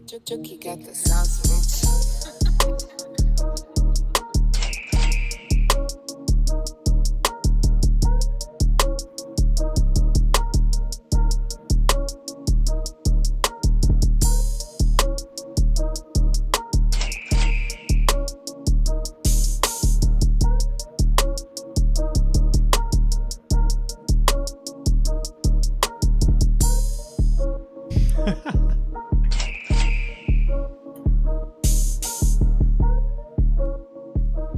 Jookie got the sauce, bitch.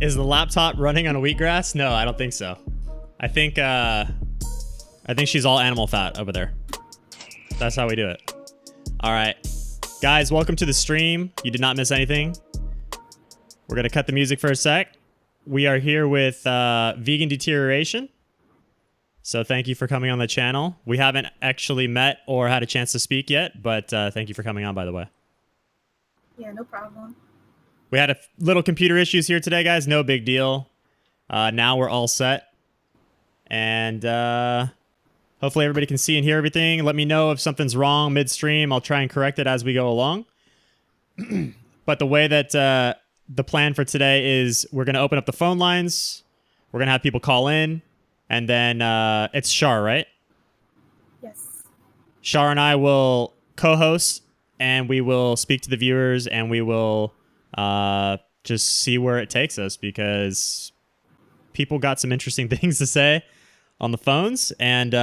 Is the laptop running on a wheatgrass? No, I don't think so. I think she's all animal fat over there. That's how we do it. All right, guys, welcome to the stream. You did not miss anything. We're gonna cut the music for a sec. We are here with Vegan Deterioration. So thank you for coming on the channel. We haven't actually met or had a chance to speak yet, but thank you for coming on, by the way. Yeah, no problem. We had a little computer issues here today, guys. No big deal. Now we're all set. And hopefully everybody can see and hear everything. Let me know if something's wrong midstream. I'll try and correct it as we go along. But the way that the plan for today is we're going to open up the phone lines. We're going to have people call in. And then it's Char, right? Yes. Char and I will co-host. And we will speak to the viewers. And we will... just see where it takes us, because people got some interesting things to say on the phones, and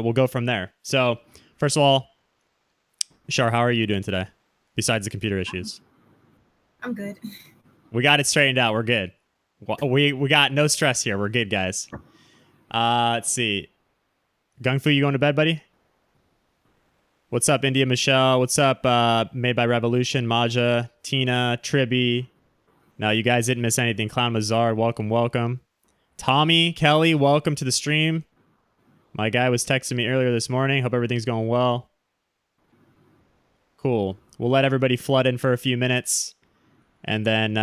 we'll go from there. So first of all, Char, how are you doing today besides the computer issues? I'm good. We got it straightened out. We're good. We got no stress here. We're good, guys. Let's see. Gung Fu, you going to bed, buddy? What's up, India Michelle? What's up, Made by Revolution, Maja, Tina, Tribby? No, you guys didn't miss anything. Clown Mazard, welcome, welcome. Tommy, Kelly, welcome to the stream. My guy was texting me earlier this morning. Hope everything's going well. Cool. We'll let everybody flood in for a few minutes. And then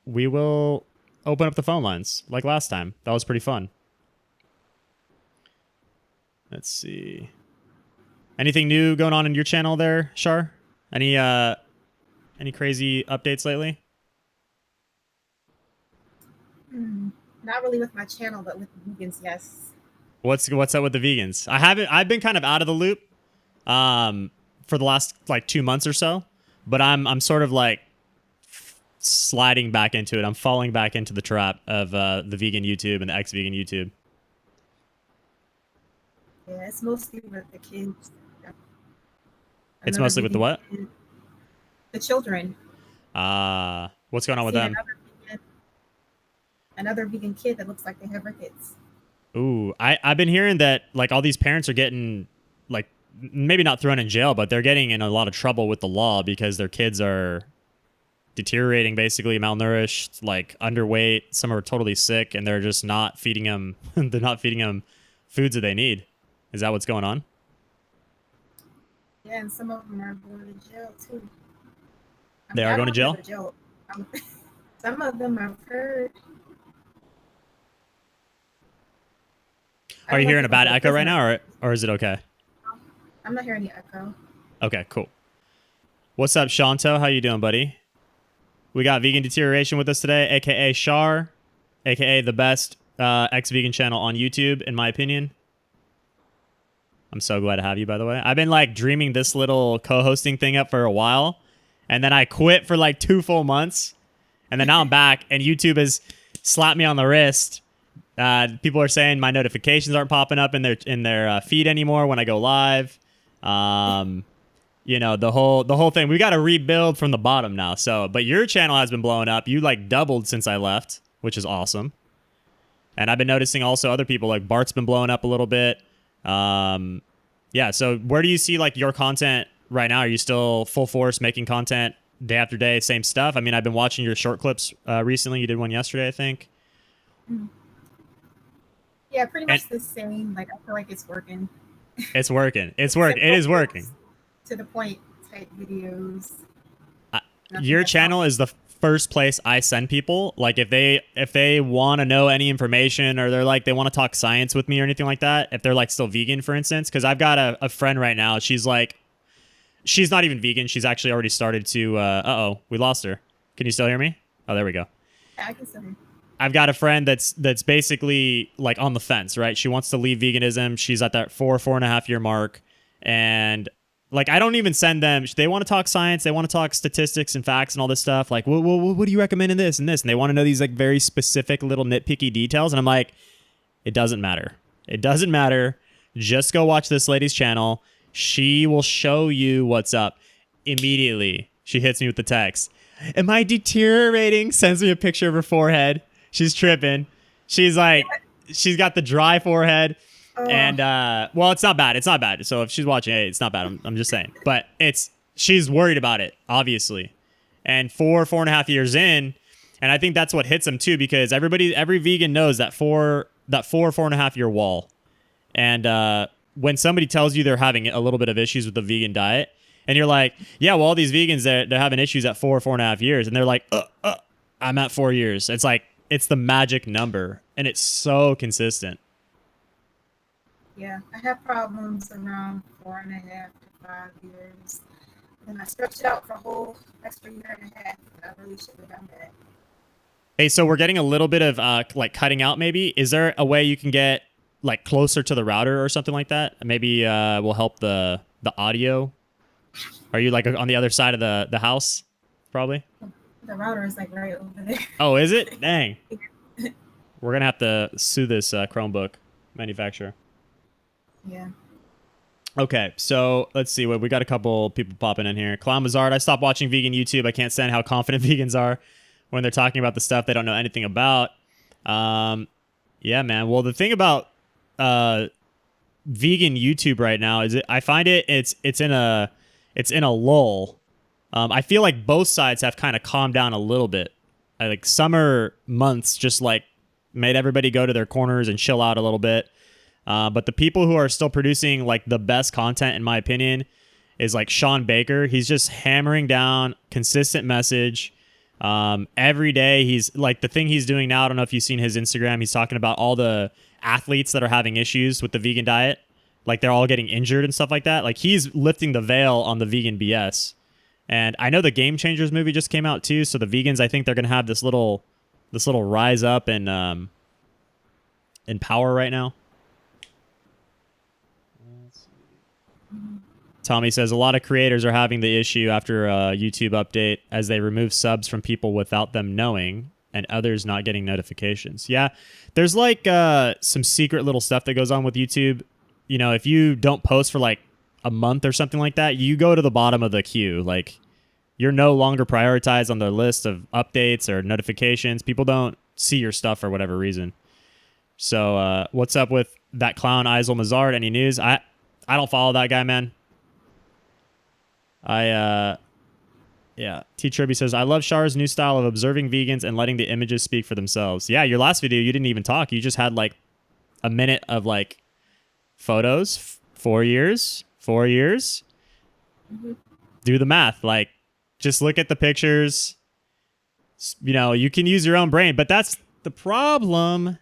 we will open up the phone lines like last time. That was pretty fun. Let's see. Anything new going on in your channel there, Char? Any crazy updates lately? Not really with my channel, but with the vegans, yes. What's up with the vegans? I've been kind of out of the loop for the last like 2 months or so, but I'm sort of like sliding back into it. I'm falling back into the trap of the vegan YouTube and the ex-vegan YouTube. Yeah, it's mostly with the kids. It's mostly with the what? The children. What's going on with them? Another vegan kid that looks like they have rickets. Ooh, I've been hearing that like all these parents are getting like maybe not thrown in jail, but they're getting in a lot of trouble with the law because their kids are deteriorating, basically malnourished, like underweight. Some are totally sick, and they're just not feeding them. They're not feeding them foods that they need. Is that what's going on? Yeah, and some of them are going to jail too. They are going to jail? Some of them I've heard. Are you hearing a bad echo right now, or is it okay? I'm not hearing the echo. Okay, cool. What's up, Shanto? How you doing, buddy? We got Vegan Deterioration with us today, aka Char, aka the best ex-vegan channel on YouTube, in my opinion. I'm so glad to have you, by the way. I've been like dreaming this little co-hosting thing up for a while, and then I quit for like 2 full months, and then now I'm back, and YouTube has slapped me on the wrist. People are saying my notifications aren't popping up in their feed anymore when I go live. You know, the whole thing. We got to rebuild from the bottom now. So, but your channel has been blowing up. You like doubled since I left, which is awesome. And I've been noticing also other people like Bart's been blowing up a little bit. Yeah. So where do you see like your content right now? Are you still full force making content day after day, same stuff? I mean, I've been watching your short clips recently. You did one yesterday, I think. Yeah, pretty much the same. Like, I feel like it's working. It's working. It's working. It is working. To the point type videos. Your channel is the first place I send people. Like if they want to know any information, or they're like they want to talk science with me or anything like that, if they're like still vegan, for instance, because I've got a friend right now. She's she's not even vegan. She's actually already started to. Uh-oh, we lost her. Can you still hear me? Oh, there we go. I can say. I've got a friend that's basically like on the fence, right? She wants to leave veganism. She's at that 4.5 year mark, and like I don't even send them. They want to talk science. They want to talk statistics and facts and all this stuff. Like, what do you recommend in this and this? And they want to know these like very specific little nitpicky details. And I'm like, it doesn't matter. It doesn't matter. Just go watch this lady's channel. She will show you what's up. Immediately, she hits me with the text. Am I deteriorating? Sends me a picture of her forehead. She's tripping. She's like, she's got the dry forehead. And, well, it's not bad. It's not bad. So if she's watching, hey, it's not bad. I'm just saying. But she's worried about it, obviously. And 4.5 years in, and I think that's what hits them too, because every vegan knows that 4.5 year wall. And when somebody tells you they're having a little bit of issues with the vegan diet, and you're like, yeah, well, all these vegans, they're having issues at 4.5 years. And they're like, I'm at 4 years. It's like, it's the magic number, and it's so consistent. Yeah, I have problems around 4.5 to 5 years. And I stretched it out for a whole extra year and a half. I really should have done that. Hey, so we're getting a little bit of like cutting out maybe. Is there a way you can get like closer to the router or something like that? Maybe will help the audio. Are you like on the other side of the house? Probably. The router is like right over there. Oh, is it? Dang. We're going to have to sue this Chromebook manufacturer. Yeah. Okay, so let's see. We got a couple people popping in here. Clown Mazard, I stopped watching vegan YouTube. I can't stand how confident vegans are when they're talking about the stuff they don't know anything about. Yeah, man. Well, the thing about vegan YouTube right now is I find it's in a lull. I feel like both sides have kind of calmed down a little bit. Like summer months just like made everybody go to their corners and chill out a little bit. But the people who are still producing like the best content, in my opinion, is like Sean Baker. He's just hammering down consistent message. Every day he's like the thing he's doing now. I don't know if you've seen his Instagram. He's talking about all the athletes that are having issues with the vegan diet. Like they're all getting injured and stuff like that. Like he's lifting the veil on the vegan BS. And I know the Game Changers movie just came out too. So the vegans, I think they're going to have this little rise up and in power right now. Tommy says a lot of creators are having the issue after a YouTube update as they remove subs from people without them knowing and others not getting notifications. Yeah, there's like some secret little stuff that goes on with YouTube. You know, if you don't post for like a month or something like that, you go to the bottom of the queue. Like you're no longer prioritized on the list of updates or notifications. People don't see your stuff for whatever reason. So what's up with that clown Isel Mazard? Any news? I don't follow that guy, man. Yeah. T Tribby says, I love Char's new style of observing vegans and letting the images speak for themselves. Yeah, your last video, you didn't even talk. You just had like a minute of like photos. 4 years. 4 years. Mm-hmm. Do the math. Like, just look at the pictures. You know, you can use your own brain, but that's the problem.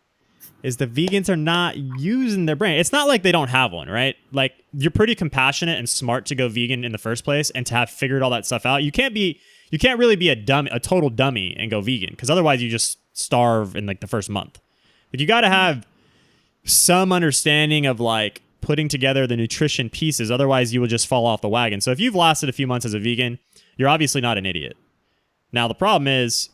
Is the vegans are not using their brain. It's not like they don't have one, right? Like you're pretty compassionate and smart to go vegan in the first place and to have figured all that stuff out. You can't really be a total dummy and go vegan because otherwise you just starve in like the first month. But you got to have some understanding of like putting together the nutrition pieces. Otherwise you will just fall off the wagon. So if you've lasted a few months as a vegan, you're obviously not an idiot. Now the problem is,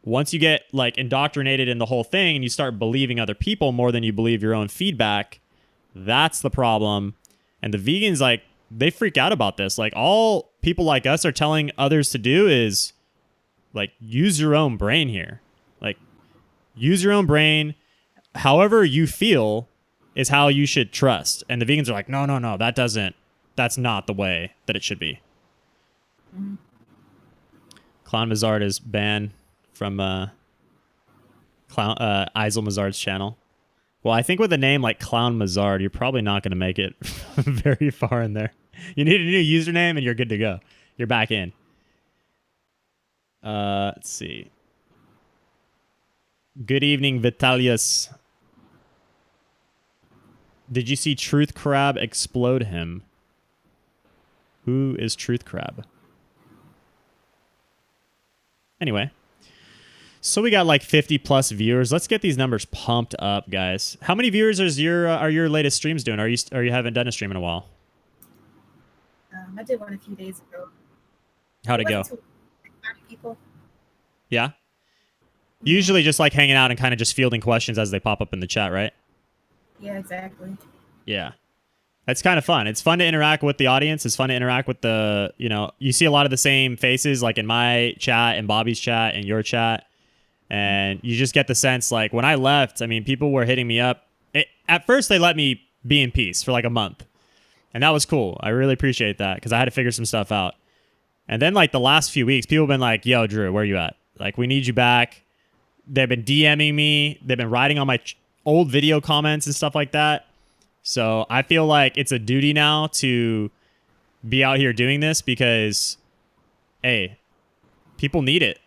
once you get like indoctrinated in the whole thing and you start believing other people more than you believe your own feedback, that's the problem. And the vegans, like, they freak out about this. Like, all people like us are telling others to do is like use your own brain here. Like, use your own brain. However you feel is how you should trust. And the vegans are like, no, that's not the way that it should be. Mm-hmm. Clown Mazard is banned from Isel Mazard's channel. Well, I think with a name like Clown Mazard, you're probably not going to make it very far in there. You need a new username and you're good to go. You're back in. Let's see. Good evening, Vitalius. Did you see Truth Crab explode him? Who is Truth Crab? Anyway. So we got like 50 plus viewers. Let's get these numbers pumped up, guys. How many viewers is are your latest streams doing? Are you haven't done a stream in a while? I did one a few days ago. How'd it go? 30 people. Yeah. Usually just like hanging out and kind of just fielding questions as they pop up in the chat, right? Yeah, exactly. Yeah. That's kind of fun. It's fun to interact with the audience. It's fun to interact with the, you see a lot of the same faces like in my chat and Bobby's chat and your chat. And you just get the sense like when I left, I mean, people were hitting me up. At first, they let me be in peace for like a month. And that was cool. I really appreciate that because I had to figure some stuff out. And then like the last few weeks, people have been like, yo, Drew, where you at? Like, we need you back. They've been DMing me. They've been writing on my old video comments and stuff like that. So I feel like it's a duty now to be out here doing this because, hey, people need it.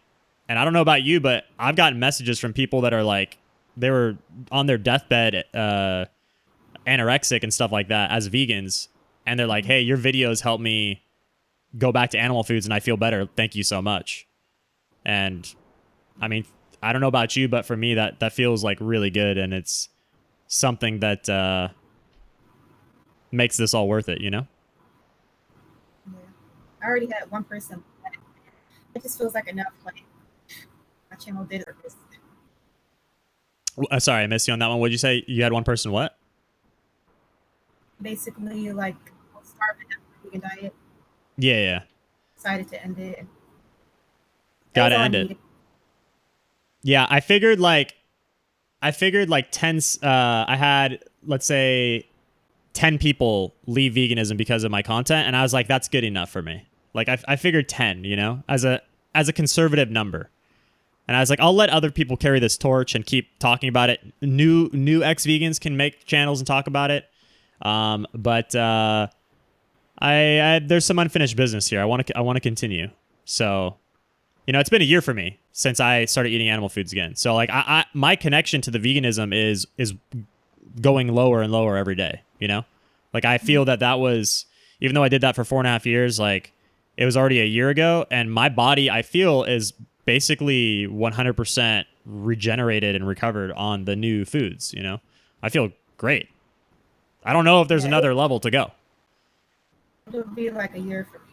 And I don't know about you, but I've gotten messages from people that are like, they were on their deathbed, anorexic and stuff like that as vegans. And they're like, hey, your videos help me go back to animal foods and I feel better. Thank you so much. And I mean, I don't know about you, but for me, that feels like really good. And it's something that makes this all worth it, Yeah. I already had one person. It just feels like enough. Like, my channel did it. Sorry, I missed you on that one. What'd you say? You had one person what? Basically, like, starving after the vegan diet. Yeah. Decided to end it. Gotta end it. Yeah, I figured like 10, I had, let's say, 10 people leave veganism because of my content. And I was like, that's good enough for me. Like, I figured 10, as a conservative number. And I was like, I'll let other people carry this torch and keep talking about it. New ex-vegans can make channels and talk about it. But there's some unfinished business here. I want to continue. So, it's been a year for me since I started eating animal foods again. So like my connection to the veganism is going lower and lower every day, Like I feel that was, even though I did that for 4.5 years, like it was already a year ago and my body, I feel, is basically 100% regenerated and recovered on the new foods, I feel great. I don't know if there's another level to go. It'll be like a year for me.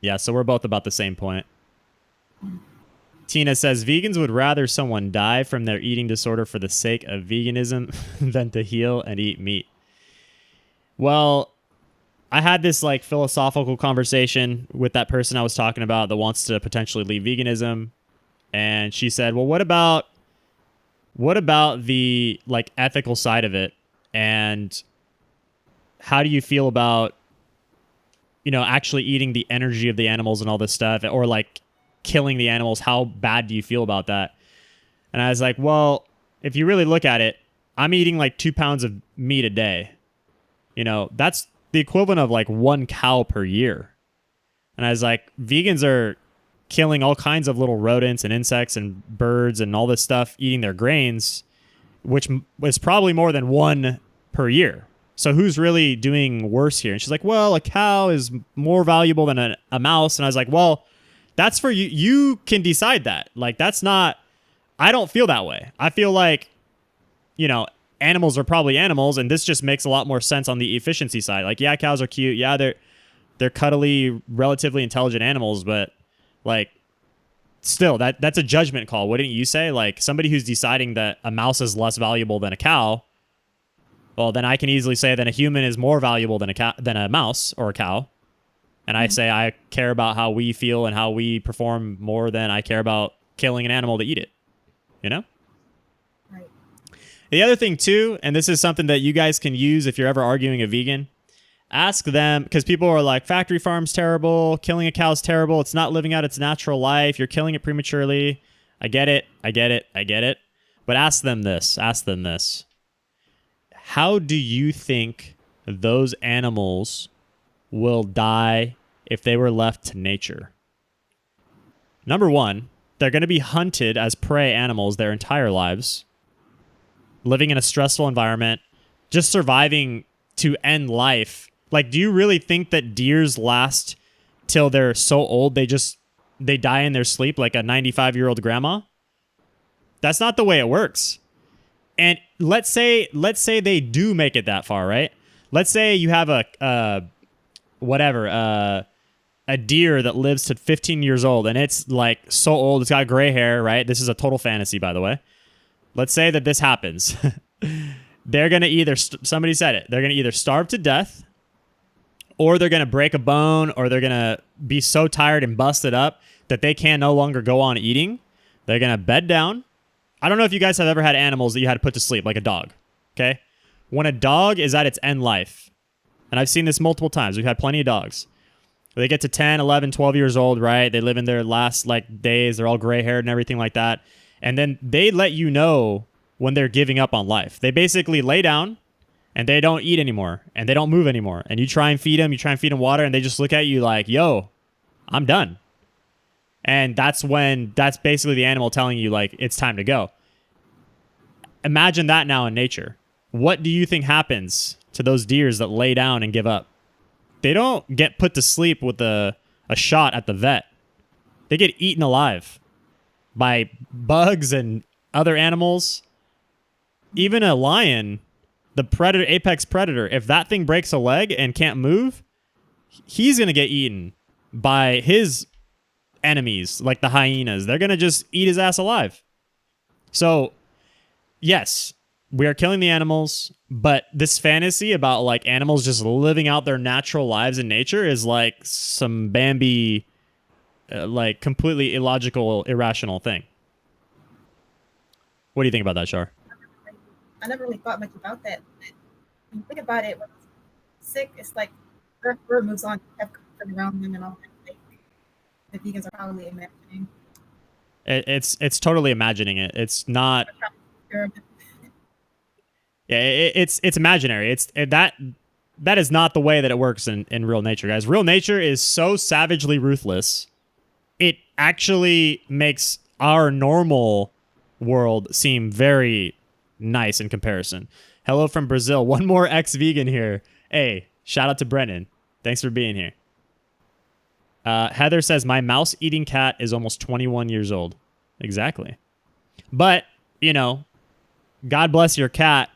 Yeah, so we're both about the same point. Tina says, vegans would rather someone die from their eating disorder for the sake of veganism than to heal and eat meat. Well, I had this like philosophical conversation with that person I was talking about that wants to potentially leave veganism. And she said, well, what about the like ethical side of it? And how do you feel about, actually eating the energy of the animals and all this stuff, or like killing the animals? How bad do you feel about that? And I was like, well, if you really look at it, I'm eating like 2 pounds of meat a day. That's the equivalent of like 1 cow per year. And I was like, vegans are killing all kinds of little rodents and insects and birds and all this stuff, eating their grains, which was probably more than 1 per year. So who's really doing worse here? And she's like, well, a cow is more valuable than a mouse. And I was like, well, that's for you. You can decide that. Like, that's not, I don't feel that way. I feel like, animals are probably animals. And this just makes a lot more sense on the efficiency side. Like, yeah, cows are cute. Yeah, they're cuddly, relatively intelligent animals. But like, still, that's a judgment call. Wouldn't you say? Like, somebody who's deciding that a mouse is less valuable than a cow, well, then I can easily say that a human is more valuable than a mouse or a cow. And I say I care about how we feel and how we perform more than I care about killing an animal to eat it. Right. The other thing too, and this is something that you guys can use if you're ever arguing a vegan, ask them, because people are like, factory farm's terrible, killing a cow's terrible, it's not living out its natural life, you're killing it prematurely. I get it. But ask them this. How do you think those animals will die if they were left to nature? Number one, they're going to be hunted as prey animals their entire lives, living in a stressful environment, just surviving to end life Like, do you really think that deers last till they're so old they die in their sleep like a 95-year-old grandma? That's not the way it works. And let's say they do make it that far, right? Let's say you have a deer that lives to 15 years old, and it's like so old, it's got gray hair, right? This is a total fantasy, by the way. Let's say that this happens. They're going to either, somebody said it, they're going to either starve to death, or they're going to break a bone, or they're going to be so tired and busted up that they can no longer go on eating. They're going to bed down. I don't know if you guys have ever had animals that you had to put to sleep, like a dog, okay? When a dog is at its end life, and I've seen this multiple times, we've had plenty of dogs. They get to 10, 11, 12 years old, right? They live in their last days. They're all gray-haired and everything like that. And then they let you know when they're giving up on life. They basically lay down and they don't eat anymore and they don't move anymore. And you try and feed them, water, and they just look at you like, yo, I'm done. And that's basically the animal telling you like it's time to go. Imagine that now in nature. What do you think happens to those deers that lay down and give up? They don't get put to sleep with a shot at the vet. They get eaten alive by bugs and other animals. Even a lion, the predator, apex predator, if that thing breaks a leg and can't move, he's going to get eaten by his enemies, like the hyenas. They're going to just eat his ass alive. So, yes, we are killing the animals, but this fantasy about like animals just living out their natural lives in nature is like some Bambi, like completely illogical, irrational thing. What do you think about that, Char? I never really thought much about that. When you think about it, when it's sick, it's like their bird moves on, have comfort around them and all that. Like, the vegans are probably imagining. It's totally imagining it. It's not. Yeah, it's imaginary. That is not the way that it works in real nature, guys. Real nature is so savagely ruthless. It actually makes our normal world seem very nice in comparison. Hello from Brazil. One more ex-vegan here. Hey, shout out to Brennan. Thanks for being here. Heather says, my mouse-eating cat is almost 21 years old. Exactly. But, you know, God bless your cat.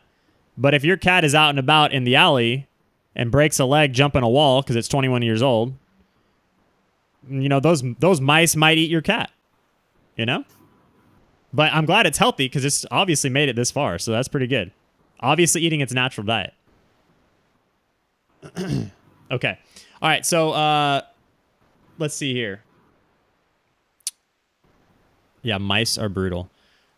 But if your cat is out and about in the alley and breaks a leg jumping a wall because it's 21 years old, you know, those mice might eat your cat, you know? But I'm glad it's healthy because it's obviously made it this far, so that's pretty good. Obviously eating its natural diet. Okay. All right, so let's see here. Yeah, mice are brutal.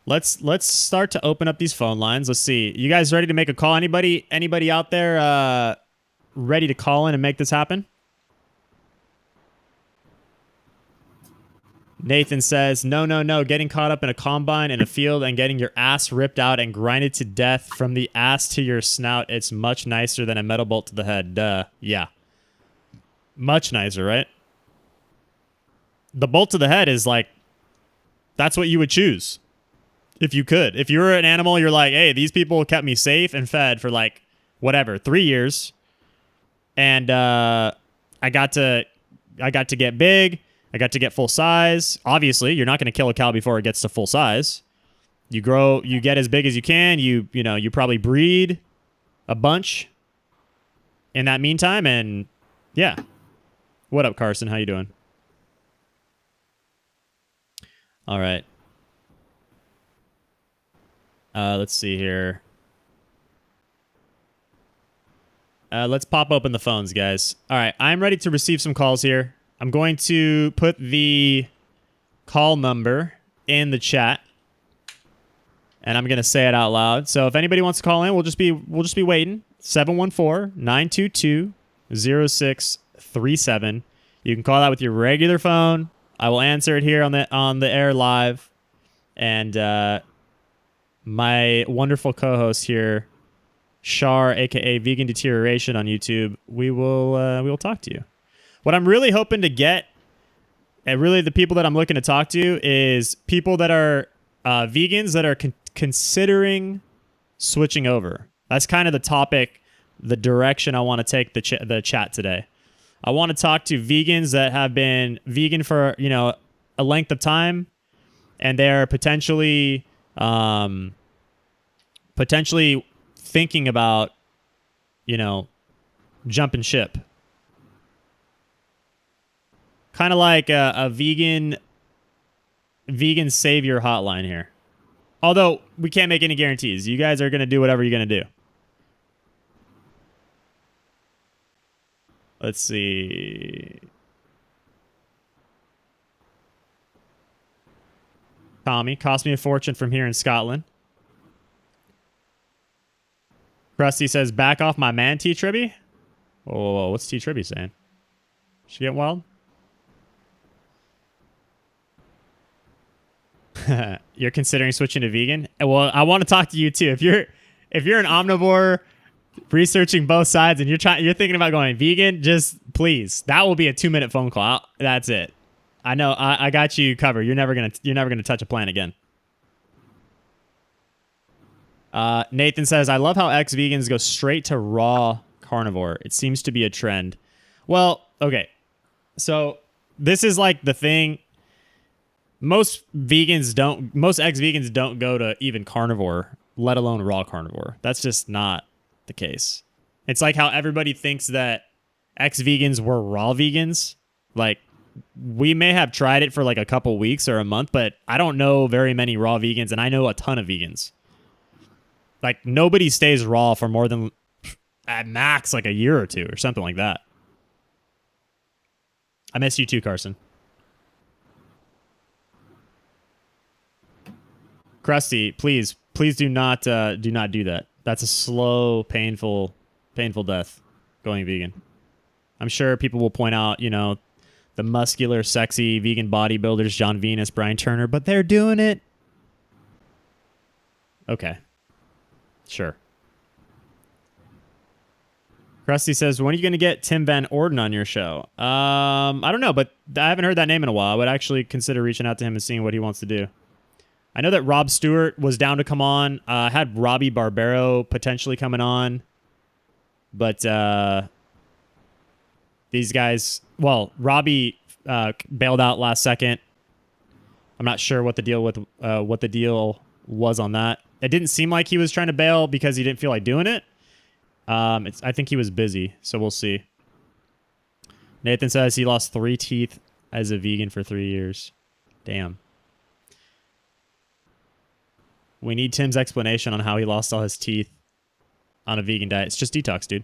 Let's start to open up these phone lines. Let's see. You guys ready to make a call? Anybody out there ready to call in and make this happen? Nathan says, no. Getting caught up in a combine in a field and getting your ass ripped out and grinded to death from the ass to your snout. It's much nicer than a metal bolt to the head. Duh. Yeah. Much nicer, right? The bolt to the head is like, that's what you would choose. If you could. If you were an animal, you're like, hey, these people kept me safe and fed for like, whatever, 3 years. And I got to get big. I got to get full size. Obviously, you're not going to kill a cow before it gets to full size. You grow, you get as big as you can. You probably breed a bunch in that meantime. And yeah. What up, Carson? How you doing? All right. Let's see here. Let's pop open the phones, guys. All right, I'm ready to receive some calls here. I'm going to put the call number in the chat, and I'm gonna say it out loud. So if anybody wants to call in, we'll just be waiting. 714-922-0637. You can call that with your regular phone. I will answer it here on the air live, and my wonderful co-host here, Char, aka Vegan Deterioration on YouTube, we will talk to you. What I'm really hoping to get, and really the people that I'm looking to talk to, is people that are vegans that are considering switching over. That's kind of the topic the direction I want to take the chat today. I want to talk to vegans that have been vegan for, a length of time, and they're potentially thinking about, jumping ship. Kind of like a vegan savior hotline here. Although we can't make any guarantees. You guys are going to do whatever you're going to do. Let's see. Tommy, cost me a fortune from here in Scotland. Krusty says, back off my man, T-Tribby. Whoa, what's T-Tribby saying? She getting wild? You're considering switching to vegan? Well, I want to talk to you too. If you're an omnivore researching both sides and you're thinking about going vegan, just please. That will be a 2-minute phone call. That's it. I know. I got you covered. You're never gonna touch a plant again. Nathan says, I love how ex-vegans go straight to raw carnivore. It seems to be a trend. Well, okay. So this is like the thing. Most ex-vegans don't go to even carnivore, let alone raw carnivore. That's just not the case. It's like how everybody thinks that ex-vegans were raw vegans. Like, we may have tried it for like a couple weeks or a month, but I don't know very many raw vegans, and I know a ton of vegans. Like, nobody stays raw for more than, at max, like a year or two or something like that. I miss you too, Carson. Krusty, please do not do that. That's a slow, painful death going vegan. I'm sure people will point out, the muscular, sexy vegan bodybuilders, John Venus, Brian Turner, but they're doing it. Okay. Sure. Krusty says, when are you going to get Tim Van Orden on your show? I don't know, but I haven't heard that name in a while. I would actually consider reaching out to him and seeing what he wants to do. I know that Rob Stewart was down to come on. I had Robbie Barbero potentially coming on. But these guys... Well, Robbie bailed out last second. I'm not sure what the deal was on that. It didn't seem like he was trying to bail because he didn't feel like doing it. I think he was busy, so we'll see. Nathan says he lost 3 teeth as a vegan for 3 years. Damn. We need Tim's explanation on how he lost all his teeth on a vegan diet. It's just detox, dude.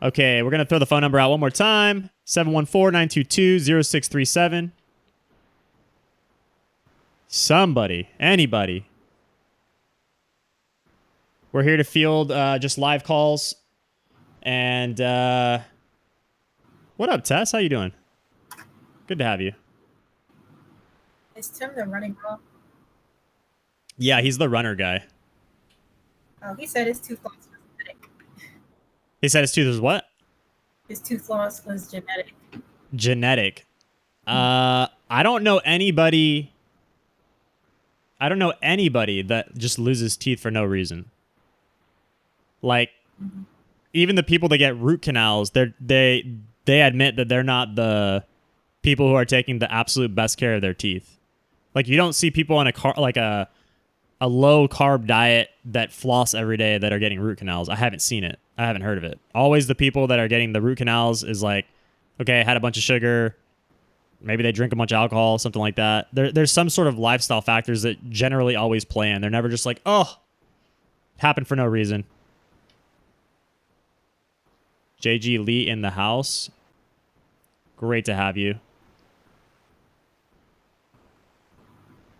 Okay, we're going to throw the phone number out one more time. 714-922-0637. Somebody, anybody. We're here to field just live calls. And what up, Tess? How you doing? Good to have you. Is Tim the running girl? Yeah, he's the runner guy. Oh, he said his tooth loss was genetic. He said his tooth was what? His tooth loss was genetic. Genetic. I don't know anybody. I don't know anybody that just loses teeth for no reason. Like, even the people that get root canals, they admit that they're not the people who are taking the absolute best care of their teeth. Like, you don't see people on a low carb diet that floss every day that are getting root canals. I haven't seen it. I haven't heard of it. Always the people that are getting the root canals is like, okay, I had a bunch of sugar. Maybe they drink a bunch of alcohol, something like that. There's some sort of lifestyle factors that generally always play in. They're never just like, oh, it happened for no reason. JG Lee in the house. Great to have you.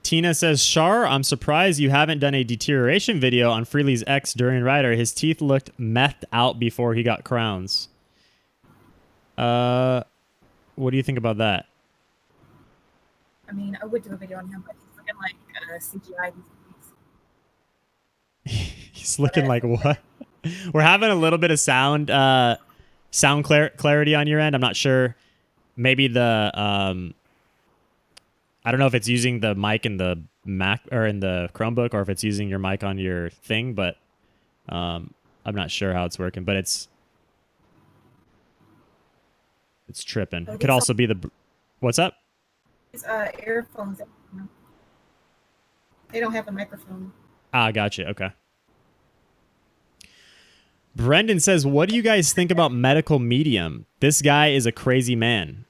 Tina says, Char, I'm surprised you haven't done a deterioration video on Freely's ex Durian Rider. His teeth looked methed out before he got crowns. What do you think about that? I mean, I would do a video on him, but he's looking like CGI these days. He's looking like what? We're having a little bit of sound clarity on your end. I'm not sure. Maybe the I don't know if it's using the mic in the Mac or in the Chromebook or if it's using your mic on your thing, but I'm not sure how it's working. But It's tripping. Oh, It could also be the. What's up? These earphones, they don't have a microphone. Ah, gotcha. Okay. Brendan says, "What do you guys think about medical medium? This guy is a crazy man."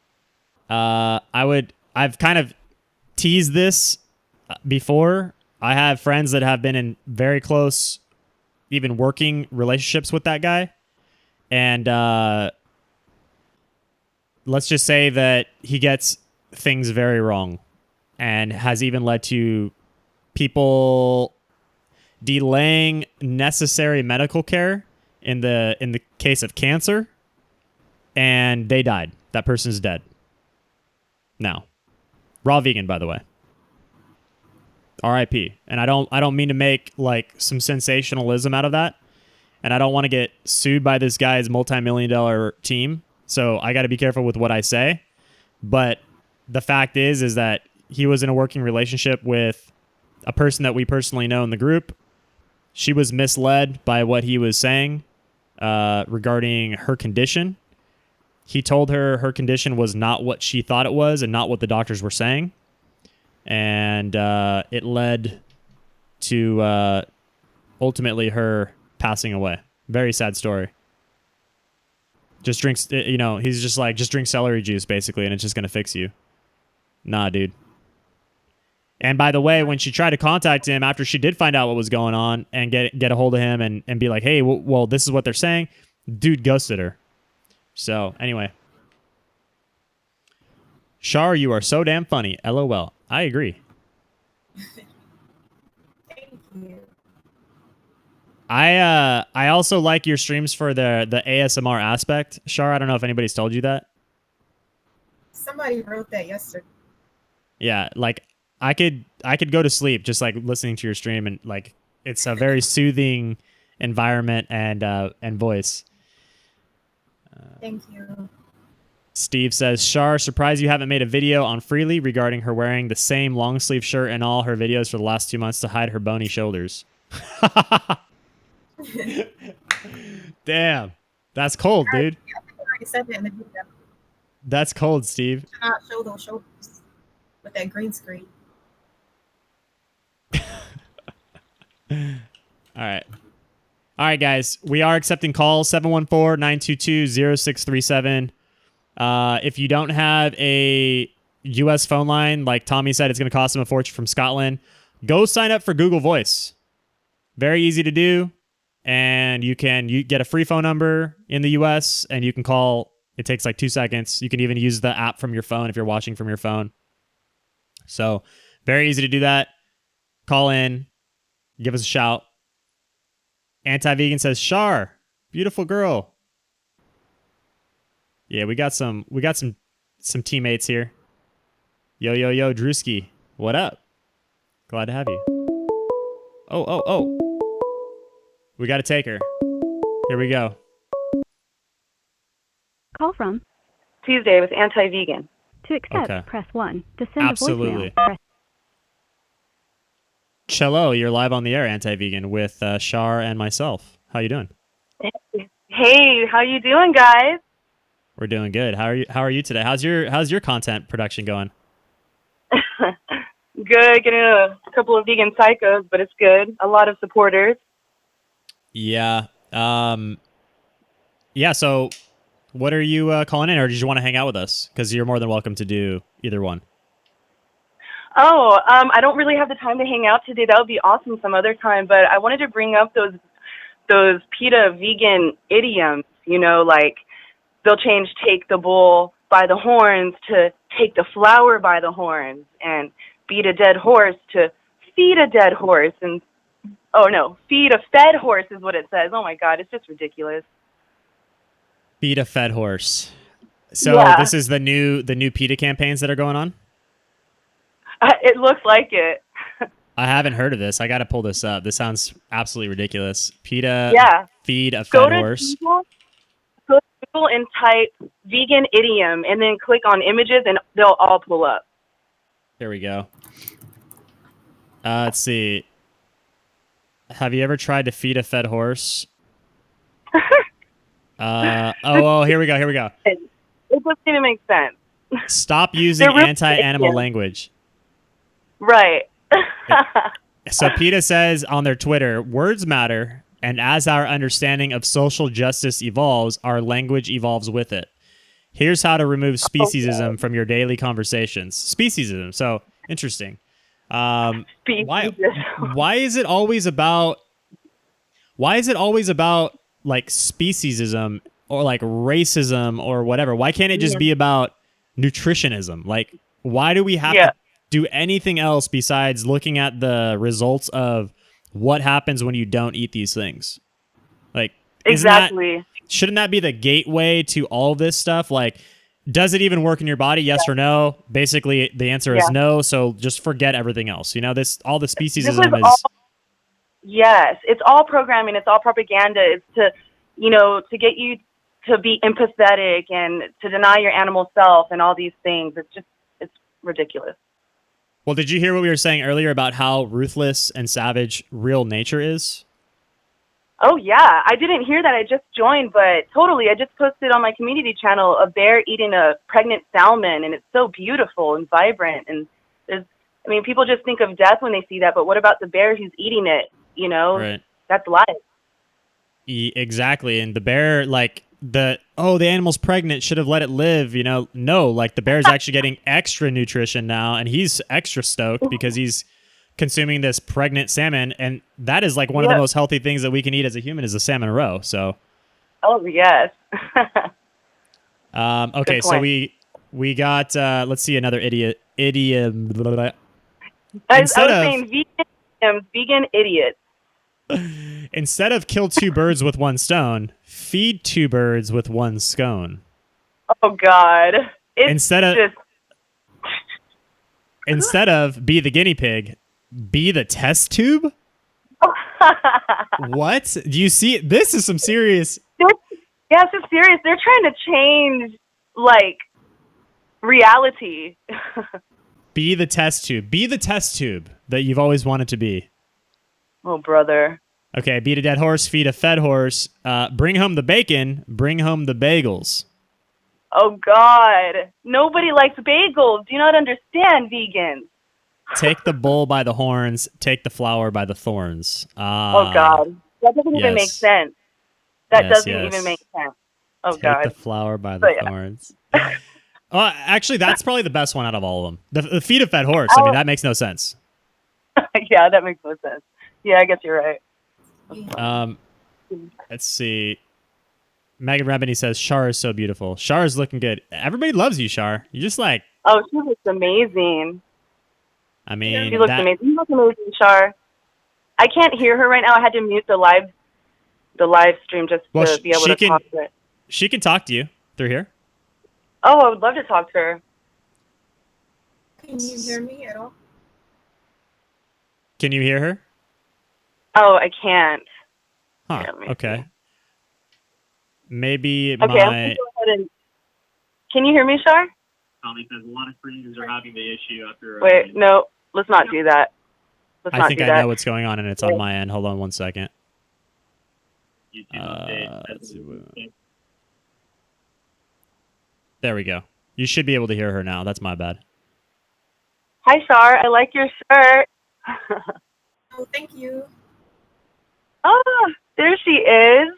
I've kind of teased this before. I have friends that have been in very close, even working relationships with that guy, and let's just say that he gets things very wrong, and has even led to people delaying necessary medical care in the case of cancer, and they died. That person's dead now. Raw vegan, by the way. R.I.P. And I don't mean to make like some sensationalism out of that, and I don't want to get sued by this guy's multi-million-dollar team. So I got to be careful with what I say. But the fact is that he was in a working relationship with a person that we personally know in the group. She was misled by what he was saying regarding her condition. He told her her condition was not what she thought it was and not what the doctors were saying. And it led to ultimately her passing away. Very sad story. Just drinks, he's just like, just drink celery juice, basically, and it's just going to fix you. Nah, dude. And by the way, when she tried to contact him after she did find out what was going on and get a hold of him and be like, hey, well, this is what they're saying, dude ghosted her. So, anyway. Char, you are so damn funny. LOL. I agree. Thank you. I also like your streams for the ASMR aspect. Char, I don't know if anybody's told you that. Somebody wrote that yesterday. Yeah, like I could go to sleep just like listening to your stream, and like it's a very soothing environment and voice. Thank you. Steve says, Char, surprised you haven't made a video on Freely regarding her wearing the same long sleeve shirt in all her videos for the last 2 months to hide her bony shoulders. Damn. That's cold, dude. I think I already said that in the video. That's cold, Steve. Do not show those shoulders with that green screen. All right, guys. We are accepting calls, 714-922-0637. If you don't have a U.S. phone line, like Tommy said, it's going to cost him a fortune from Scotland. Go sign up for Google Voice. Very easy to do. And you get a free phone number in the U.S. and you can call. It takes like 2 seconds. You can even use the app from your phone if you're watching from your phone. So very easy to do that. Call in. Give us a shout. Anti-vegan says, Char, beautiful girl. Yeah, we got some teammates here. Yo, Drewski. What up? Glad to have you. Oh. We got to take her. Here we go. Call from Tuesday with anti-vegan. to accept, Okay. press 1. To send Absolutely. a voicemail, press Cello, you're live on the air, Anti-Vegan, with Char and myself. How you doing? Hey, how you doing, guys? We're doing good. How are you today? How's your content production going? Good, getting a couple of vegan psychos, but it's good. A lot of supporters. Yeah. Yeah, so what are you calling in, or did you want to hang out with us? Because you're more than welcome to do either one. Oh, I don't really have the time to hang out today. That would be awesome some other time, but I wanted to bring up those PETA vegan idioms, like they'll change take the bull by the horns to take the flower by the horns, and beat a dead horse to feed a dead horse, and feed a fed horse is what it says. Oh my God, it's just ridiculous. Feed a fed horse. So Yeah. This is the new PETA campaigns that are going on? It looks like it. I haven't heard of this. I got to pull this up. This sounds absolutely ridiculous. PETA Yeah. feed a Go fed to horse. Google and type vegan idiom and then click on images and they'll all pull up. There we go. Let's see. Have you ever tried to feed a fed horse? Here we go. It doesn't even make sense. Stop using They're really anti-animal idiots. language. Right. So PETA says on their Twitter, words matter, and as our understanding of social justice evolves, our language evolves with it. Here's how to remove speciesism from your daily conversations. Speciesism. So interesting. Why is it always about like speciesism or like racism or whatever? Why can't it just be about nutritionism? Like, why do we have to do anything else besides looking at the results of what happens when you don't eat these things? Like, shouldn't that be the gateway to all this stuff? Like, does it even work in your body? Yes or no? Basically, the answer is no. So just forget everything else. You know, all the speciesism is. Yes, it's all programming. It's all propaganda. It's to get you to be empathetic and to deny your animal self and all these things. It's ridiculous. Well, did you hear what we were saying earlier about how ruthless and savage real nature is? Oh, yeah. I didn't hear that. I just joined, but totally. I just posted on my community channel a bear eating a pregnant salmon, and it's so beautiful and vibrant. And people just think of death when they see that, but what about the bear who's eating it? You know, right. That's life. Exactly. And the bear, like, the animal's pregnant, should have let it live, you know? No, like, the bear's actually getting extra nutrition now, and he's extra stoked because he's consuming this pregnant salmon, and that is like one of the most healthy things that we can eat as a human is a salmon roe. So yes. Okay, so we got let's see, another idiom. I was saying vegan idiots. Instead of kill two birds with one stone, feed two birds with one scone. Oh God. Instead of be the guinea pig, be the test tube? What? Do you see? This is some serious... Yes, it's serious. They're trying to change, like, reality. Be the test tube. Be the test tube that you've always wanted to be. Oh, brother. Okay, beat a dead horse, feed a fed horse, bring home the bacon, bring home the bagels. Oh, God. Nobody likes bagels. Do you not understand, vegans? Take the bull by the horns, take the flower by the thorns. Oh, God. That doesn't even make sense. That doesn't even make sense. Oh, take God. Take the flower by the thorns. Actually, that's probably the best one out of all of them. The feed a fed horse. I mean, that makes no sense. Yeah, that makes no sense. Yeah, I guess you're right. Let's see. Megan Rebany says, Char is so beautiful. Char is looking good. Everybody loves you, Char. You're just like... Oh, she looks amazing. I mean... She looks amazing. You look amazing, Char. I can't hear her right now. I had to mute the live stream just to be able to talk to her. She can talk to you through here. Oh, I would love to talk to her. Can you hear me at all? Can you hear her? Oh, I can't. Huh, okay. Maybe I'm gonna go ahead and... Can you hear me, Char? Tommy says a lot of creators are having the issue after... Wait, no, let's not do that. I think I know what's going on, and it's on my end. Hold on one second. There we go. You should be able to hear her now. That's my bad. Hi, Char. I like your shirt. Oh, thank you. Oh, there she is.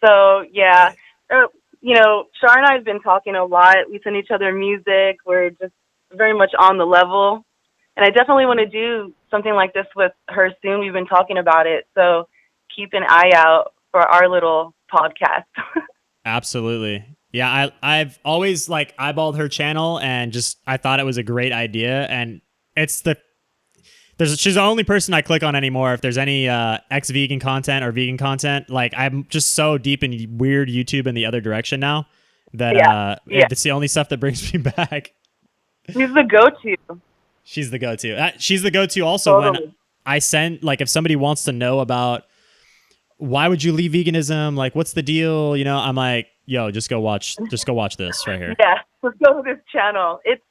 So, yeah. Char and I have been talking a lot. We send each other music. We're just very much on the level. And I definitely want to do something like this with her soon. We've been talking about it. So keep an eye out for our little podcast. Absolutely. Yeah, I've always eyeballed her channel and I thought it was a great idea. And she's the only person I click on anymore if there's any ex-vegan content or vegan content. Like, I'm just so deep in weird YouTube in the other direction now that it's the only stuff that brings me back. She's the go-to. She's the go-to. She's the go-to also when I send, if somebody wants to know about why would you leave veganism? Like, what's the deal? You know, I'm like, yo, just go watch this right here. Yeah, let's go to this channel. It's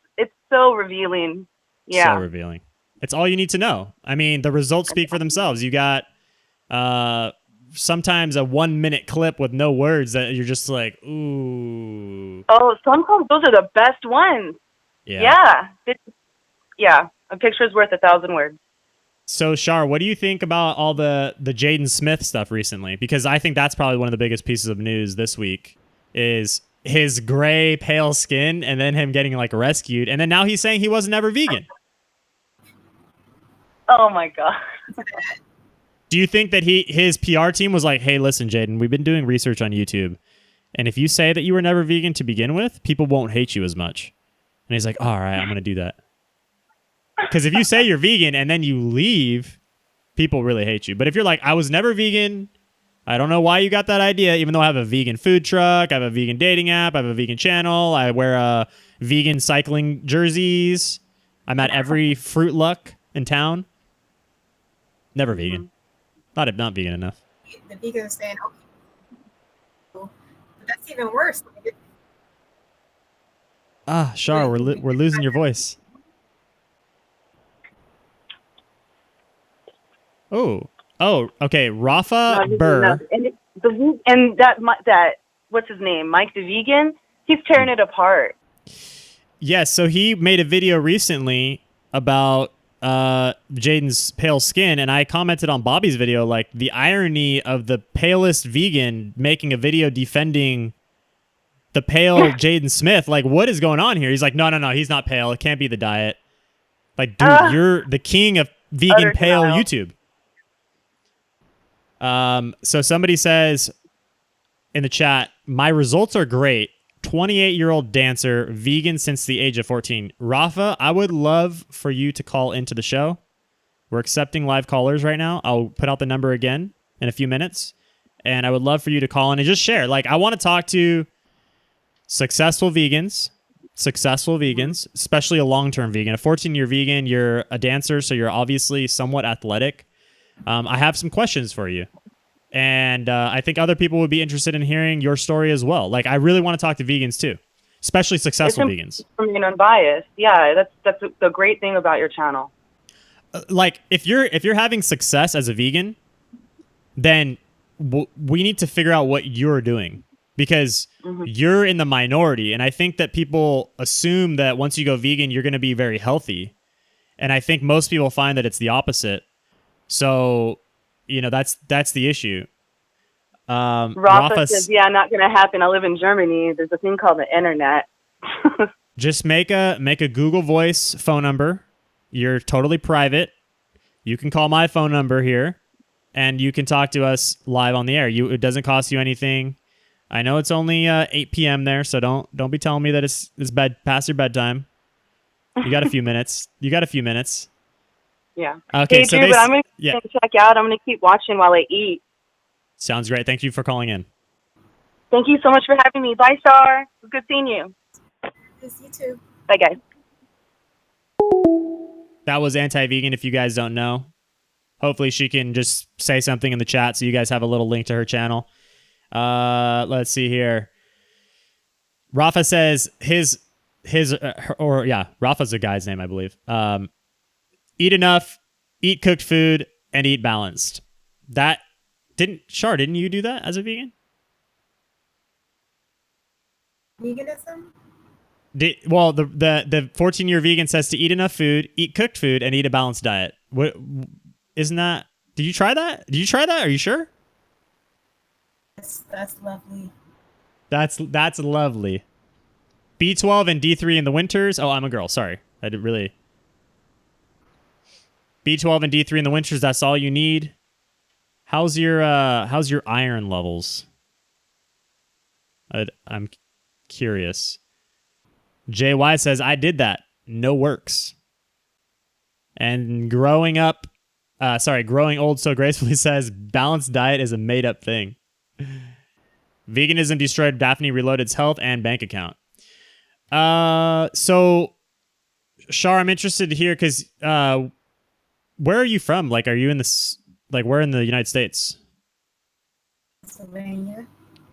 so revealing. Yeah. So revealing. It's all you need to know. I mean, the results speak for themselves. You got sometimes a 1 minute clip with no words that you're just like, ooh. Oh, sometimes those are the best ones. Yeah. Yeah. A picture's worth 1,000 words. So, Char, what do you think about all the Jaden Smith stuff recently? Because I think that's probably one of the biggest pieces of news this week is his gray, pale skin and then him getting like rescued. And then now he's saying he wasn't ever vegan. Oh, my God. Do you think that his PR team was like, hey, listen, Jaden, we've been doing research on YouTube. And if you say that you were never vegan to begin with, people won't hate you as much. And he's like, all right, I'm going to do that. Because if you say you're vegan and then you leave, people really hate you. But if you're like, I was never vegan, I don't know why you got that idea, even though I have a vegan food truck, I have a vegan dating app, I have a vegan channel, I wear vegan cycling jerseys, I'm at every Fruit Luck in town. Never vegan. Not vegan enough. The vegan is saying, okay, but that's even worse. Char, we're losing your voice. Oh, okay. Rafa Burr. And that what's his name? Mike the Vegan. He's tearing it apart. Yes, so he made a video recently about Jaden's pale skin, and I commented on Bobby's video, like the irony of the palest vegan making a video defending the pale Jaden Smith. Like, what is going on here? He's like, no, he's not pale. It can't be the diet. Like, dude, you're the king of vegan pale YouTube. So somebody says in the chat, my results are great. 28-year-old dancer, vegan since the age of 14. Rafa, I would love for you to call into the show. We're accepting live callers right now. I'll put out the number again in a few minutes. And I would love for you to call in and just share. Like, I want to talk to successful vegans, especially a long-term vegan. A 14-year vegan, you're a dancer, so you're obviously somewhat athletic. I have some questions for you. And I think other people would be interested in hearing your story as well. Like, I really want to talk to vegans too, especially successful vegans. Being unbiased, yeah, that's the great thing about your channel. Like, if you're having success as a vegan, then we need to figure out what you're doing, because you're in the minority. And I think that people assume that once you go vegan, you're going to be very healthy. And I think most people find that it's the opposite. So, you know, that's the issue. Rafa says, yeah, not going to happen. I live in Germany. There's a thing called the internet. Just make a Google Voice phone number. You're totally private. You can call my phone number here, and you can talk to us live on the air. It doesn't cost you anything. I know it's only 8 p.m. there, so don't be telling me that it's past your bedtime. You got a few minutes. Yeah. Okay, hey, so Drew, but I'm going to check out. I'm going to keep watching while I eat. Sounds great. Thank you for calling in. Thank you so much for having me. Bye, Char. It was good seeing you. Yes, you too. Bye, guys. That was Anti-Vegan, if you guys don't know. Hopefully she can just say something in the chat so you guys have a little link to her channel. Let's see here. Rafa says Rafa's a guy's name, I believe. Eat enough, eat cooked food, and eat balanced. Didn't you do that as a vegan? Veganism? The 14-year vegan says to eat enough food, eat cooked food, and eat a balanced diet. What isn't that? Did you try that? Are you sure? That's lovely. That's lovely. B12 and D3 in the winters. Oh, I'm a girl. Sorry, I didn't really. B12 and D3 in the winters. That's all you need. How's your iron levels? I'm curious. JY says, I did that. No works. And growing old so gracefully says, balanced diet is a made-up thing. Veganism destroyed Daphne Reloaded's health and bank account. So, Char, I'm interested to hear, because where are you from? Like, are you in where in the United States?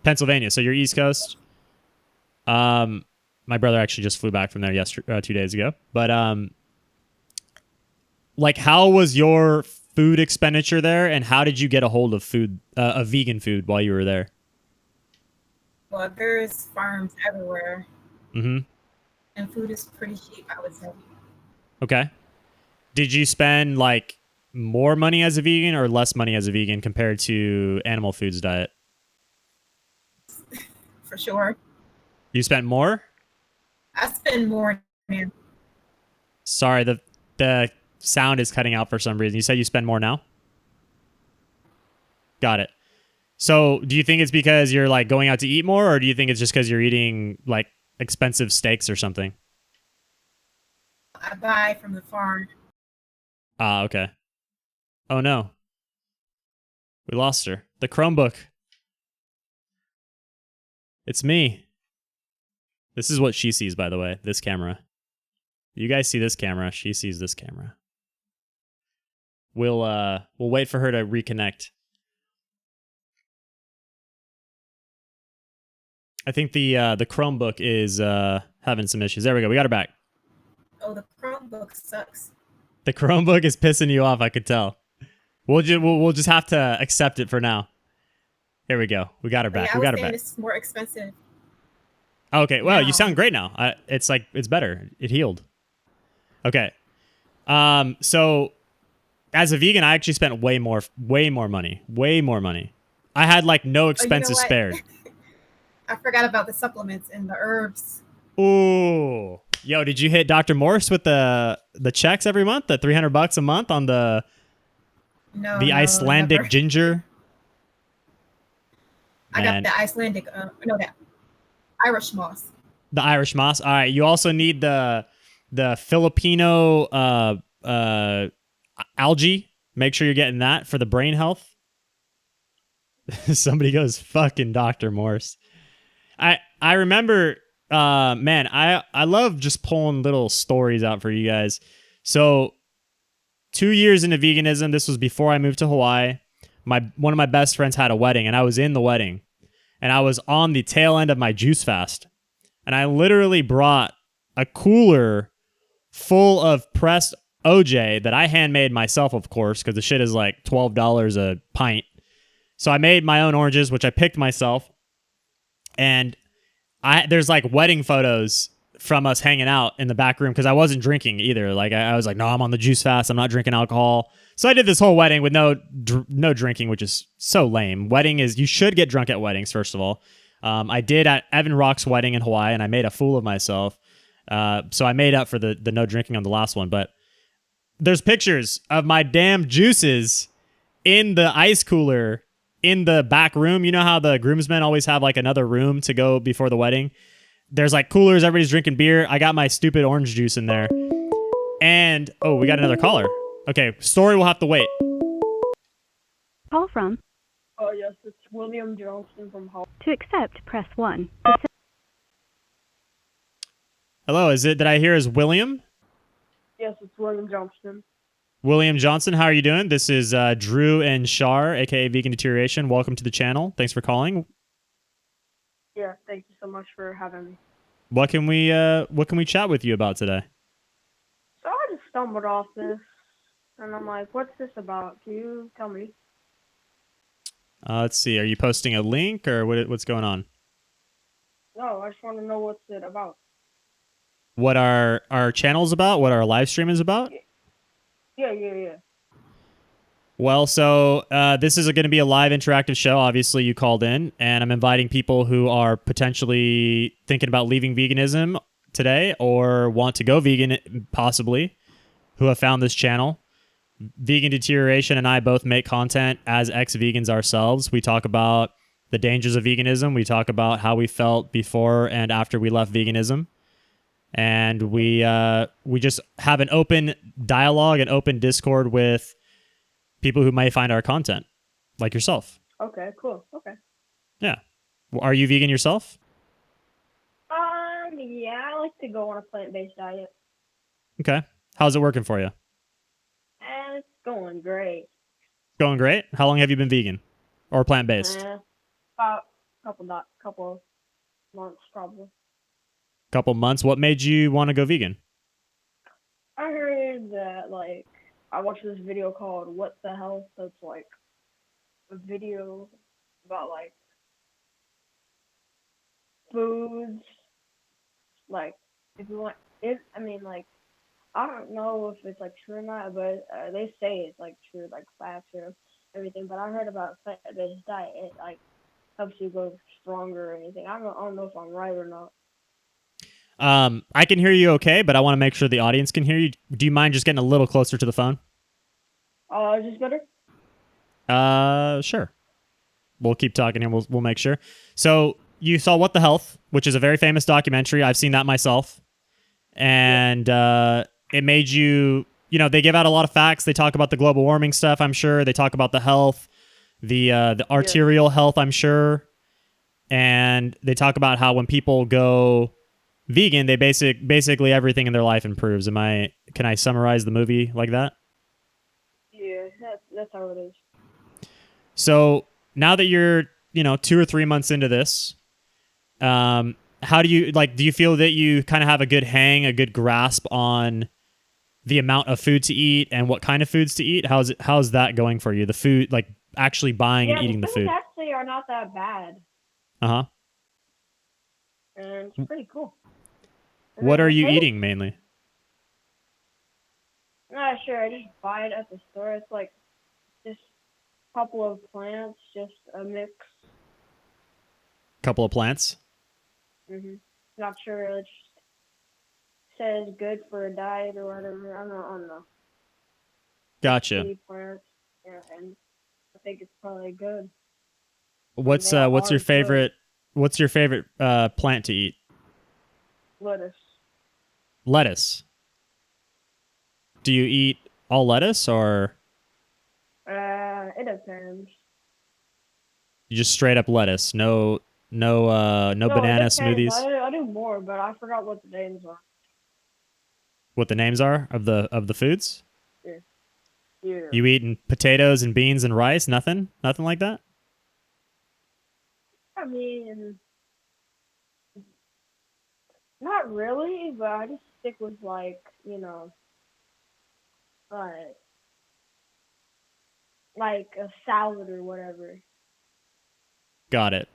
Pennsylvania. So you're East Coast. My brother actually just flew back from there 2 days ago. But like, how was your food expenditure there, and how did you get a hold of food, of vegan food while you were there? Well, there's farms everywhere, Mm-hmm. and food is pretty cheap, I would say. Okay. Did you spend like more money as a vegan or less money as a vegan compared to animal foods diet? For sure. You spent more? I spend more than Sorry, the sound is cutting out for some reason. You said you spend more now? Got it. So, do you think it's because you're like going out to eat more, or do you think it's just because you're eating like expensive steaks or something? I buy from the farm. Ah, okay. Oh no. We lost her. The Chromebook. It's me. This is what she sees, by the way. This camera. You guys see this camera. She sees this camera. We'll wait for her to reconnect. I think the Chromebook is having some issues. There we go. We got her back. Oh, the Chromebook sucks. The Chromebook is pissing you off. I could tell. We'll just have to accept it for now. Here we go. We got her back. Yeah, We got her I was saying back. it's more expensive. Okay. Well, you now. sound great now. It's like it's better. It healed. Okay. So as a vegan, I actually spent way more money. I had like no expenses what? spared. I forgot about the supplements and the herbs. Ooh. Yo, did you hit Dr. Morse with the checks every month? The $300 a month on the No, Icelandic never. ginger? I Man. got the Icelandic, that Irish moss. The Irish moss. All right, you also need the Filipino algae. Make sure you're getting that for the brain health. Somebody goes fucking Dr. Morse. I remember man, I love just pulling little stories out for you guys. So 2 years into veganism, this was before I moved to Hawaii. One of my best friends had a wedding, and I was in the wedding, and I was on the tail end of my juice fast, and I literally brought a cooler full of pressed OJ that I handmade myself, of course, because the shit is like $12 a pint. So I made my own oranges, which I picked myself, and there's like wedding photos from us hanging out in the back room because I wasn't drinking either. Like I was like, no, I'm on the juice fast. I'm not drinking alcohol. So I did this whole wedding with no drinking, which is so lame. You should get drunk at weddings, first of all. I did at Evan Rock's wedding in Hawaii, and I made a fool of myself. So I made up for the no drinking on the last one. But there's pictures of my damn juices in the ice cooler in the back room. You know how the groomsmen always have like another room to go before the wedding? There's like coolers, everybody's drinking beer. I got my stupid orange juice in there. And, oh, we got another caller. Okay, story will have to wait. Call from. Oh, yes, it's William Johnson from Hall. To accept, press 1. Hello, did I hear is William? Yes, it's William Johnson. William Johnson, how are you doing? This is Drew and Char, aka Vegan Deterioration. Welcome to the channel. Thanks for calling. Yeah, thank you so much for having me. What can we chat with you about today? So I just stumbled off this, and I'm like, what's this about? Can you tell me? Let's see. Are you posting a link or what's going on? No, I just want to know what's it about. What our channel's about? What our live stream is about? Yeah. Well, so this is going to be a live interactive show. Obviously, you called in, and I'm inviting people who are potentially thinking about leaving veganism today or want to go vegan, possibly, who have found this channel. Vegan Deterioration and I both make content as ex-vegans ourselves. We talk about the dangers of veganism. We talk about how we felt before and after we left veganism. And we just have an open dialogue, an open Discord with people who might find our content, like yourself. Okay, cool. Okay. Yeah. Are you vegan yourself? Yeah, I like to go on a plant-based diet. Okay. How's it working for you? And it's going great. Going great? How long have you been vegan? Or plant-based? About couple months, probably. Couple months. What made you want to go vegan? I heard that, like, I watched this video called "What the Hell." That's like a video about like foods. Like if you want, it. I mean, like I don't know if it's like true or not, but they say it's like true, like facts or everything. But I heard about plant-based diet. It like helps you grow stronger or anything. I don't know if I'm right or not. I can hear you okay, but I want to make sure the audience can hear you. Do you mind just getting a little closer to the phone? Is this better? Sure. We'll keep talking and we'll make sure. So you saw What the Health, which is a very famous documentary. I've seen that myself. And it made you, they give out a lot of facts. They talk about the global warming stuff, I'm sure. They talk about the health, the arterial health, I'm sure. And they talk about how when people go vegan, they basically everything in their life improves. Can I summarize the movie like that? Yeah, that's how it is. So now that you're, 2 or 3 months into this, how do you feel that you kind of have a good grasp on the amount of food to eat and what kind of foods to eat? How's that going for you? The food, like actually buying and eating the food. Yeah, actually are not that bad. Uh-huh. And it's pretty cool. And What then are the you taste- eating mainly? Not sure. I just buy it at the store. It's like just a couple of plants, just a mix. Couple of plants? Not sure. It just says good for a diet or whatever. I don't know. Gotcha. Plants. Yeah, and I think it's probably good. What's your favorite plant to eat? Lettuce. Lettuce. Do you eat all lettuce or It depends. you just straight up lettuce? No banana it depends. smoothies? I do more, but I forgot what the names are. What the names are of the foods? Yeah. You eating potatoes and beans and rice? Nothing like that? I mean, not really, but I just stick with like like a salad or whatever. Got it.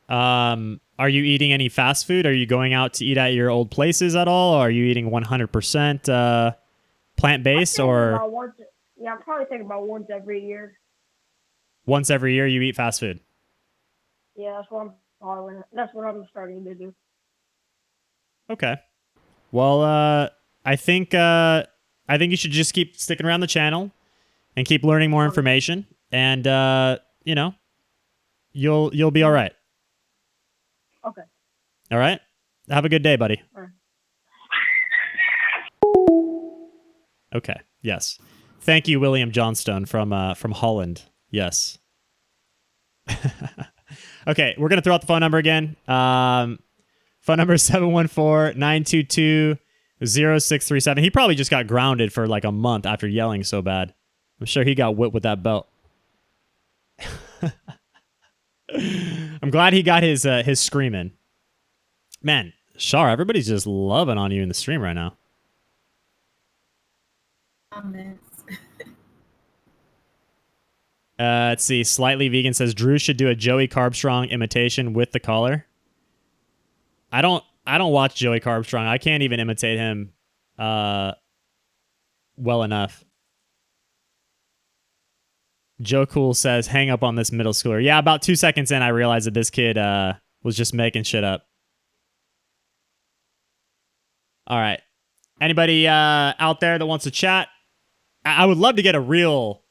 Are you eating any fast food? Are you going out to eat at your old places at all? Or are you eating 100% plant-based? Or I'm probably thinking about once every year. Once every year you eat fast food? Yeah, that's what I'm starting to do. Okay. Well, I think you should just keep sticking around the channel and keep learning more information, and you'll be all right. Okay. All right. Have a good day, buddy. All right. Okay. Yes. Thank you, William Johnstone from Holland. Yes. Okay, we're gonna throw out the phone number again. Phone number is 714-922-0637. He probably just got grounded for like a month after yelling so bad. I'm sure he got whipped with that belt. I'm glad he got his screaming. Man, Char, everybody's just loving on you in the stream right now. Let's see. Slightly Vegan says Drew should do a Joey Carbstrong imitation with the collar. I don't watch Joey Carbstrong. I can't even imitate him well enough. Joe Cool says, hang up on this middle schooler. Yeah, about 2 seconds in, I realized that this kid was just making shit up. All right. Anybody out there that wants to chat? I would love to get a real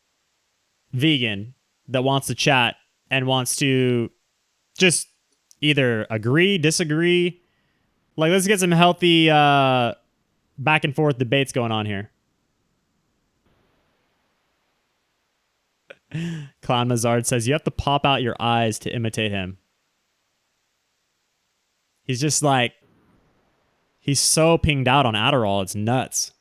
vegan that wants to chat and wants to just either agree, disagree. Like, let's get some healthy back and forth debates going on here. Clown Mazard says you have to pop out your eyes to imitate him. He's just like, he's so pinged out on Adderall, it's nuts.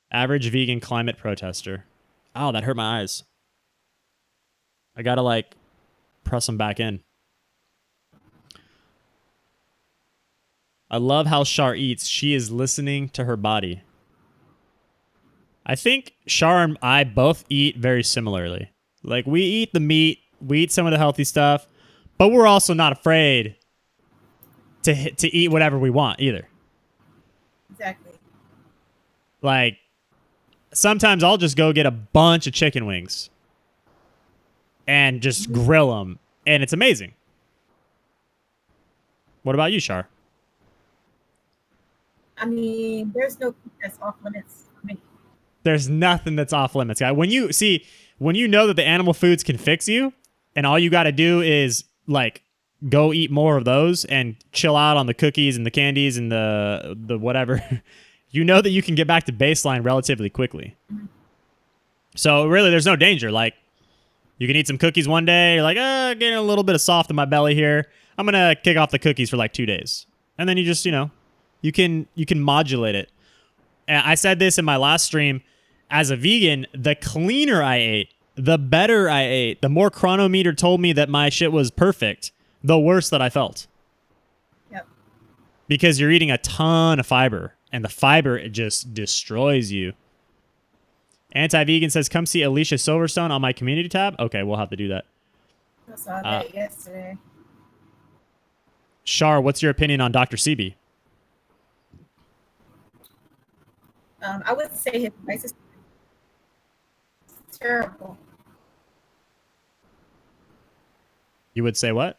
Average vegan climate protester. Oh, that hurt my eyes. I gotta like press them back in. I love how Char eats. She is listening to her body. I think Char and I both eat very similarly. Like, we eat the meat, we eat some of the healthy stuff, but we're also not afraid to eat whatever we want either. Exactly. Like, sometimes I'll just go get a bunch of chicken wings and just grill them, and it's amazing. What about you, Char? I mean, there's no food that's off limits for me. There's nothing that's off limits, guy. When you know that the animal foods can fix you, and all you got to do is like go eat more of those and chill out on the cookies and the candies and the whatever, you know that you can get back to baseline relatively quickly. So really, there's no danger. Like, you can eat some cookies one day, you're like, getting a little bit of soft in my belly here. I'm gonna kick off the cookies for like 2 days, and then you just, you can modulate it. And I said this in my last stream. As a vegan, the cleaner I ate, the better I ate, the more Chronometer told me that my shit was perfect, the worse that I felt. Yep. Because you're eating a ton of fiber, and the fiber, it just destroys you. Anti-Vegan says, come see Alicia Silverstone on my community tab. Okay, we'll have to do that. I saw that yesterday. Char, what's your opinion on Dr. Sebi? I would say his advice is terrible. You would say what?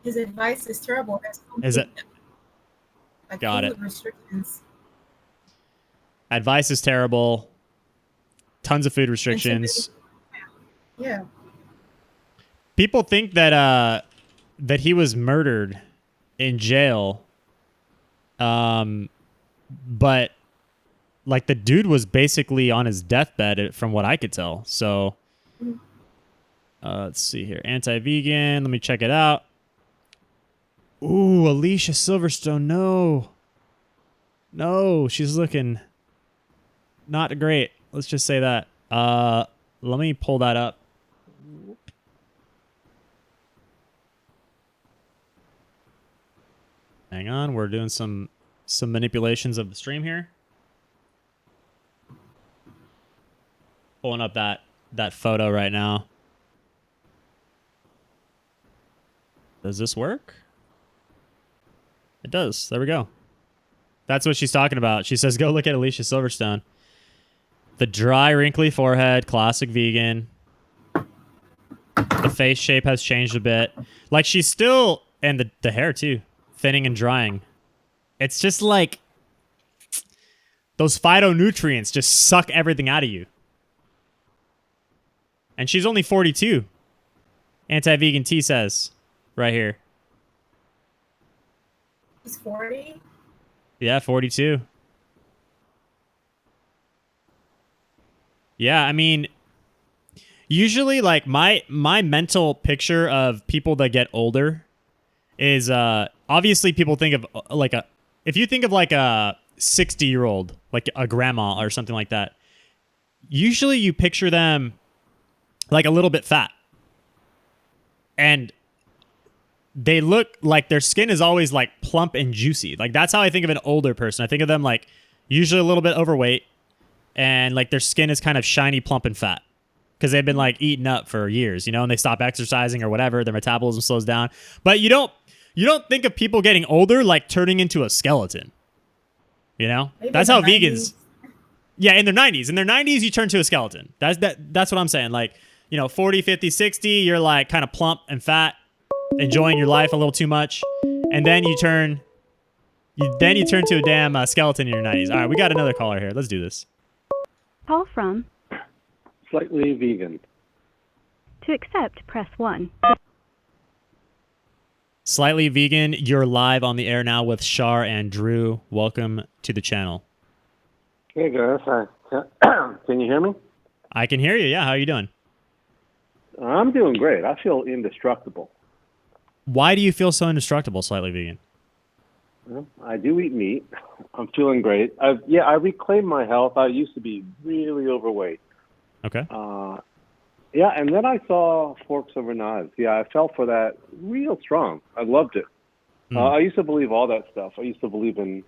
His advice is terrible. There's so Is many, it? like, Got food it. restrictions. Advice is terrible. Tons of food restrictions. Yeah. People think that that he was murdered in jail. But like, the dude was basically on his deathbed from what I could tell. So let's see here. Anti-vegan. Let me check it out. Ooh, Alicia Silverstone. No, she's looking not great. Let's just say that. Let me pull that up. Hang on, we're doing some manipulations of the stream here. Pulling up that photo right now. Does this work? It does. There we go. That's what she's talking about. She says, go look at Alicia Silverstone. The dry, wrinkly forehead, classic vegan. The face shape has changed a bit. Like, she's still, and the hair too, thinning and drying. It's just like those phytonutrients just suck everything out of you. And she's only 42. Anti-vegan T says right here. He's 40. Yeah, 42. Yeah, I mean, usually, like, my mental picture of people that get older is obviously people think of like if you think of like a 60-year-old, like a grandma or something like that, usually you picture them like a little bit fat. And they look like their skin is always like plump and juicy. Like, that's how I think of an older person. I think of them like usually a little bit overweight, and like their skin is kind of shiny, plump, and fat because they've been like eating up for years, and they stop exercising or whatever. Their metabolism slows down. But you don't think of people getting older like turning into a skeleton. Maybe That's in how the vegans. 90s. Yeah, in their 90s. In their 90s, you turn to a skeleton. That's what I'm saying. Like, 40, 50, 60, you're like kind of plump and fat, enjoying your life a little too much, and then you turn to a damn skeleton in your 90s. All right, we got another caller here. Let's do this. Call from. Slightly vegan. To accept, press 1. Slightly vegan. You're live on the air now with Char and Drew. Welcome to the channel. Hey guys, can you hear me? I can hear you. Yeah, how are you doing? I'm doing great. I feel indestructible. Why do you feel so indestructible, Slightly vegan? Well, I do eat meat. I'm feeling great. I reclaimed my health. I used to be really overweight. Okay. Yeah, and then I saw Forks Over Knives. Yeah, I fell for that real strong. I loved it. I used to believe all that stuff. I used to believe in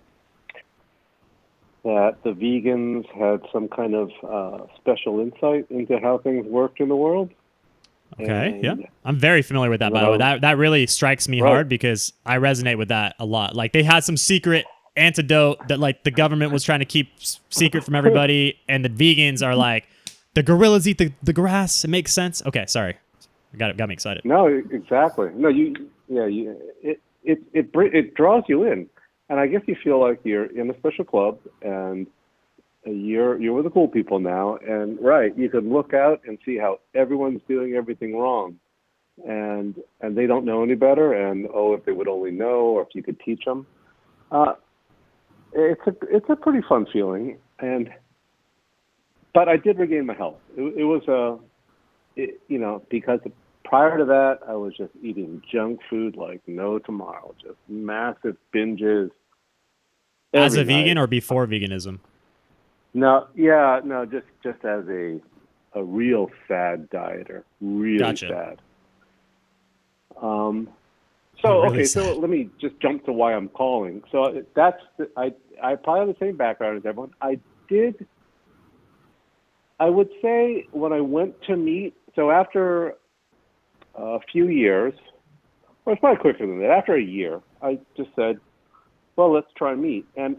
that the vegans had some kind of special insight into how things worked in the world. Okay, And yeah. I'm very familiar with that, by the way. That really strikes me hard because I resonate with that a lot. Like, they had some secret antidote that, like, the government was trying to keep secret from everybody, and the vegans are like, the gorillas eat the grass. It makes sense. Okay, sorry. Got me excited. No, exactly. No, it draws you in, and I guess you feel like you're in a special club, and you're with the cool people now, and right, you can look out and see how everyone's doing everything wrong, and they don't know any better, and if they would only know, or if you could teach them. It's a pretty fun feeling, but I did regain my health. It was because prior to that, I was just eating junk food like no tomorrow, just massive binges. As a every vegan night. or before veganism? No, just as a real sad dieter, really Gotcha. sad. Really So sad. let me just jump to why I'm calling. So I probably have the same background as everyone. I would say when I went to meat, so after a few years, well, it's probably quicker than that. After a year, I just said, well, let's try meat. And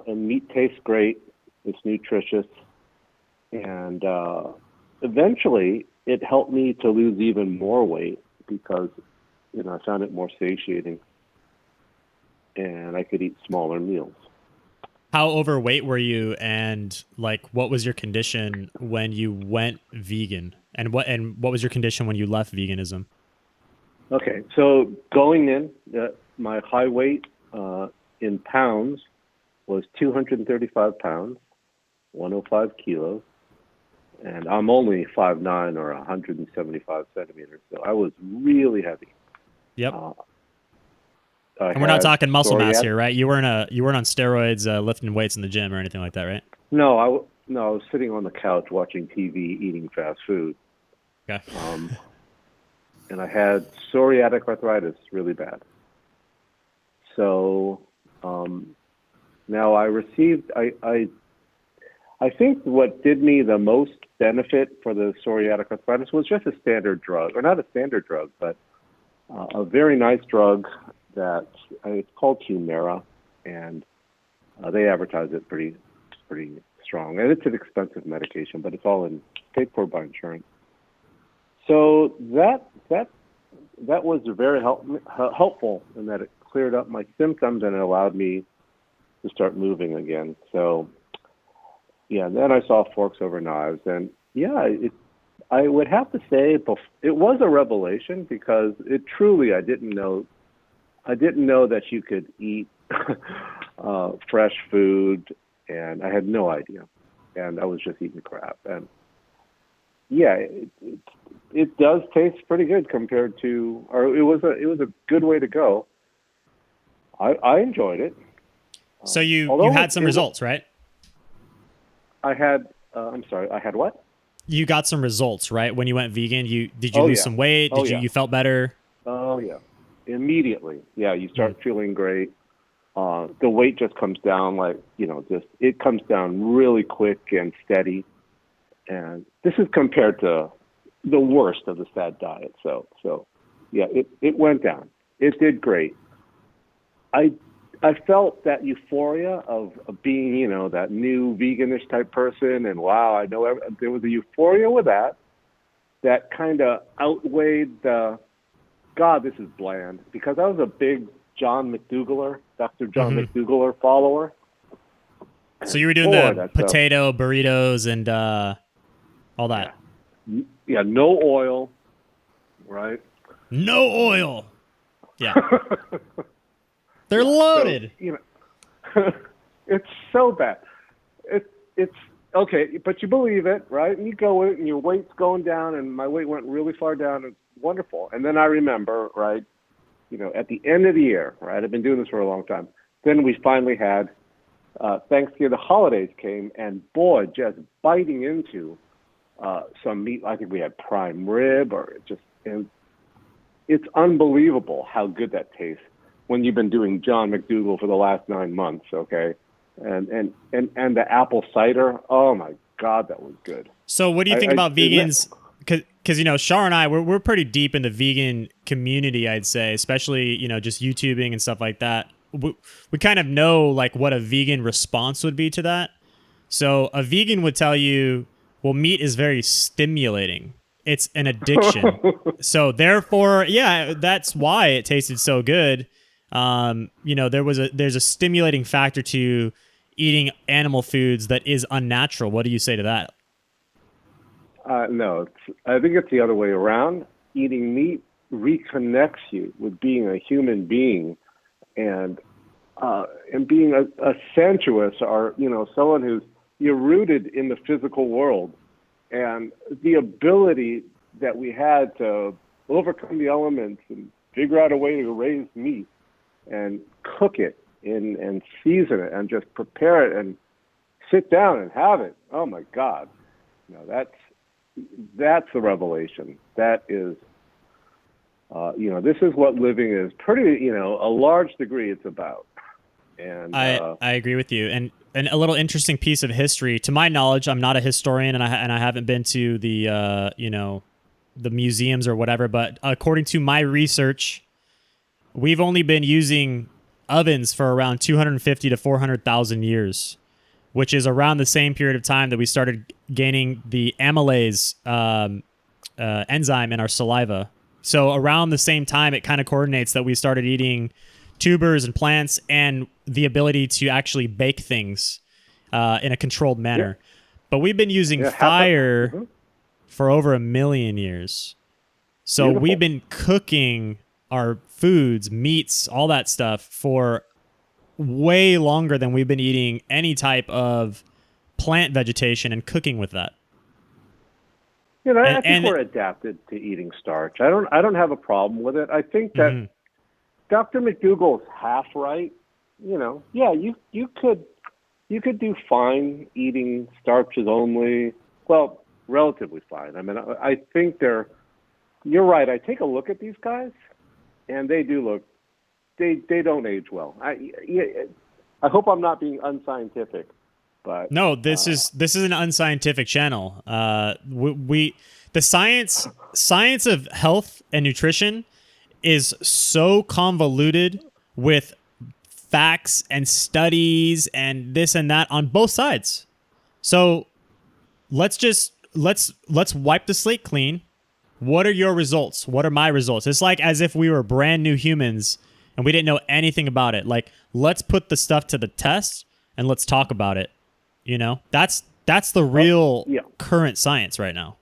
meat tastes great. It's nutritious. And eventually, it helped me to lose even more weight because, I found it more satiating. And I could eat smaller meals. How overweight were you, and like, what was your condition when you went vegan, and what was your condition when you left veganism? Okay, so going in, my high weight in pounds was 235 pounds, 105 kilos, and I'm only 5'9" or 175 centimeters, so I was really heavy. Yep. And we're not talking muscle mass here, right? You weren't on steroids, lifting weights in the gym or anything like that, right? No, I was sitting on the couch watching TV, eating fast food. Okay. And I had psoriatic arthritis really bad. So now I received, I think what did me the most benefit for the psoriatic arthritis was just a standard drug, or not a standard drug, but a very nice drug that it's called Humira, and they advertise it pretty strong. And it's an expensive medication, but it's all paid for by insurance. So that was very helpful in that it cleared up my symptoms and it allowed me to start moving again. So yeah, then I saw Forks Over Knives, and yeah, I would have to say it was a revelation because it truly I didn't know that you could eat fresh food, and I had no idea, and I was just eating crap. And yeah, it does taste pretty good compared to, or it was a good way to go. I enjoyed it. So you had some results, right? I had. I'm sorry. I had what? You got some results, right? When you went vegan, did you lose some weight? You felt better? Oh yeah, immediately. Yeah, you start feeling great. The weight just comes down it comes down really quick and steady. And this is compared to the worst of the sad diet. So yeah, it went down. It did great. I felt that euphoria of being, that new veganish type person, and wow, I know there was a euphoria with that kind of outweighed the, God, this is bland, because I was a big John McDougall follower. So you were doing the potato burritos and all that. Yeah, no oil, right? No oil. Yeah. They're loaded. So, it's so bad. It's okay, but you believe it, right? And you go in, and your weight's going down, and my weight went really far down. It's wonderful. And then I remember, right, at the end of the year, right? I've been doing this for a long time. Then we finally had Thanksgiving. The holidays came, and boy, just biting into some meat. I think we had prime rib, and it's unbelievable how good that tastes when you've been doing John McDougall for the last 9 months, okay? and the apple cider. Oh my God, that was good. So what do you think about vegans? Because, you know, Char and I, we're pretty deep in the vegan community, I'd say, especially, you know, just YouTubing and stuff like that. We kind of know like what a vegan response would be to that. So a vegan would tell you, well, meat is very stimulating. It's an addiction. So therefore, yeah, that's why it tasted so good. You know, there's a stimulating factor to eating animal foods that is unnatural. What do you say to that? No, I think it's the other way around. Eating meat reconnects you with being a human being, and being a sensuous, or someone who's you're rooted in the physical world, and the ability that we had to overcome the elements and figure out a way to raise meat and cook it and season it and just prepare it and sit down and have it. Oh my God, that's the revelation. That is, this is what living is. Pretty, a large degree it's about. And I agree with you. And a little interesting piece of history. To my knowledge, I'm not a historian, and I haven't been to the the museums or whatever. But according to my research, we've only been using ovens for around 250 to 400,000 years, which is around the same period of time that we started gaining the amylase enzyme in our saliva. So around the same time, it kind of coordinates that we started eating tubers and plants and the ability to actually bake things in a controlled manner. Yeah. But we've been using fire for over 1 million years. So Beautiful. We've been cooking our foods, meats, all that stuff for way longer than we've been eating any type of plant vegetation and cooking with that. I think we're adapted to eating starch. I don't have a problem with it. I think that Dr. McDougall's half right. Yeah, you could do fine eating starches only. Well, relatively fine. I mean, I think you're right. I take a look at these guys, and they do look. They don't age well. I hope I'm not being unscientific, but no, this is an unscientific channel. The science of health and nutrition is so convoluted with facts and studies and this and that on both sides. So let's wipe the slate clean. What are your results? What are my results? It's like as if we were brand new humans and we didn't know anything about it. Like, let's put the stuff to the test and let's talk about it. That's the real current science right now.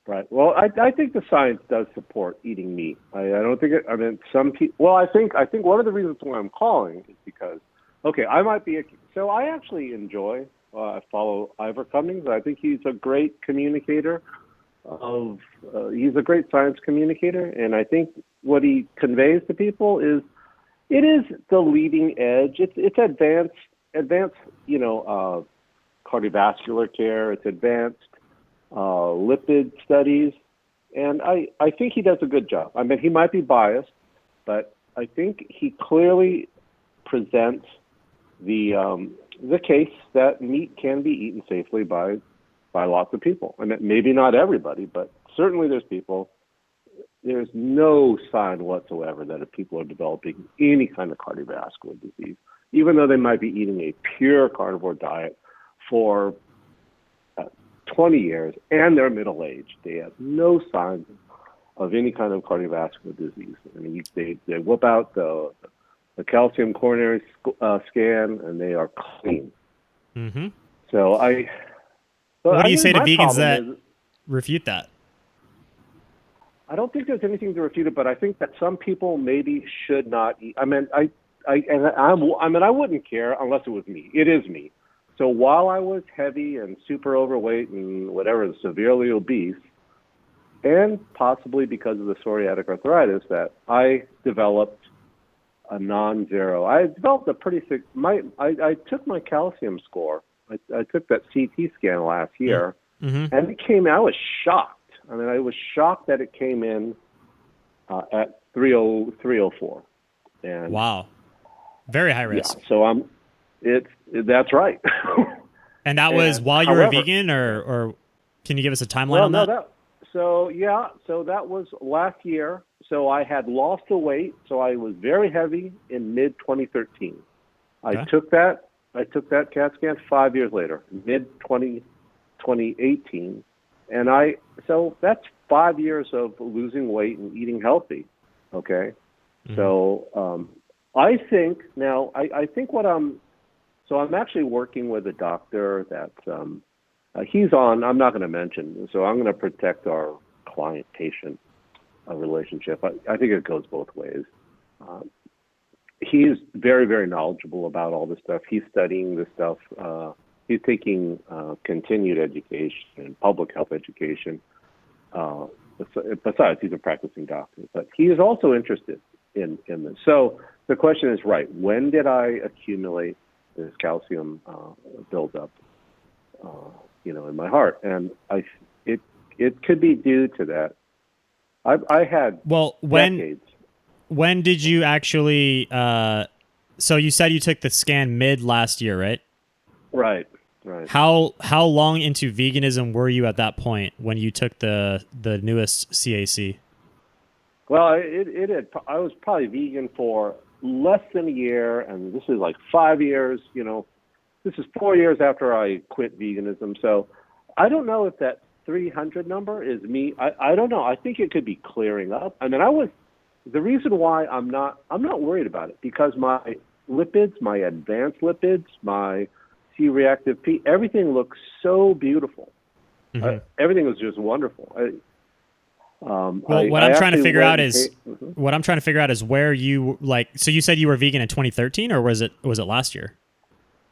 Right. Well, I think the science does support eating meat. I don't think it. I mean, some people. Well, I think one of the reasons why I'm calling is because, I might be. So I actually enjoy. I follow Ivor Cummings. I think he's a great communicator. He's a great science communicator, and I think what he conveys to people is the leading edge. It's advanced. Cardiovascular care. It's advanced. Lipid studies, and I think he does a good job. I mean, he might be biased, but I think he clearly presents the case that meat can be eaten safely by lots of people. And maybe not everybody, but certainly there's people. There's no sign whatsoever that if people are developing any kind of cardiovascular disease, even though they might be eating a pure carnivore diet for 20 years and they're middle-aged, they have no signs of any kind of cardiovascular disease. I mean, they whip out the calcium coronary scan and they are clean. Mm-hmm. So what do you say to vegans that refute that? I don't think there's anything to refute it, but I think that some people maybe should not eat. I mean, I wouldn't care unless it was me. It is me. So while I was heavy and super overweight and whatever, severely obese, and possibly because of the psoriatic arthritis, that I developed a non-zero. I developed a pretty sick. I took my calcium score. I took that CT scan last year, and it came. I was shocked. I mean, I was shocked that it came in at 304. And wow, very high risk. Yeah, so That's right. And that was And while you were a however- vegan, or can you give us a timeline Well, on no, that? so that was last year. So I had lost the weight, so I was very heavy in mid 2013. I Okay. took that CAT scan 5 years later, mid 2018, and so that's 5 years of losing weight and eating healthy. Okay, so I think now I think so I'm actually working with a doctor that he's on. I'm not going to mention, so I'm going to protect our client-patient relationship. I think it goes both ways. He's very, very knowledgeable about all this stuff. He's studying this stuff. He's taking continued education, public health education. Besides, he's a practicing doctor, but he is also interested in this. So the question is, right, when did I accumulate this calcium buildup, in my heart? And it could be due to that. I had decades. When did you actually? So you said you took the scan mid last year, right? Right. How long into veganism were you at that point when you took the newest CAC? Well, I was probably vegan for less than a year, and this is like 5 years. This is 4 years after I quit veganism. So I don't know if that 300 number is me. I don't know. I think it could be clearing up. I mean, the reason why I'm not worried about it, because my lipids, my advanced lipids, my C-reactive P, everything looks so beautiful. Everything was just wonderful. What I'm trying to figure out is where you So you said you were vegan in 2013, or was it last year?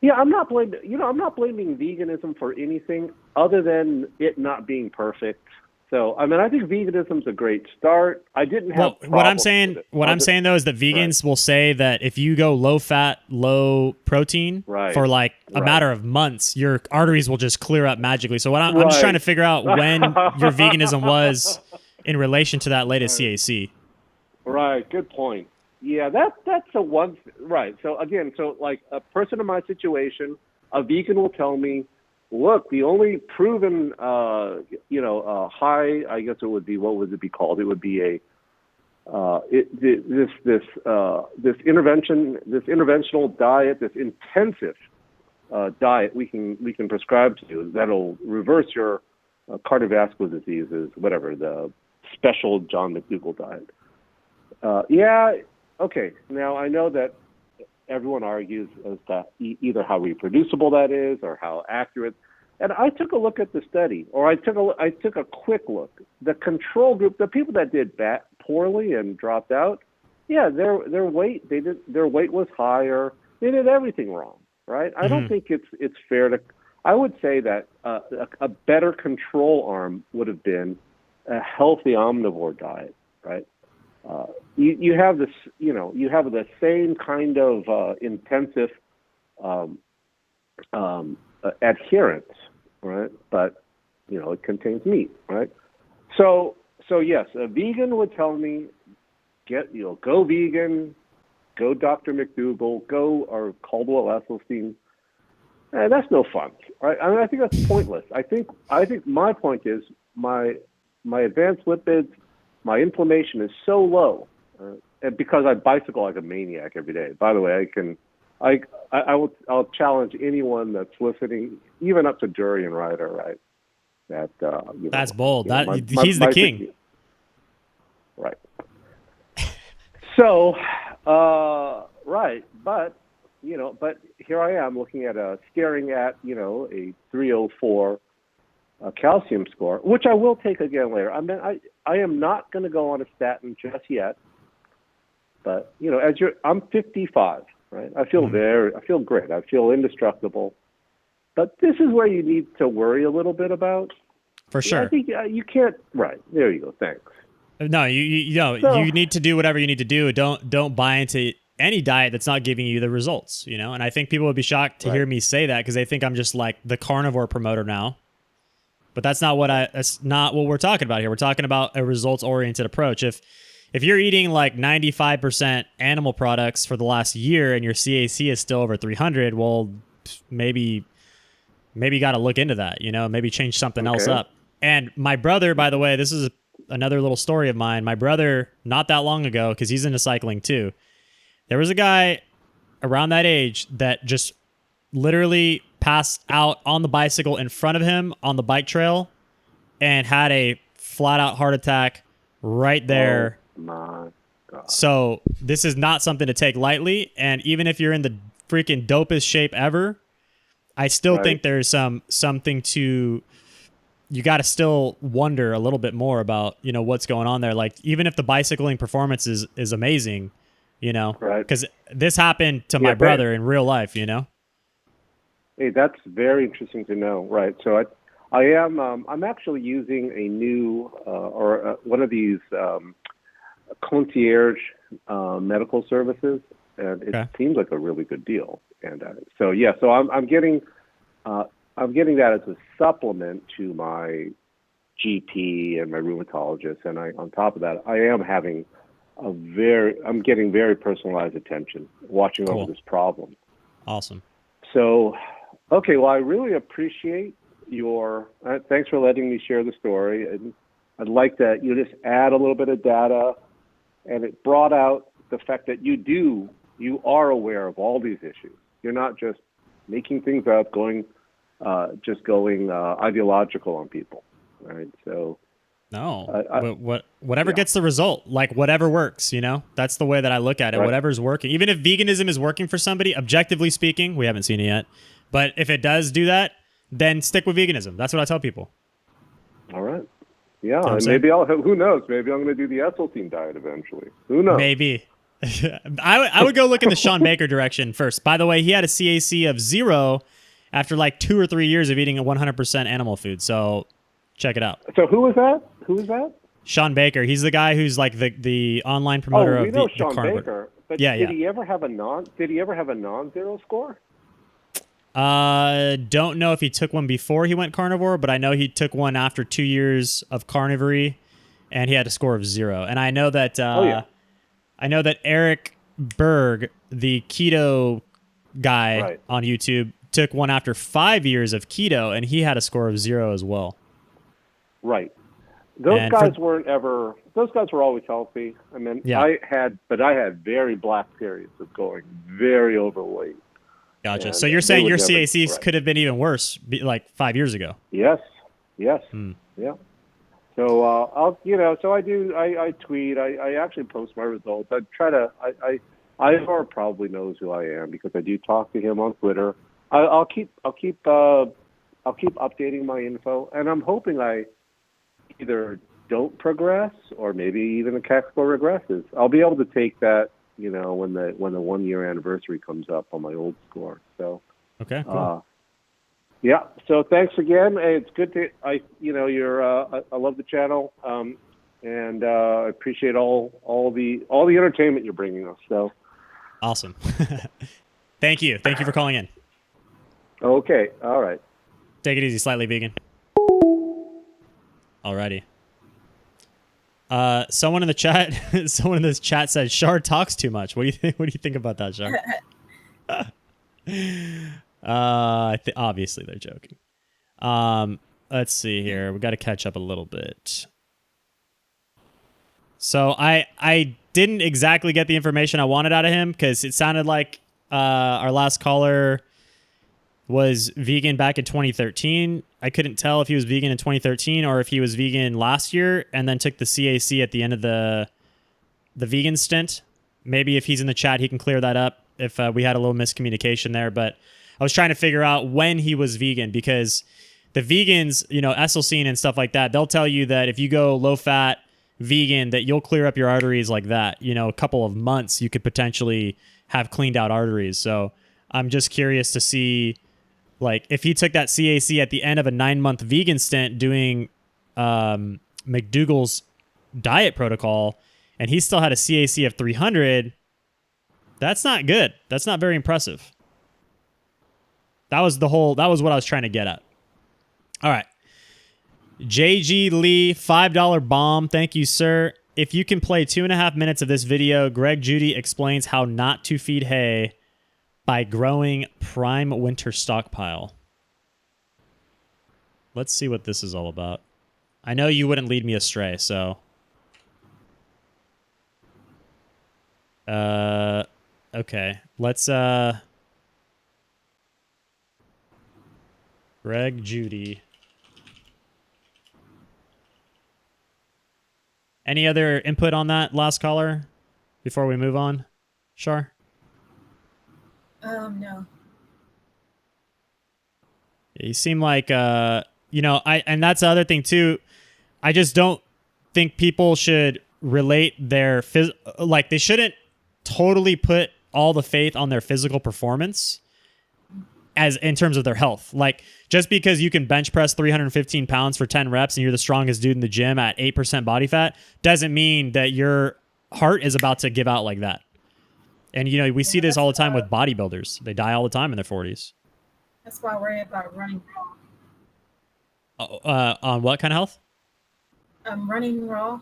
Yeah, I'm not blaming veganism for anything other than it not being perfect. So, I mean, I think veganism's a great start. I didn't have what I'm problems saying. with it. What I'm saying though is that vegans will say that if you go low fat, low protein for like a matter of months, your arteries will just clear up magically. So I'm just trying to figure out when your veganism was in relation to that latest CAC. Right. Good point. Yeah, that's a one. Right. So again, like a person in my situation, a vegan will tell me, look, the only proven, high, I guess it would be, what would it be called? It would be this interventional diet, this intensive diet we can prescribe to you that'll reverse your cardiovascular diseases, whatever, the special John McDougall diet. Okay. Now I know that everyone argues as to either how reproducible that is or how accurate. And I took a look at the study, or I took a quick look. The control group, the people that did poorly and dropped out, their weight was higher. They did everything wrong, right? I don't think it's fair to. I would say that a better control arm would have been a healthy omnivore diet, right? You have this, you have the same kind of intensive adherence, right? But it contains meat, right? So yes, a vegan would tell me, go vegan, go Dr. McDougall, go or Caldwell Esselstyn. That's no fun, right? I mean, I think that's pointless. I think my point is my advanced lipids, my inflammation is so low, and because I bicycle like a maniac every day. By the way, I'll challenge anyone that's listening, even up to Durian Rider, right? That's bold. He's the king, right? So, right, but here I am staring at a 304 calcium score, which I will take again later. I mean, I am not going to go on a statin just yet, but I'm 55, right? I feel great. I feel indestructible, but this is where you need to worry a little bit about. For sure. I think you can't. Right there, you go. Thanks. No, you need to do whatever you need to do. Don't buy into any diet that's not giving you the results. And I think people would be shocked to hear me say that because they think I'm just like the carnivore promoter now. But that's not what we're talking about here. We're talking about a results-oriented approach. If if you're eating like 95% animal products for the last year and your CAC is still over 300, well, maybe you got to look into that, you know, maybe change something else Okay. up. And my brother, by the way, this is another little story of mine. My brother, not that long ago, because he's into cycling too, there was a guy around that age that just literally passed out on the bicycle in front of him on the bike trail and had a flat out heart attack right there. Oh my God. So this is not something to take lightly. And even if you're in the freaking dopest shape ever, I still Right. think there's something to, you got to still wonder a little bit more about, you know, what's going on there. Like, even if the bicycling performance is amazing, you know, Right. because this happened to Yeah, my but- brother in real life, you know? Hey, that's very interesting to know. Right. So I am, I'm actually using a new, one of these concierge medical services, and it Okay. seems like a really good deal. And so I'm getting that as a supplement to my GP and my rheumatologist, and on top of that, I am having I'm getting very personalized attention, watching Cool. over this problem. Awesome. So, okay, well, I really appreciate your. Thanks for letting me share the story. And I'd like that you just add a little bit of data, and it brought out the fact that you are aware of all these issues. You're not just making things up, going ideological on people, right? So. No, I- whatever yeah. gets the result, like whatever works, you know, that's the way that I look at it. Right. Whatever's working, even if veganism is working for somebody, objectively speaking, we haven't seen it yet, but if it does do that, then stick with veganism. That's what I tell people. All right. Yeah, what I'm and saying? maybe who knows? Maybe I'm going to do the Esselstyn diet eventually. Who knows? Maybe. I would go look in the Sean Baker direction first. By the way, he had a CAC of 0 after like 2 or 3 years of eating a 100% animal food. So check it out. So who was that? Who was that? Sean Baker. He's the guy who's like the online promoter we of know the Sean carnivore. Baker. But Yeah, did yeah. he ever have a non-zero score? Don't know if he took one before he went carnivore, but I know he took one after 2 years of carnivory, and he had a score of 0. And I know that I know that Eric Berg, the keto guy Right. on YouTube, took one after 5 years of keto, and he had a score of 0 as well. Right. Those And guys weren't ever. Those guys were always healthy. I mean, Yeah. I had very black periods of going very overweight. Gotcha. And So you're they saying would your never- CACs right. could have been even worse, like 5 years ago? Yes. Yeah. So so I tweet. I actually post my results. I try to. Ivor probably knows who I am because I do talk to him on Twitter. I'll keep updating my info, and I'm hoping I either don't progress or maybe even the CAC score regresses. I'll be able to take that, when the 1 year anniversary comes up on my old score. So. Okay, cool. Yeah. So thanks again. It's good to I love the channel, and I appreciate all the entertainment you're bringing us. So. Awesome. Thank you for calling in. Okay. All right. Take it easy, slightly vegan. Alrighty. Someone in this chat said Char talks too much. What do you think? What do you think about that, Char? Obviously they're joking. Let's see here. We got to catch up a little bit. So I didn't exactly get the information I wanted out of him because it sounded like our last caller was vegan back in 2013. I couldn't tell if he was vegan in 2013 or if he was vegan last year and then took the CAC at the end of the vegan stint. Maybe if he's in the chat, he can clear that up if we had a little miscommunication there. But I was trying to figure out when he was vegan because the vegans, Esselstyn and stuff like that, they'll tell you that if you go low fat vegan, that you'll clear up your arteries like that. A couple of months, you could potentially have cleaned out arteries. So I'm just curious to see, like, if he took that CAC at the end of a 9-month vegan stint doing McDougall's diet protocol, and he still had a CAC of 300, that's not good. That's not very impressive. That was what I was trying to get at. All right. JG Lee, $5 bomb. Thank you, sir. if you can play 2.5 minutes of this video, Greg Judy explains how not to feed hay by growing prime winter stockpile. Let's see what this is all about. I know you wouldn't lead me astray, so. Okay. Let's, Greg Judy. Any other input on that last caller before we move on, Char? No. You seem like, and that's the other thing too. I just don't think people should relate their they shouldn't totally put all the faith on their physical performance as in terms of their health. Like, just because you can bench press 315 pounds for 10 reps and you're the strongest dude in the gym at 8% body fat doesn't mean that your heart is about to give out like that. And, we see this all the time with bodybuilders. They die all the time in their 40s. That's why I worry about running raw. On what kind of health? Running raw.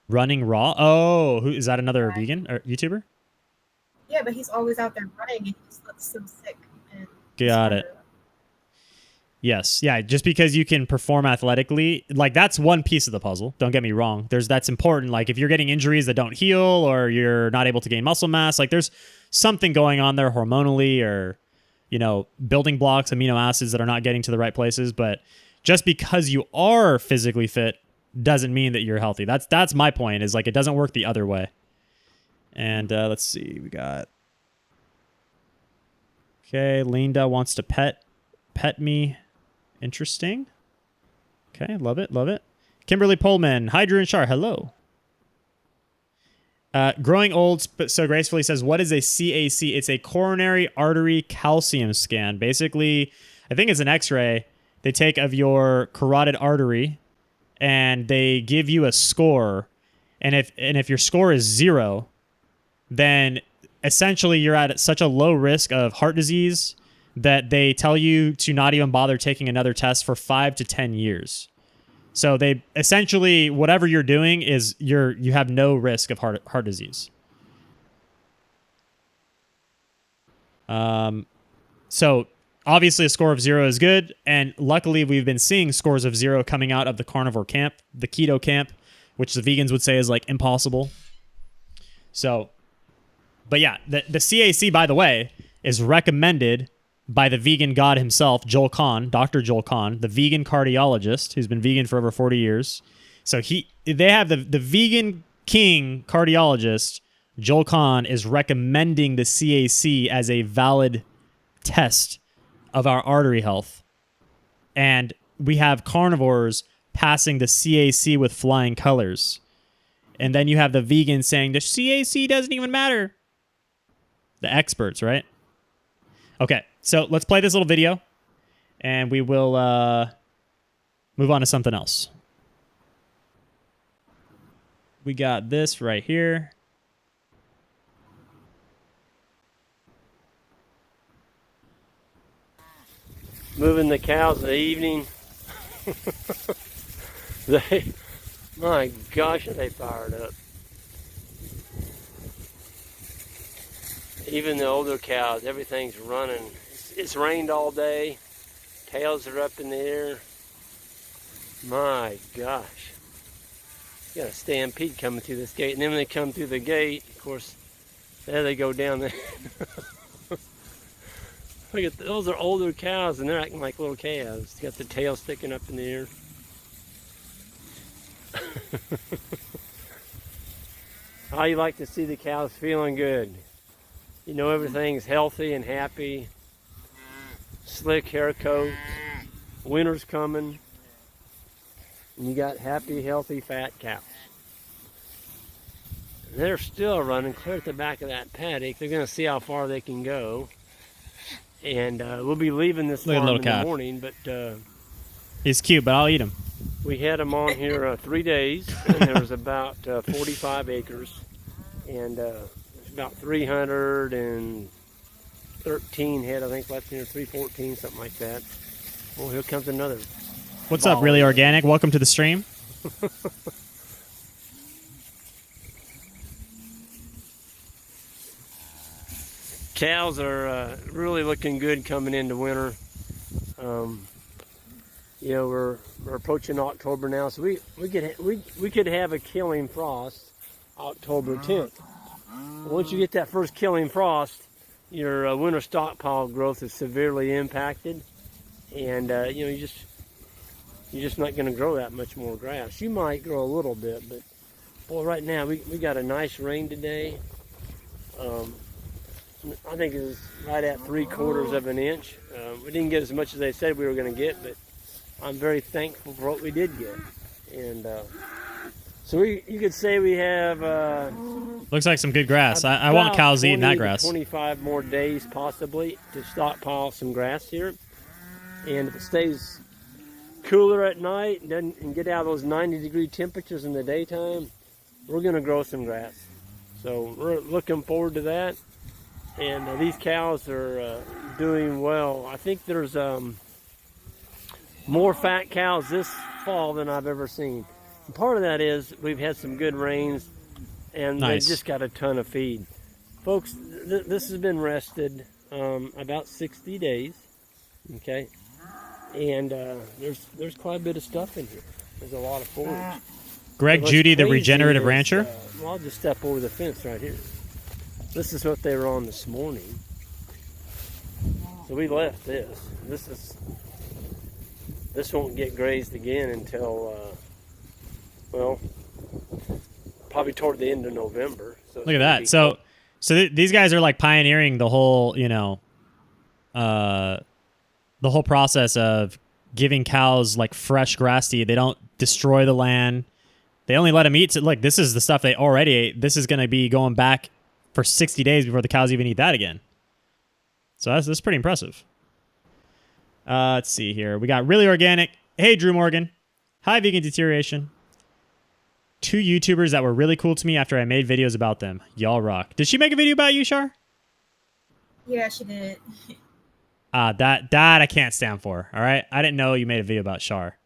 Running raw? Oh, who is that? Another vegan or YouTuber? Yeah, but he's always out there running and he just looks so sick. And got it. Yes. Yeah. Just because you can perform athletically, like, that's one piece of the puzzle. Don't get me wrong. That's important. Like, if you're getting injuries that don't heal or you're not able to gain muscle mass, like, there's something going on there hormonally or, building blocks, amino acids that are not getting to the right places. But just because you are physically fit doesn't mean that you're healthy. That's my point, is like, it doesn't work the other way. And let's see, we got. Okay, Linda wants to pet me. Interesting. Okay, love it, love it. Kimberly Pullman, hi Drew and Char, hello. Growing Old So Gracefully says, what is a CAC? It's a coronary artery calcium scan. Basically, I think it's an x-ray they take of your carotid artery and they give you a score. And if your score is 0, then essentially you're at such a low risk of heart disease that they tell you to not even bother taking another test for 5 to 10 years. So they essentially, whatever you're doing is you have no risk of heart disease. So obviously a score of 0 is good. And luckily we've been seeing scores of 0 coming out of the carnivore camp, the keto camp, which the vegans would say is like impossible. So, but yeah, the CAC, by the way, is recommended by the vegan god himself, Joel Kahn, Dr. Joel Kahn, the vegan cardiologist who's been vegan for over 40 years. So they have the vegan king cardiologist, Joel Kahn, is recommending the CAC as a valid test of our artery health. And we have carnivores passing the CAC with flying colors. And then you have the vegans saying the CAC doesn't even matter. The experts, right? Okay, so let's play this little video, and we will move on to something else. We got this right here. Moving the cows in the evening. My gosh, are they fired up. Even the older cows, everything's running. It's rained all day. Tails are up in the air. My gosh. You got a stampede coming through this gate. And then when they come through the gate, of course, there they go down there. Look at those are older cows and they're acting like little calves. Got the tail sticking up in the air. How you like to see the cows feeling good? You know everything's healthy and happy. Slick hair coats. Winter's coming. And you got happy, healthy, fat cows. And they're still running clear at the back of that paddock. They're going to see how far they can go. And we'll be leaving this farm in the morning. But he's cute, but I'll eat him. We had him on here 3 days. And there was about 45 acres. And about 313 head, I think, left in here, 314, something like that. Well, here comes another. What's up, Really Organic? Welcome to the stream. cows are really looking good coming into winter. You know, we're approaching October now, so we could have a killing frost October 10th. Once you get that first killing frost, your winter stockpile growth is severely impacted, and you know, you're just not going to grow that much more grass. You might grow a little bit, but boy, right now we got a nice rain today. I think it was right at 3/4 of an inch. We didn't get as much as they said we were going to get, but I'm very thankful for what we did get. And so you could say we have Looks like some good grass. I want cows eating that grass. 25 more days possibly to stockpile some grass here. And if it stays cooler at night and get out of those 90-degree temperatures in the daytime, we're going to grow some grass. So we're looking forward to that. And these cows are doing well. I think there's more fat cows this fall than I've ever seen. And part of that is we've had some good rains, and nice. They just got a ton of feed. Folks, this has been rested about 60 days, okay? And there's quite a bit of stuff in here. There's a lot of forage. Greg Judy, the Regenerative Rancher? Well, I'll just step over the fence right here. This is what they were on this morning. So we left this. This won't get grazed again until, well, probably toward the end of November. So look at that. So these guys are like pioneering the whole, you know, the whole process of giving cows like fresh grass to eat. They don't destroy the land. They only let them eat. So, look, this is the stuff they already ate. This is going to be going back for 60 days before the cows even eat that again. So that's pretty impressive. Let's see here. We got Really Organic. Hey, Drew Morgan. Hi, Vegan Deterioration. 2 YouTubers that were really cool to me after I made videos about them. Y'all rock. Did she make a video about you, Char? Yeah, she did. That I can't stand for. All right. I didn't know you made a video about Char.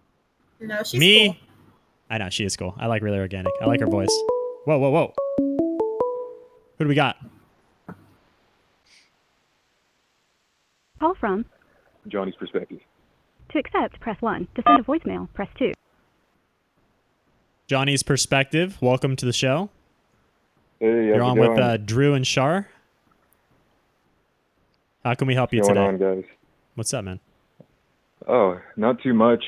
No, she's Me? cool. I know she is cool. I like Really Organic. I like her voice. Whoa, whoa, whoa. Who do we got? Call from. Johnny's Perspective. To accept, press 1. To send a voicemail, press 2. Johnny's Perspective. Welcome to the show. Hey, You're on with Drew and Char. How can we help you What's today? going on, guys? What's up, man? Oh, not too much.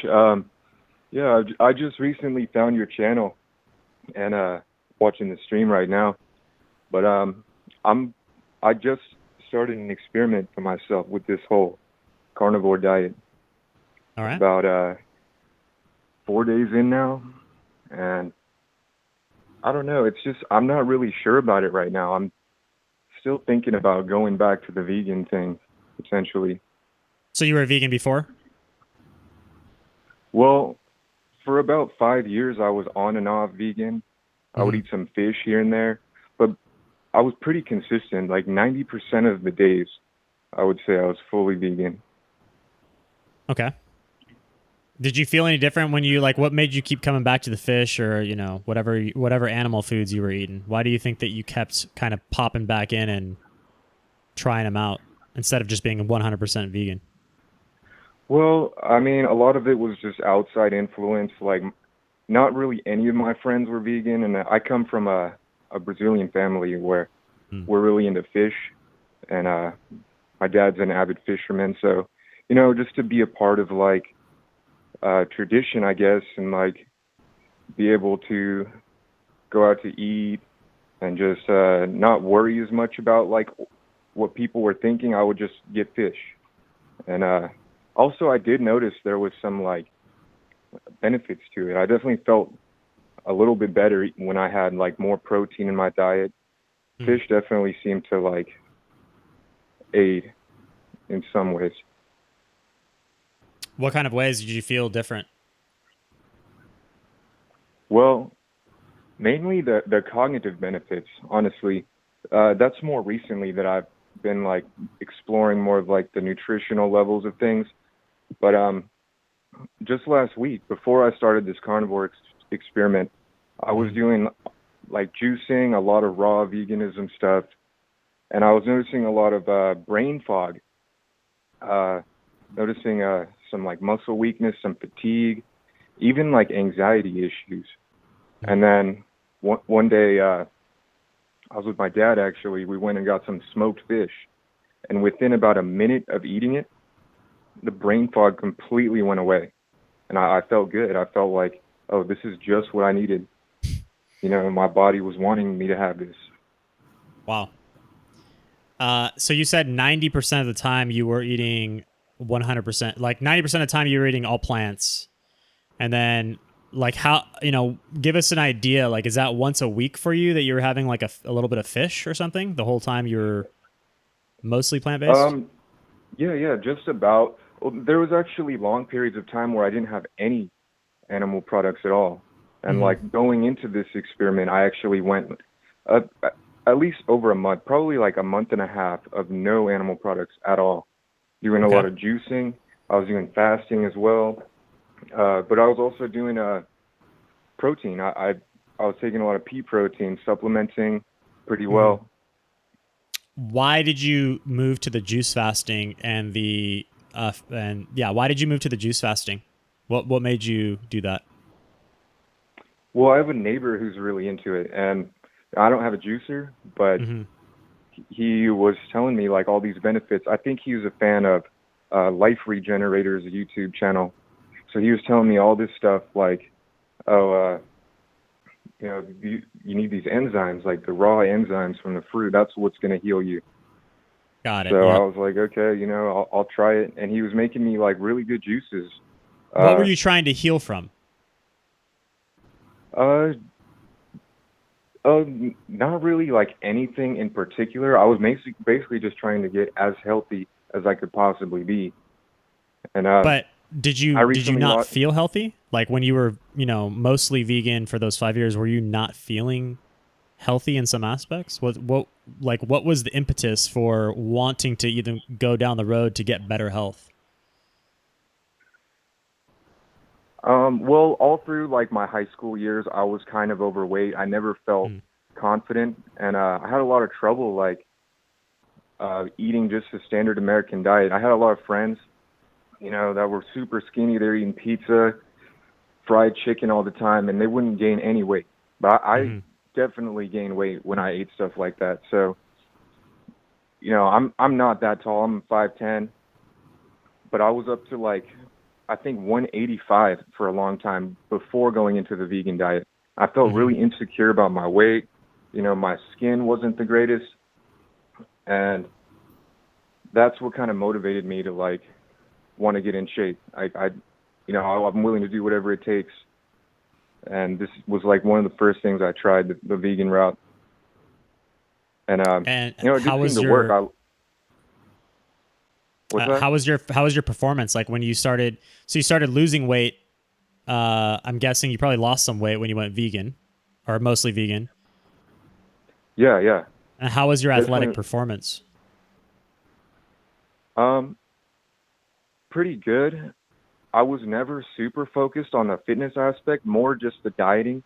Yeah, I just recently found your channel and watching the stream right now. But I just started an experiment for myself with this whole carnivore diet. All right. About 4 days in now, and I don't know. It's just I'm not really sure about it right now. I'm still thinking about going back to the vegan thing, potentially. So you were a vegan before? Well, for about 5 years, I was on and off vegan. I would eat some fish here and there, but I was pretty consistent. Like 90% of the days, I would say I was fully vegan. Okay. Did you feel any different when you, like, what made you keep coming back to the fish or, you know, whatever animal foods you were eating? Why do you think that you kept kind of popping back in and trying them out instead of just being 100% vegan? Well, I mean, a lot of it was just outside influence. Like, not really any of my friends were vegan, and I come from a Brazilian family where we're really into fish, and my dad's an avid fisherman. So, you know, just to be a part of like tradition, I guess, and like be able to go out to eat and just not worry as much about like what people were thinking, I would just get fish. And also, I did notice there was some like benefits to it. I definitely felt a little bit better when I had like more protein in my diet. Fish definitely seemed to like aid in some ways. What kind of ways did you feel different? Well, mainly the cognitive benefits, honestly. That's more recently that I've been like exploring more of like the nutritional levels of things. But just last week, before I started this carnivore experiment, I was doing like juicing, a lot of raw veganism stuff, and I was noticing a lot of brain fog, noticing some like muscle weakness, some fatigue, even like anxiety issues. And then one day, I was with my dad actually. We went and got some smoked fish, and within about a minute of eating it, the brain fog completely went away, and I felt good. I felt like, oh, this is just what I needed. You know, my body was wanting me to have this. Wow. So you said 90% of the time you were eating 100%, like 90% of the time you were eating all plants. And then like how, give us an idea. Like, is that once a week for you that you were having like a little bit of fish or something the whole time you were mostly plant-based? Yeah, just about. Well, there was actually long periods of time where I didn't have any animal products at all. And like going into this experiment, I actually went at least over a month, probably like a month and a half of no animal products at all. Doing a lot of juicing. I was doing fasting as well. But I was also doing protein. I was taking a lot of pea protein, supplementing pretty well. Why did you move to the juice fasting and why did you move to the juice fasting? What made you do that? Well, I have a neighbor who's really into it, and I don't have a juicer, but he was telling me like all these benefits. I think he was a fan of Life Regenerator's YouTube channel. So he was telling me all this stuff like, you need these enzymes, like the raw enzymes from the fruit. That's what's going to heal you. Got it. So Yep. I was like, okay, I'll try it. And he was making me like really good juices. What were you trying to heal from? Not really like anything in particular. I was basically just trying to get as healthy as I could possibly be. And but did you not feel healthy? Like when you were, mostly vegan for those 5 years, were you not feeling healthy in some aspects? What was the impetus for wanting to even go down the road to get better health? Well, all through like my high school years, I was kind of overweight. I never felt confident, and I had a lot of trouble like eating just a standard American diet. I had a lot of friends, that were super skinny. They're eating pizza, fried chicken all the time, and they wouldn't gain any weight. But I definitely gained weight when I ate stuff like that. So, I'm not that tall. I'm 5'10", but I was up to like, I think 185 for a long time before going into the vegan diet. I felt really insecure about my weight. My skin wasn't the greatest. And that's what kind of motivated me to like want to get in shape. I'm willing to do whatever it takes. And this was like one of the first things I tried, the vegan route. And it did seem to work. How was your performance like when you started? So you started losing weight. I'm guessing you probably lost some weight when you went vegan, or mostly vegan. Yeah. And how was your athletic performance? Pretty good. I was never super focused on the fitness aspect, more just the dieting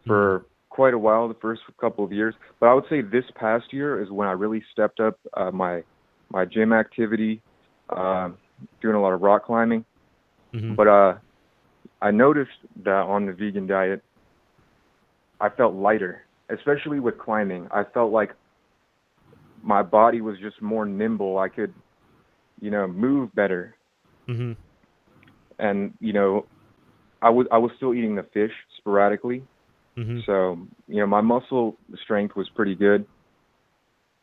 for quite a while, the first couple of years. But I would say this past year is when I really stepped up my gym activity, doing a lot of rock climbing. But I noticed that on the vegan diet, I felt lighter, especially with climbing. I felt like my body was just more nimble. I could, move better. And, I was still eating the fish sporadically. So, my muscle strength was pretty good.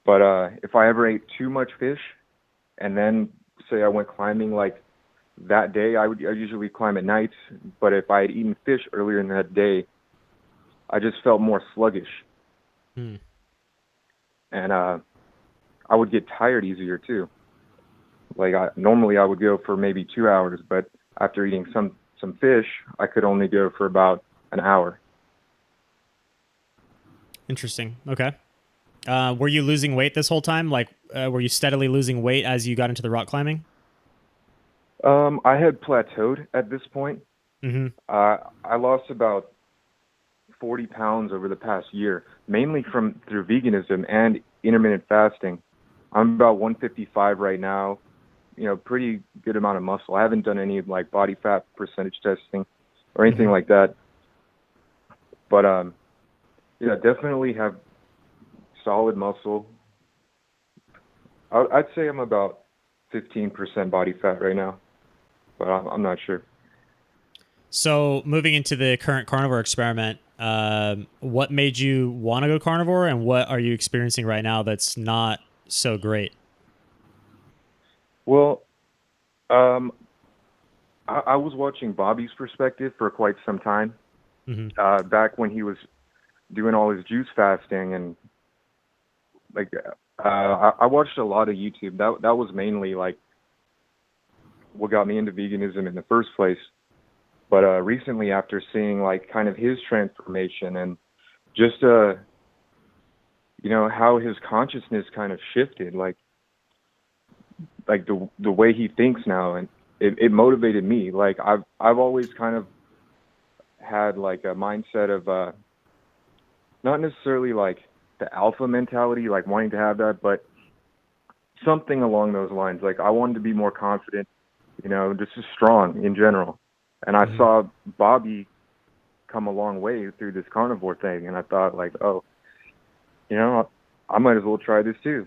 But if I ever ate too much fish and then say I went climbing like that day, I usually climb at night. But if I had eaten fish earlier in that day, I just felt more sluggish. And I would get tired easier too. Like normally I would go for maybe 2 hours, but after eating some fish, I could only go for about an hour. Interesting. Okay. Were you losing weight this whole time? Like, were you steadily losing weight as you got into the rock climbing? I had plateaued at this point. I lost about 40 pounds over the past year. mainly through veganism and intermittent fasting. I'm about 155 right now. Pretty good amount of muscle. I haven't done any like body fat percentage testing or anything like that. But yeah, definitely have solid muscle. I'd say I'm about 15% body fat right now, but I'm not sure. So moving into the current carnivore experiment, what made you want to go carnivore, and what are you experiencing right now that's not so great? Well, I was watching Bobby's perspective for quite some time, back when he was doing all his juice fasting, and like I watched a lot of YouTube. That was mainly like what got me into veganism in the first place. But recently, after seeing like kind of his transformation and just how his consciousness kind of shifted, like the way he thinks now, and it motivated me. Like I've always kind of had like a mindset of not necessarily like the alpha mentality, like wanting to have that, but something along those lines. Like I wanted to be more confident, just as strong in general. And I saw Bobby come a long way through this carnivore thing, and I thought like, oh, I might as well try this too.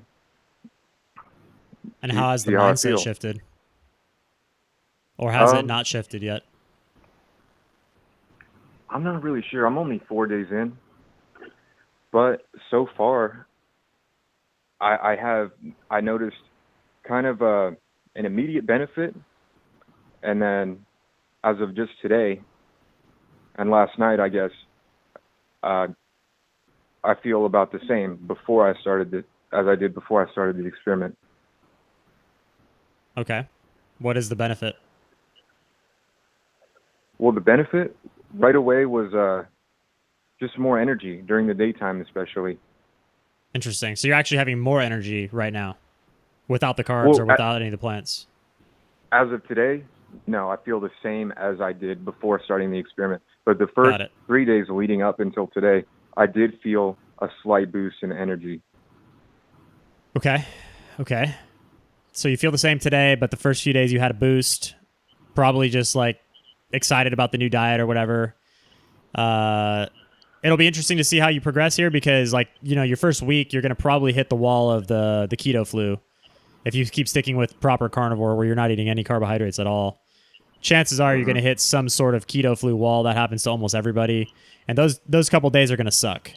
And how has the See how I mindset feel. shifted? Or has it not shifted yet? I'm not really sure. I'm only 4 days in. But so far, I noticed kind of an immediate benefit. And then as of just today and last night, I guess, I feel about the same as I did before I started the experiment. Okay. What is the benefit? Well, the benefit right away was just more energy during the daytime, especially. Interesting. So you're actually having more energy right now without the carbs or without any of the plants? As of today, no, I feel the same as I did before starting the experiment. But the first 3 days leading up until today, I did feel a slight boost in energy. Okay. So you feel the same today, but the first few days you had a boost, probably just like excited about the new diet or whatever. It'll be interesting to see how you progress here because, like, your first week, you're going to probably hit the wall of the keto flu. If you keep sticking with proper carnivore where you're not eating any carbohydrates at all, chances are you're going to hit some sort of keto flu wall. That happens to almost everybody. And those couple days are going to suck.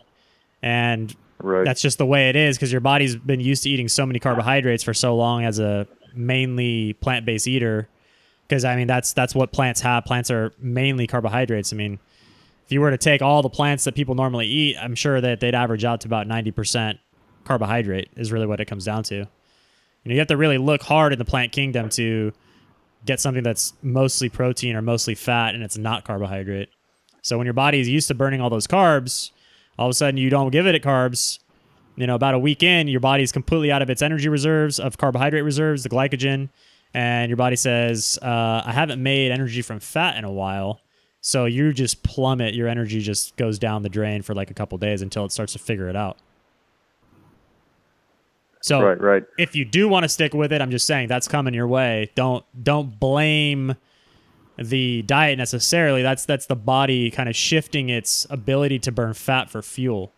And that's just the way it is because your body's been used to eating so many carbohydrates for so long as a mainly plant-based eater. Because, I mean, that's what plants have. Plants are mainly carbohydrates. I mean, if you were to take all the plants that people normally eat, I'm sure that they'd average out to about 90% carbohydrate is really what it comes down to. You have to really look hard in the plant kingdom to get something that's mostly protein or mostly fat and it's not carbohydrate. So when your body is used to burning all those carbs, all of a sudden you don't give it carbs. About a week in, your body's completely out of its energy reserves, of carbohydrate reserves, the glycogen, and your body says, I haven't made energy from fat in a while. So you just plummet. Your energy just goes down the drain for like a couple days until it starts to figure it out. So right. If you do want to stick with it, I'm just saying that's coming your way. Don't blame the diet necessarily. That's the body kind of shifting its ability to burn fat for fuel.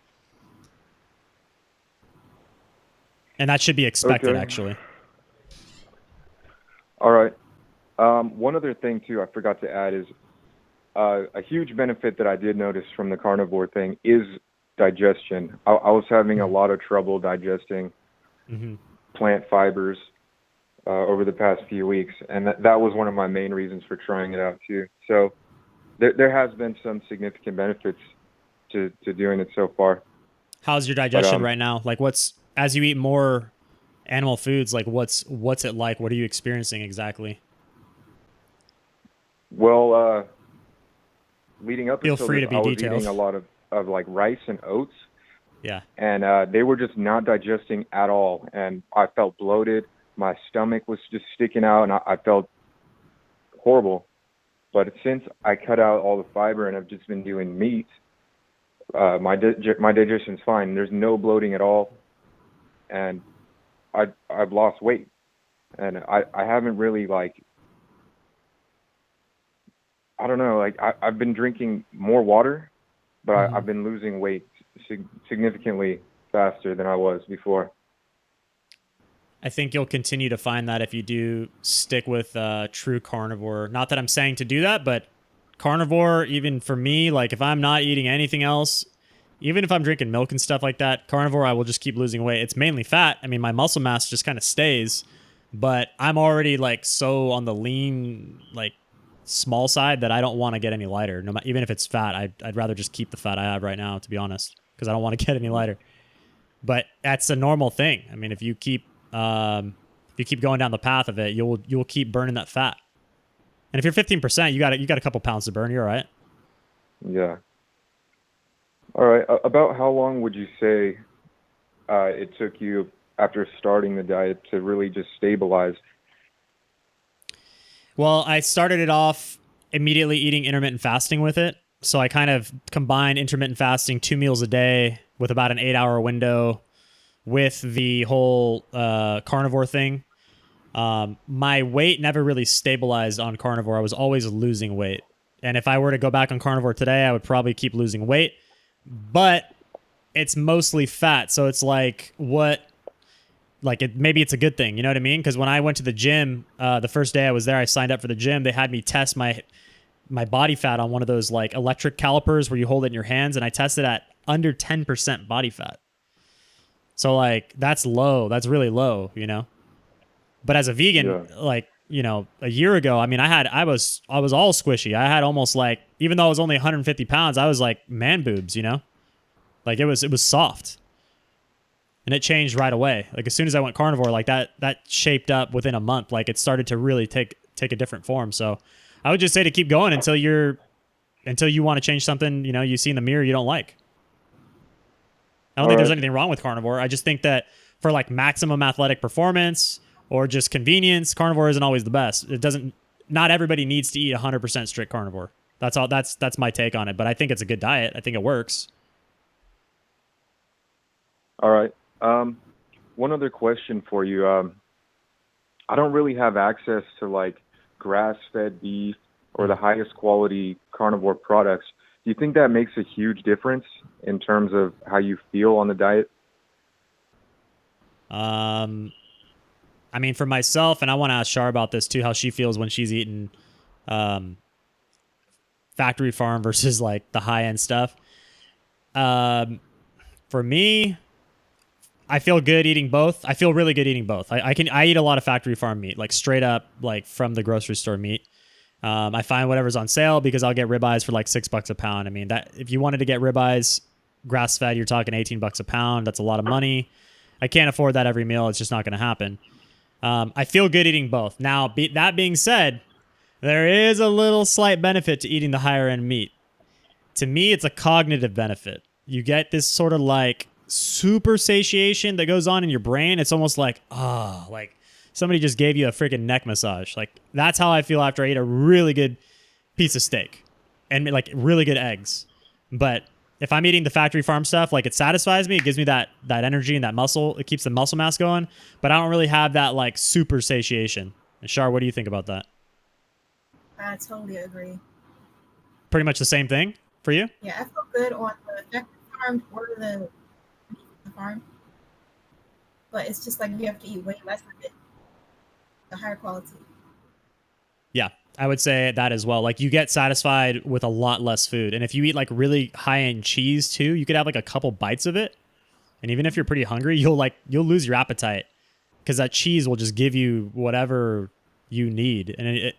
And that should be expected, actually. All right. One other thing, too, I forgot to add is a huge benefit that I did notice from the carnivore thing is digestion. I was having a lot of trouble digesting plant fibers over the past few weeks, and that was one of my main reasons for trying it out, too. So there has been some significant benefits to doing it so far. How's your digestion right now? Like, as you eat more animal foods, like what's it like? What are you experiencing exactly? Well, leading up Feel until free this, to be I was detailed. eating a lot of like rice and oats. Yeah. And they were just not digesting at all. And I felt bloated. My stomach was just sticking out, and I felt horrible. But since I cut out all the fiber and I've just been doing meat, My digestion's fine. There's no bloating at all, and I've lost weight, and I haven't really like, I don't know, like I've been drinking more water, but I've been losing weight significantly faster than I was before. I think you'll continue to find that if you do stick with true carnivore. Not that I'm saying to do that, but carnivore, even for me, like if I'm not eating anything else, even if I'm drinking milk and stuff like that, carnivore, I will just keep losing weight. It's mainly fat. I mean, my muscle mass just kind of stays, but I'm already like so on the lean, like small side that I don't want to get any lighter. No, even if it's fat, I'd rather just keep the fat I have right now, to be honest, because I don't want to get any lighter. But that's a normal thing. I mean, if you keep going down the path of it, you'll keep burning that fat. And if you're 15%, you got a couple pounds to burn. You're all right. Yeah. All right. About how long would you say it took you after starting the diet to really just stabilize? Well, I started it off immediately eating intermittent fasting with it. So I kind of combined intermittent fasting 2 meals a day with about an 8-hour window with the whole carnivore thing. My weight never really stabilized on carnivore. I was always losing weight. And if I were to go back on carnivore today, I would probably keep losing weight. But it's mostly fat. So it's like maybe it's a good thing. You know what I mean? Because when I went to the gym, the first day I was there, I signed up for the gym. They had me test my body fat on one of those like electric calipers where you hold it in your hands. And I tested at under 10% body fat. So like that's low. That's really low, you know? But as a vegan, like, you know, a year ago, I mean, I was all squishy. I had almost like, even though I was only 150 pounds, I was like man boobs, you know, like it was soft, and it changed right away. Like as soon as I went carnivore, like that shaped up within a month. Like it started to really take a different form. So I would just say to keep going until you want to change something, you know, you see in the mirror you don't like. I don't think there's anything wrong with carnivore. I just think that for like maximum athletic performance or just convenience, carnivore isn't always the best. Not everybody needs to eat 100% strict carnivore. That's all. That's my take on it. But I think it's a good diet. I think it works. All right. One other question for you. I don't really have access to like grass-fed beef or the highest quality carnivore products. Do you think that makes a huge difference in terms of how you feel on the diet? I mean, for myself, and I want to ask Char about this too, how she feels when she's eating factory farm versus like the high end stuff. For me, I feel good eating both. I feel really good eating both. I eat a lot of factory farm meat, like straight up, like from the grocery store meat. I find whatever's on sale because I'll get ribeyes for like $6 a pound. I mean, that if you wanted to get ribeyes grass fed, you're talking $18 a pound. That's a lot of money. I can't afford that every meal. It's just not going to happen. I feel good eating both. Now, that being said, there is a little slight benefit to eating the higher end meat. To me, it's a cognitive benefit. You get this sort of like super satiation that goes on in your brain. It's almost like, like somebody just gave you a freaking neck massage. Like that's how I feel after I eat a really good piece of steak and like really good eggs. But if I'm eating the factory farm stuff, like it satisfies me. It gives me that energy and that muscle. It keeps the muscle mass going. But I don't really have that like super satiation. And Char, what do you think about that? I totally agree. Pretty much the same thing for you? Yeah, I feel good on the factory farm or the farm. But it's just like you have to eat way less of it. The higher quality. Yeah, I would say that as well. Like you get satisfied with a lot less food. And if you eat like really high-end cheese too, you could have like a couple bites of it. And even if you're pretty hungry, you'll lose your appetite because that cheese will just give you whatever you need. And it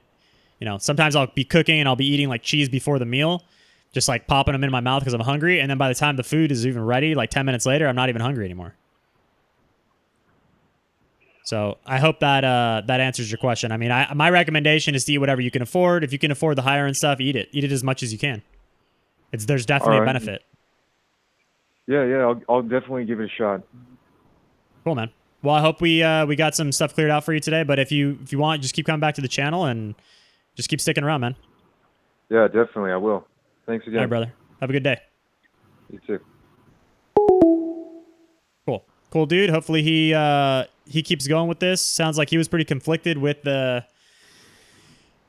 you know, sometimes I'll be cooking and I'll be eating like cheese before the meal, just like popping them in my mouth because I'm hungry. And then by the time the food is even ready, like 10 minutes later, I'm not even hungry anymore. So I hope that that answers your question. I mean, my recommendation is to eat whatever you can afford. If you can afford the higher end stuff, eat it. Eat it as much as you can. There's definitely a benefit. Yeah. I'll definitely give it a shot. Cool, man. Well, I hope we got some stuff cleared out for you today. But if you want, just keep coming back to the channel and just keep sticking around, man. Yeah, definitely. I will. Thanks again. All right, brother. Have a good day. You too. Cool dude. Hopefully he keeps going with this. Sounds like he was pretty conflicted with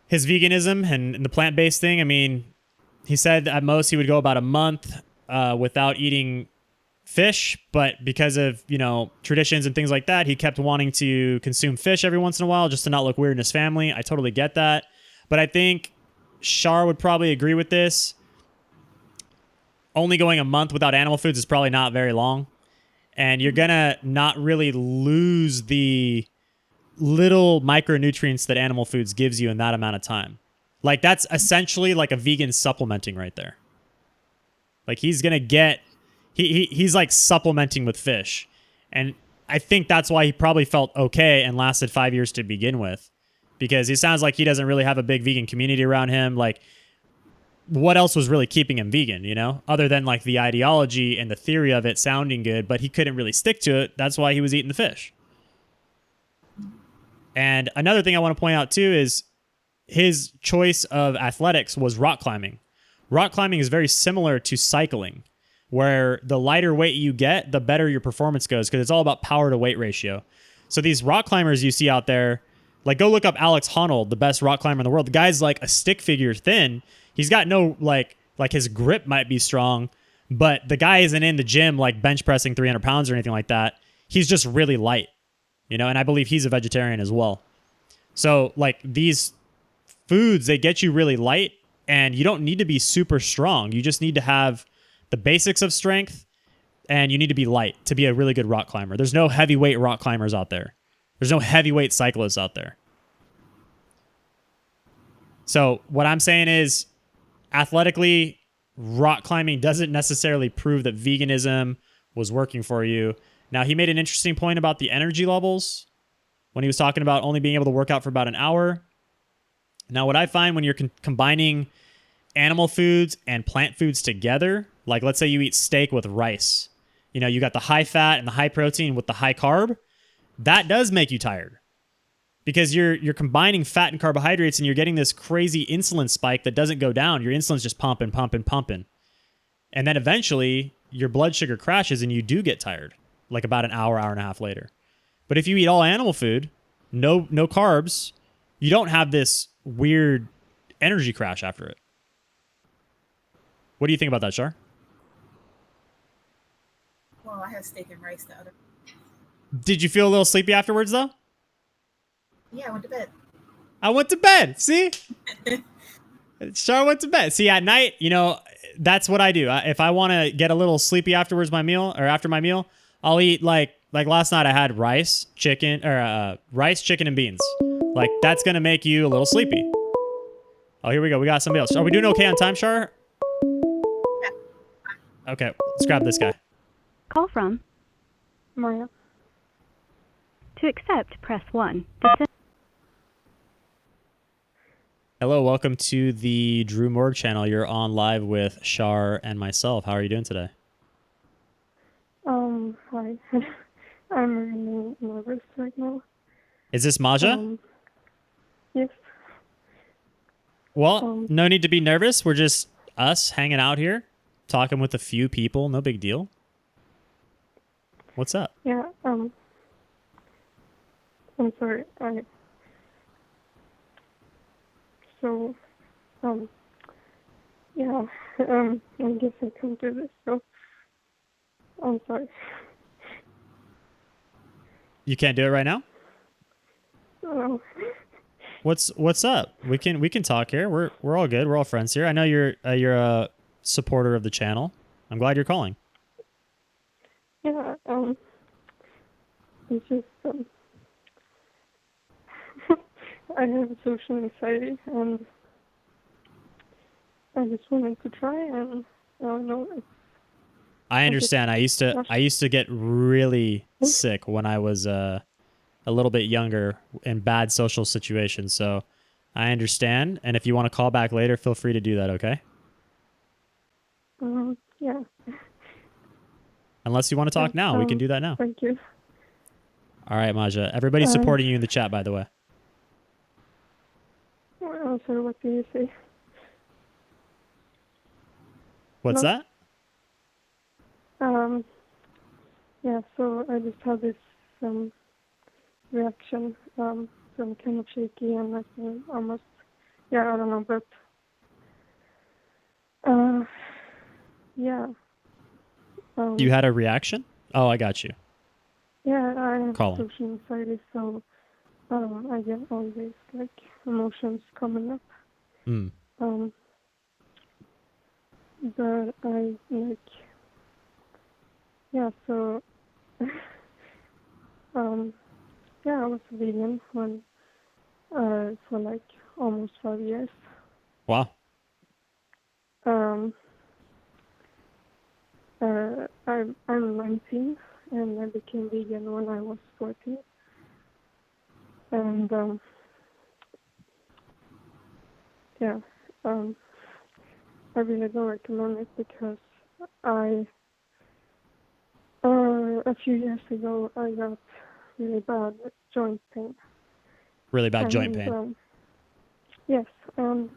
his veganism and the plant-based thing. I mean, he said at most he would go about a month without eating fish, but because of, you know, traditions and things like that, he kept wanting to consume fish every once in a while just to not look weird in his family. I totally get that. But I think Char would probably agree with this. Only going a month without animal foods is probably not very long. And you're going to not really lose the little micronutrients that animal foods gives you in that amount of time. Like, that's essentially like a vegan supplementing right there. Like, he's going to get... He's like supplementing with fish. And I think that's why he probably felt okay and lasted 5 years to begin with. Because he sounds like he doesn't really have a big vegan community around him. Like, what else was really keeping him vegan, you know? Other than like the ideology and the theory of it sounding good, but he couldn't really stick to it. That's why he was eating the fish. And another thing I want to point out too is his choice of athletics was rock climbing. Rock climbing is very similar to cycling, where the lighter weight you get, the better your performance goes, because it's all about power to weight ratio. So these rock climbers you see out there, like, go look up Alex Honnold, the best rock climber in the world. The guy's like a stick figure thin. He's got no, like his grip might be strong, but the guy isn't in the gym like bench pressing 300 pounds or anything like that. He's just really light, you know, and I believe he's a vegetarian as well. So like these foods, they get you really light, and you don't need to be super strong. You just need to have the basics of strength, and you need to be light to be a really good rock climber. There's no heavyweight rock climbers out there. There's no heavyweight cyclists out there. So what I'm saying is, athletically, rock climbing doesn't necessarily prove that veganism was working for you. Now, he made an interesting point about the energy levels when he was talking about only being able to work out for about an hour. Now, what I find when you're combining animal foods and plant foods together, like let's say you eat steak with rice, you know, you got the high fat and the high protein with the high carb, that does make you tired. Because you're combining fat and carbohydrates, and you're getting this crazy insulin spike that doesn't go down. Your insulin's just pumping. And then eventually your blood sugar crashes and you do get tired, like about an hour and a half later. But if you eat all animal food, no carbs, you don't have this weird energy crash after it. What do you think about that, Char? Well, I had steak and rice the other. Did you feel a little sleepy afterwards, though? Yeah, I went to bed. I went to bed. See? Char went to bed. See, at night, you know, that's what I do. If I want to get a little sleepy afterwards my meal, or after my meal, I'll eat like last night I had rice, chicken, and beans. Like, that's going to make you a little sleepy. Oh, here we go. We got somebody else. Are we doing okay on time, Char? Okay, let's grab this guy. Call from Mario. To accept, press 1. Hello, welcome to the Drew Morg channel. You're on live with Char and myself. How are you doing today? Hi. I'm really nervous right now. Is this Maja? Yes. Well, no need to be nervous. We're just us hanging out here, talking with a few people. No big deal. What's up? Yeah, I'm sorry. I guess I can't do this, so I'm sorry. You can't do it right now? No. What's up? We can talk here. We're all good. We're all friends here. I know you're a supporter of the channel. I'm glad you're calling. Yeah, it's just, I have social anxiety, and I just wanted to try, and I don't know. I understand. I used to get really sick when I was a little bit younger in bad social situations. So I understand. And if you want to call back later, feel free to do that. Okay. Yeah. Unless you want to talk now, we can do that now. Thank you. All right, Maja. Everybody's supporting you in the chat, by the way. I'm sorry, what do you say? What's that? Yeah, so I just had this reaction, so I'm kind of shaky and I feel almost, yeah, I don't know, but yeah. You had a reaction? Oh, I got you. Yeah, I have Colin. social anxiety, so I get all these like emotions coming up. Mm. But I like, yeah, so yeah, I was vegan when for like almost 5 years. Wow. I'm 19 and I became vegan when I was 14. And yeah, I really don't recommend it because I a few years ago I got really bad joint pain. Really bad And, joint pain. Yes, and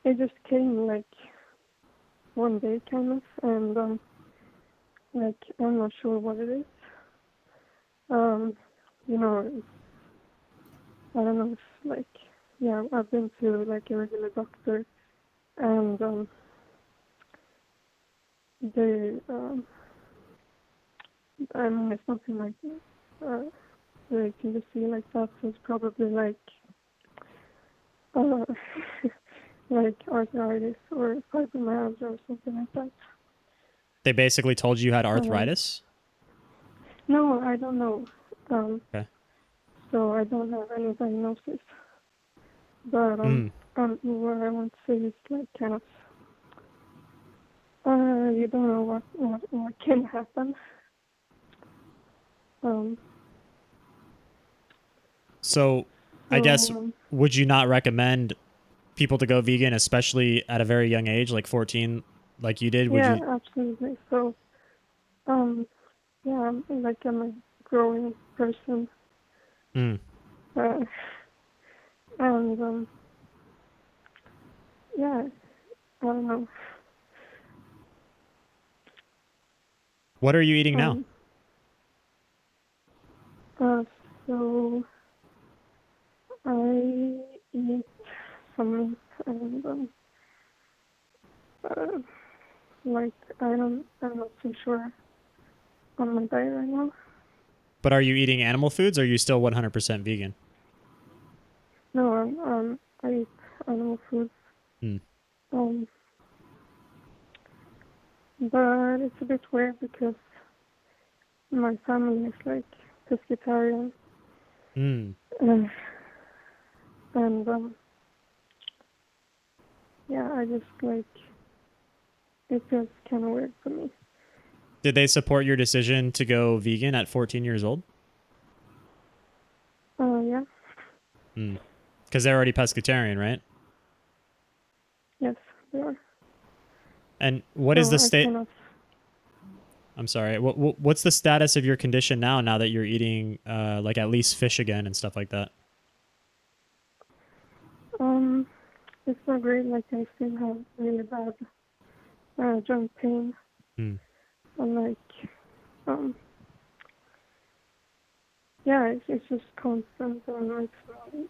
it just came like one day kind of, and like I'm not sure what it is. You know, it's, I don't know if like, yeah, I've been to like a regular doctor, and they, I mean, it's nothing like they can just see like that, so it's probably like like arthritis or fibromyalgia or something like that. They basically told you you had arthritis? No, I don't know. Okay. So I don't have any diagnosis. But what I want to say is like kind of you don't know what can happen. So I guess would you not recommend people to go vegan, especially at a very young age, like 14, like you did? Would yeah, you? absolutely. So yeah, I'm a growing person. Mm. And yeah, I don't know. What are you eating now? So I eat some meat and like I'm not so sure on my diet right now. But are you eating animal foods or are you still 100% vegan? No, I eat animal food. Mm. But it's a bit weird because my family is like pescatarian. Mm. And yeah, I just like it feels kind of weird for me. Did they support your decision to go vegan at 14 years old? Yeah. Because they're already pescatarian, right? Yes, they are. And what is the state? Cannot... I'm sorry. What's the status of your condition now that you're eating like at least fish again and stuff like that? It's not great. Like I still have really bad joint pain. And like yeah, it's just constant and it's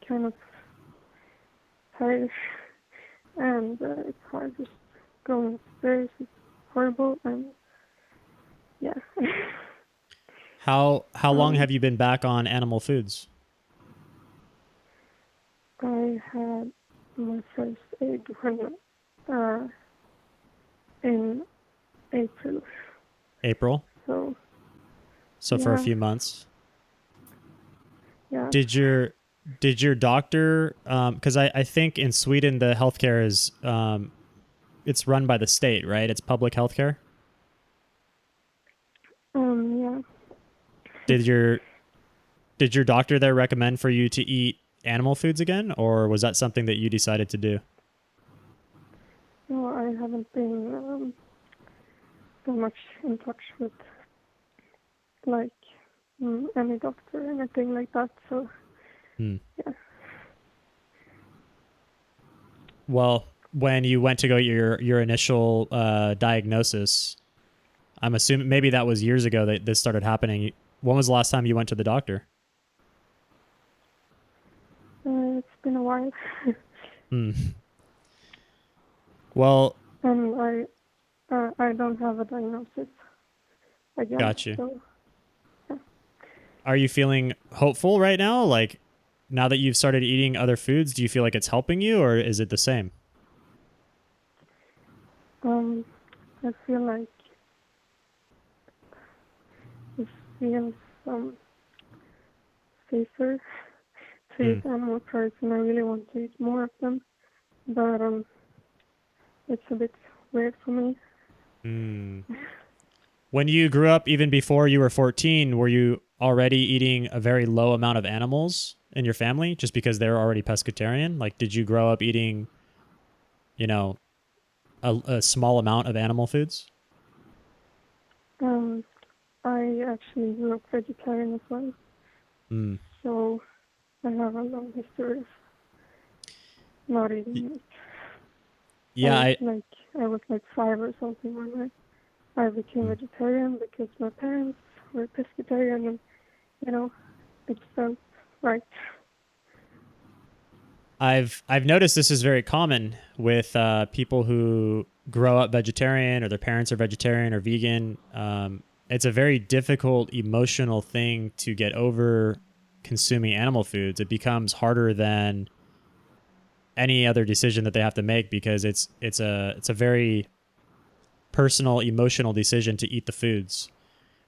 kind of tired. And it's hard just going upstairs. It's horrible and yeah. How long have you been back on animal foods? I had my first egg in April. April? So yeah. For a few months. Yeah. Did your doctor, because I think in Sweden the healthcare is it's run by the state, right? It's public healthcare. Yeah. Did your doctor there recommend for you to eat animal foods again, or was that something that you decided to do? No, I haven't been so much in touch with like any doctor or anything like that. So yeah. Well, when you went to go your initial diagnosis, I'm assuming maybe that was years ago that this started happening. When was the last time you went to the doctor? It's been a while. Hmm. Well, And I don't have a diagnosis again. got you. So, yeah. Are you feeling hopeful right now? Like, now that you've started eating other foods, do you feel like it's helping you, or is it the same? I feel like it feels safer to eat animal products, and I really want to eat more of them. But it's a bit weird for me. When you grew up, even before you were 14, were you already eating a very low amount of animals in your family just because they were already pescatarian? Like, did you grow up eating, you know, a small amount of animal foods? I actually grew up vegetarian as well. So I have a long history of not eating meat. Yeah, I was like 5 or something when I became vegetarian because my parents were pescatarian, and it felt right. I've noticed this is very common with people who grow up vegetarian or their parents are vegetarian or vegan. It's a very difficult emotional thing to get over consuming animal foods. It becomes harder than any other decision that they have to make because it's a very personal emotional decision to eat the foods.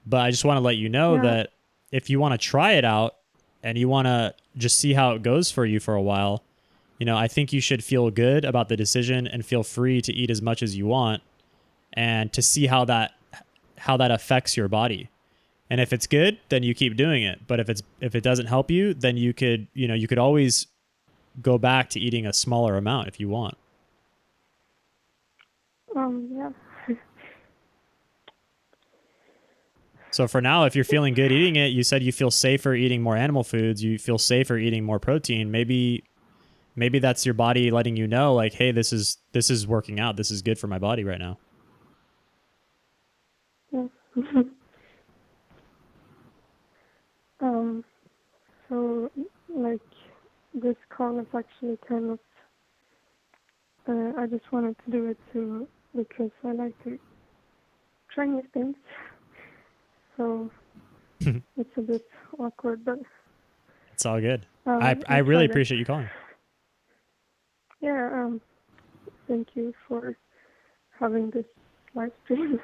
But I just want to let you know that if you want to try it out and you want to just see how it goes for you for a while, I think you should feel good about the decision and feel free to eat as much as you want and to see how that affects your body. And if it's good, then you keep doing it. But if it doesn't help you, then you could always go back to eating a smaller amount if you want. Yeah. So for now, if you're feeling good eating it, you said you feel safer eating more animal foods, you feel safer eating more protein. Maybe that's your body letting you know, like, hey, this is working out. This is good for my body right now. Yeah. So, like, this call is actually kind of, I just wanted to do it because I like to try new things. So, it's a bit awkward, but... It's all good. I really appreciate you calling. Yeah, thank you for having this live stream.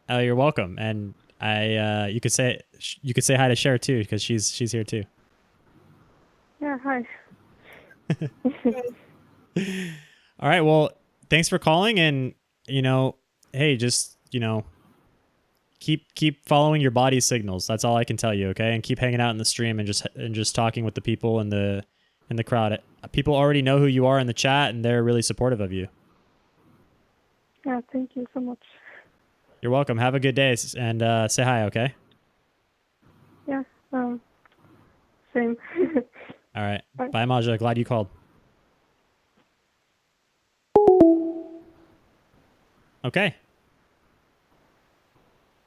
Oh, you're welcome. And you could say hi to Cher too, because she's here too. Yeah, hi. All right. Well, thanks for calling, and hey, just keep following your body's signals. That's all I can tell you. Okay, and keep hanging out in the stream and just talking with the people in the crowd. People already know who you are in the chat, and they're really supportive of you. Yeah, thank you so much. You're welcome. Have a good day, and say hi. Okay. Yeah. Same. All right. Bye, Maja. Glad you called. Okay.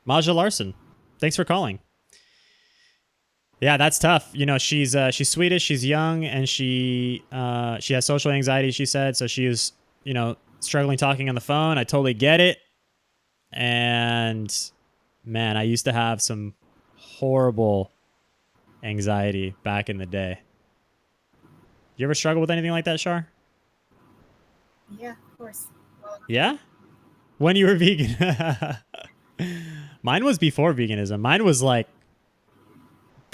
Maja Larson, thanks for calling. Yeah, that's tough. She's Swedish, she's young, and she has social anxiety, she said. So she was, struggling talking on the phone. I totally get it. And man, I used to have some horrible anxiety back in the day. You ever struggle with anything like that, Char? Yeah, of course. Well, Yeah? When you were vegan? Mine was before veganism. Mine was like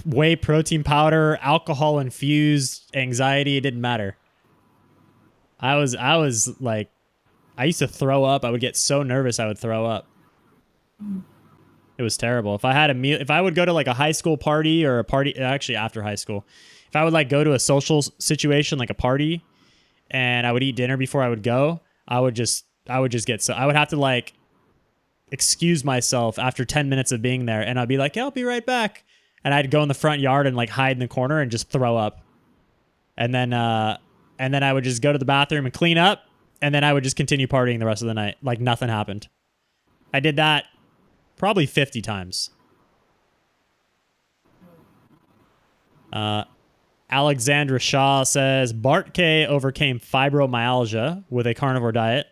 whey protein powder, alcohol infused anxiety. It didn't matter. I was like, I used to throw up. I would get so nervous I would throw up. It was terrible. If I had a meal, if I would go to like a high school party or a party, actually after high school, if I would like go to a social situation, like a party, and I would eat dinner before I would go, I would just get so, I would have to like excuse myself after 10 minutes of being there. And I'd be like, yeah, I'll be right back. And I'd go in the front yard and like hide in the corner and just throw up. And then I would just go to the bathroom and clean up. And then I would just continue partying the rest of the night. Like nothing happened. I did that Probably 50 times. Alexandra Shaw says Bart K overcame fibromyalgia with a carnivore diet.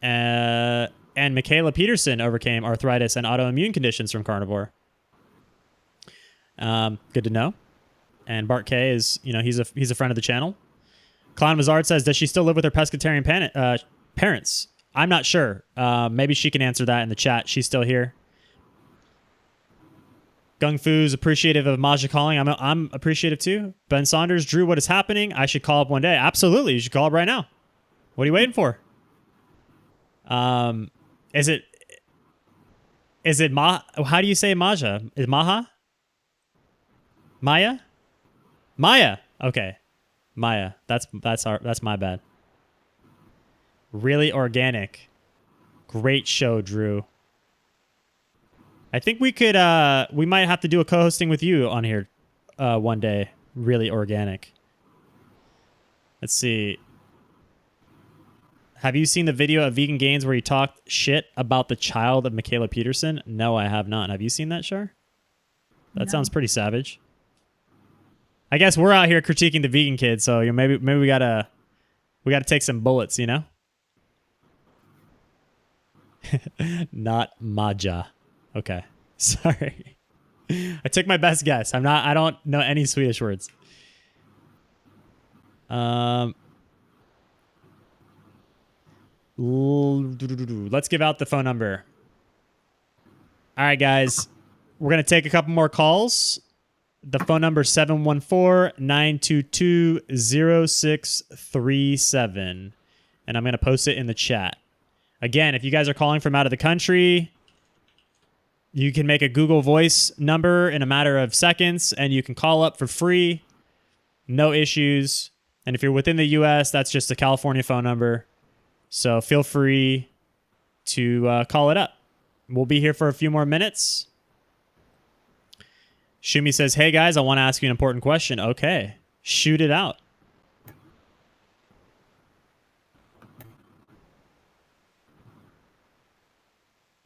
And Michaela Peterson overcame arthritis and autoimmune conditions from carnivore. Good to know. And Bart K is, he's a friend of the channel. Clown Mazard says, does she still live with her pescatarian parents? I'm not sure. Maybe she can answer that in the chat. She's still here. Gung Fu's appreciative of Maja calling. I'm appreciative too. Ben Saunders, Drew, what is happening? I should call up one day. Absolutely. You should call up right now. What are you waiting for? Is it how do you say Maja? Is Maha? Maya? Maya. Okay. Maya. That's my bad. Really organic. Great show, Drew. I think we might have to do a co-hosting with you on here one day. Really organic. Let's see. Have you seen the video of Vegan Gains where he talked shit about the child of Michaela Peterson? No, I have not. Have you seen that, Char? That sounds pretty savage. I guess we're out here critiquing the vegan kids, so maybe we gotta take some bullets, Not Maja. Okay. Sorry. I took my best guess. I don't know any Swedish words. Let's give out the phone number. All right, guys. We're going to take a couple more calls. The phone number is 714-922-0637. And I'm going to post it in the chat. Again, if you guys are calling from out of the country, you can make a Google Voice number in a matter of seconds, and you can call up for free. No issues. And if you're within the U.S., that's just a California phone number. So feel free to call it up. We'll be here for a few more minutes. Shumi says, hey, guys, I want to ask you an important question. Okay. Shoot it out.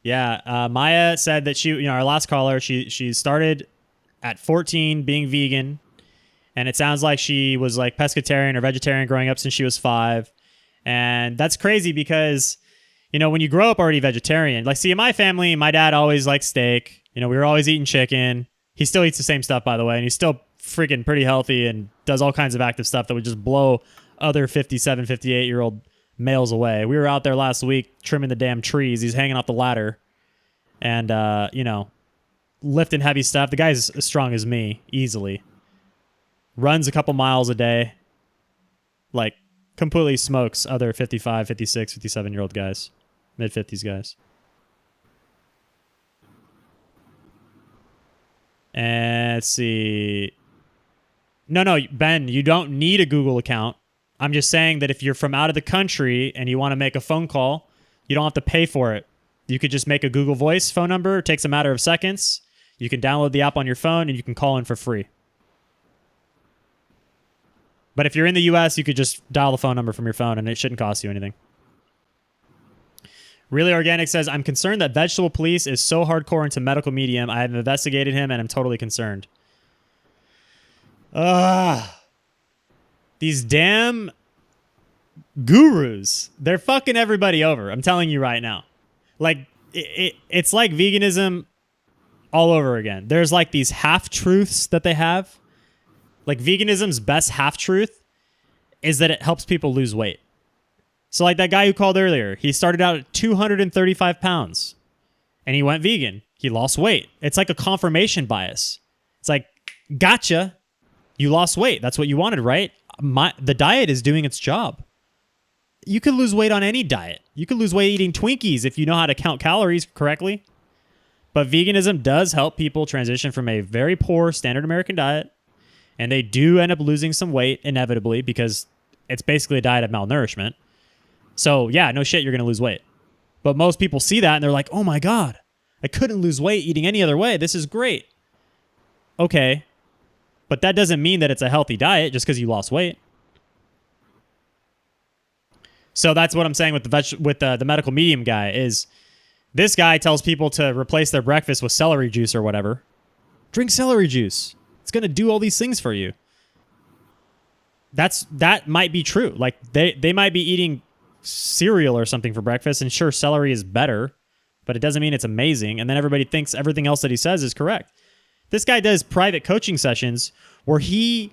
Yeah, Maya said that she, our last caller, she started at 14 being vegan, and it sounds like she was like pescatarian or vegetarian growing up since she was 5. And that's crazy because, when you grow up already vegetarian, like, see, in my family, my dad always liked steak. We were always eating chicken. He still eats the same stuff, by the way, and he's still freaking pretty healthy and does all kinds of active stuff that would just blow other 57, 58-year-old males away. We were out there last week trimming the damn trees. He's hanging off the ladder and, lifting heavy stuff. The guy's as strong as me, easily. Runs a couple miles a day. Like, completely smokes other 55, 56, 57-year-old guys. Mid-50s guys. And let's see. No, Ben, you don't need a Google account. I'm just saying that if you're from out of the country and you want to make a phone call, you don't have to pay for it. You could just make a Google Voice phone number. It takes a matter of seconds. You can download the app on your phone and you can call in for free. But if you're in the US, you could just dial the phone number from your phone and it shouldn't cost you anything. Really Organic says, I'm concerned that Vegetable Police is so hardcore into medical medium. I have investigated him and I'm totally concerned. These damn gurus, they're fucking everybody over. I'm telling you right now. Like, it's like veganism all over again. There's like these half-truths that they have. Like, veganism's best half-truth is that it helps people lose weight. So like that guy who called earlier, he started out at 235 pounds and he went vegan. He lost weight. It's like a confirmation bias. It's like, gotcha. You lost weight. That's what you wanted, right? The diet is doing its job. You could lose weight on any diet. You could lose weight eating Twinkies if you know how to count calories correctly. But veganism does help people transition from a very poor standard American diet. And they do end up losing some weight inevitably because it's basically a diet of malnourishment. So yeah, no shit, you're going to lose weight. But most people see that and they're like, oh my God, I couldn't lose weight eating any other way. This is great. Okay. But that doesn't mean that it's a healthy diet just because you lost weight. So that's what I'm saying with the medical medium guy is This guy tells people to replace their breakfast with celery juice or whatever. Drink celery juice. It's going to do all these things for you. That might be true. Like they might be eating cereal or something for breakfast, and sure, celery is better, but it doesn't mean it's amazing. And then everybody thinks everything else that he says is correct. This guy does private coaching sessions where he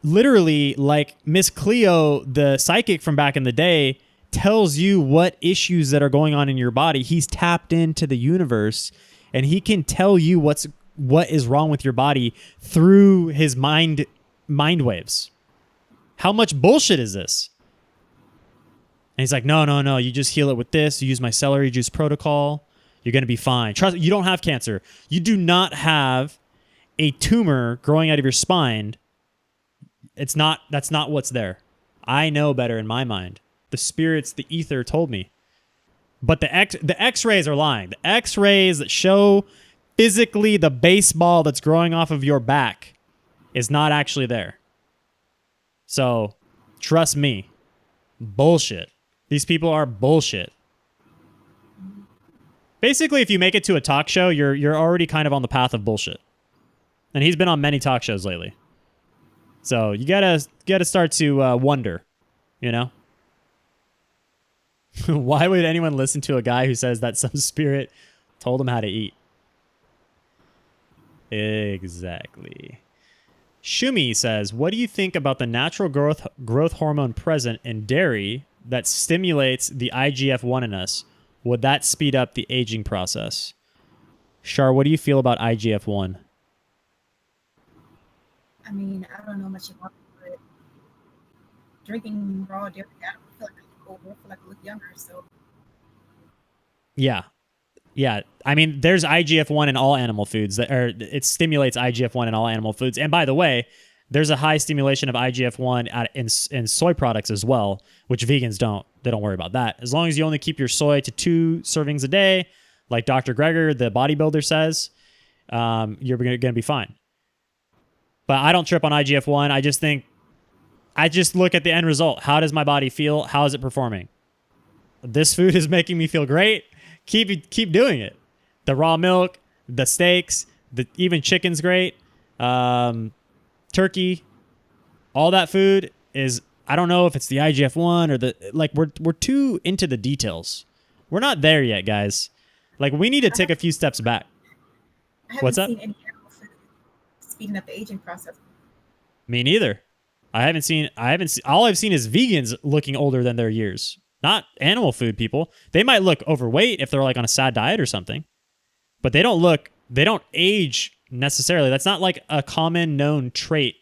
literally, like Miss Cleo, the psychic from back in the day, tells you what issues that are going on in your body. He's tapped into the universe, and he can tell you what is wrong with your body through his mind waves. How much bullshit is this? And he's like, no, you just heal it with this. You use my celery juice protocol. You're going to be fine. Trust me, you don't have cancer. You do not have a tumor growing out of your spine. That's not what's there. I know better in my mind. The spirits, the ether told me. But the X-rays are lying. The X-rays that show physically the baseball that's growing off of your back is not actually there. So, trust me. Bullshit. These people are bullshit. Basically, if you make it to a talk show, you're already kind of on the path of bullshit. And he's been on many talk shows lately. So, you gotta start to wonder, you know? Why would anyone listen to a guy who says that some spirit told him how to eat? Exactly. Shumi says, what do you think about the natural growth hormone present in dairy that stimulates the IGF-1 in us? Would that speed up the aging process? Char, what do you feel about IGF-1? I mean, I don't know much about it, but drinking raw dairy, I don't feel like I look older. I feel like I look younger, so. Yeah. I mean, there's IGF-1 in all animal foods. It stimulates IGF-1 in all animal foods. And by the way, there's a high stimulation of IGF-1 in soy products as well, which vegans don't. They don't worry about that. As long as you only keep your soy to 2 servings a day, like Dr. Greger, the bodybuilder, says, you're going to be fine. But I don't trip on IGF-1. I just look at the end result. How does my body feel? How is it performing? This food is making me feel great. Keep doing it. The raw milk, the steaks, even chicken's great. Turkey, all that food is, I don't know if it's the IGF-1 or we're too into the details. We're not there yet, guys. Like, we need to take a few steps back. What's up? I haven't seen any animal food speeding up the aging process. Me neither. I haven't seen, all I've seen is vegans looking older than their years. Not animal food people. They might look overweight if they're like on a sad diet or something, but they don't age necessarily. That's not like a common known trait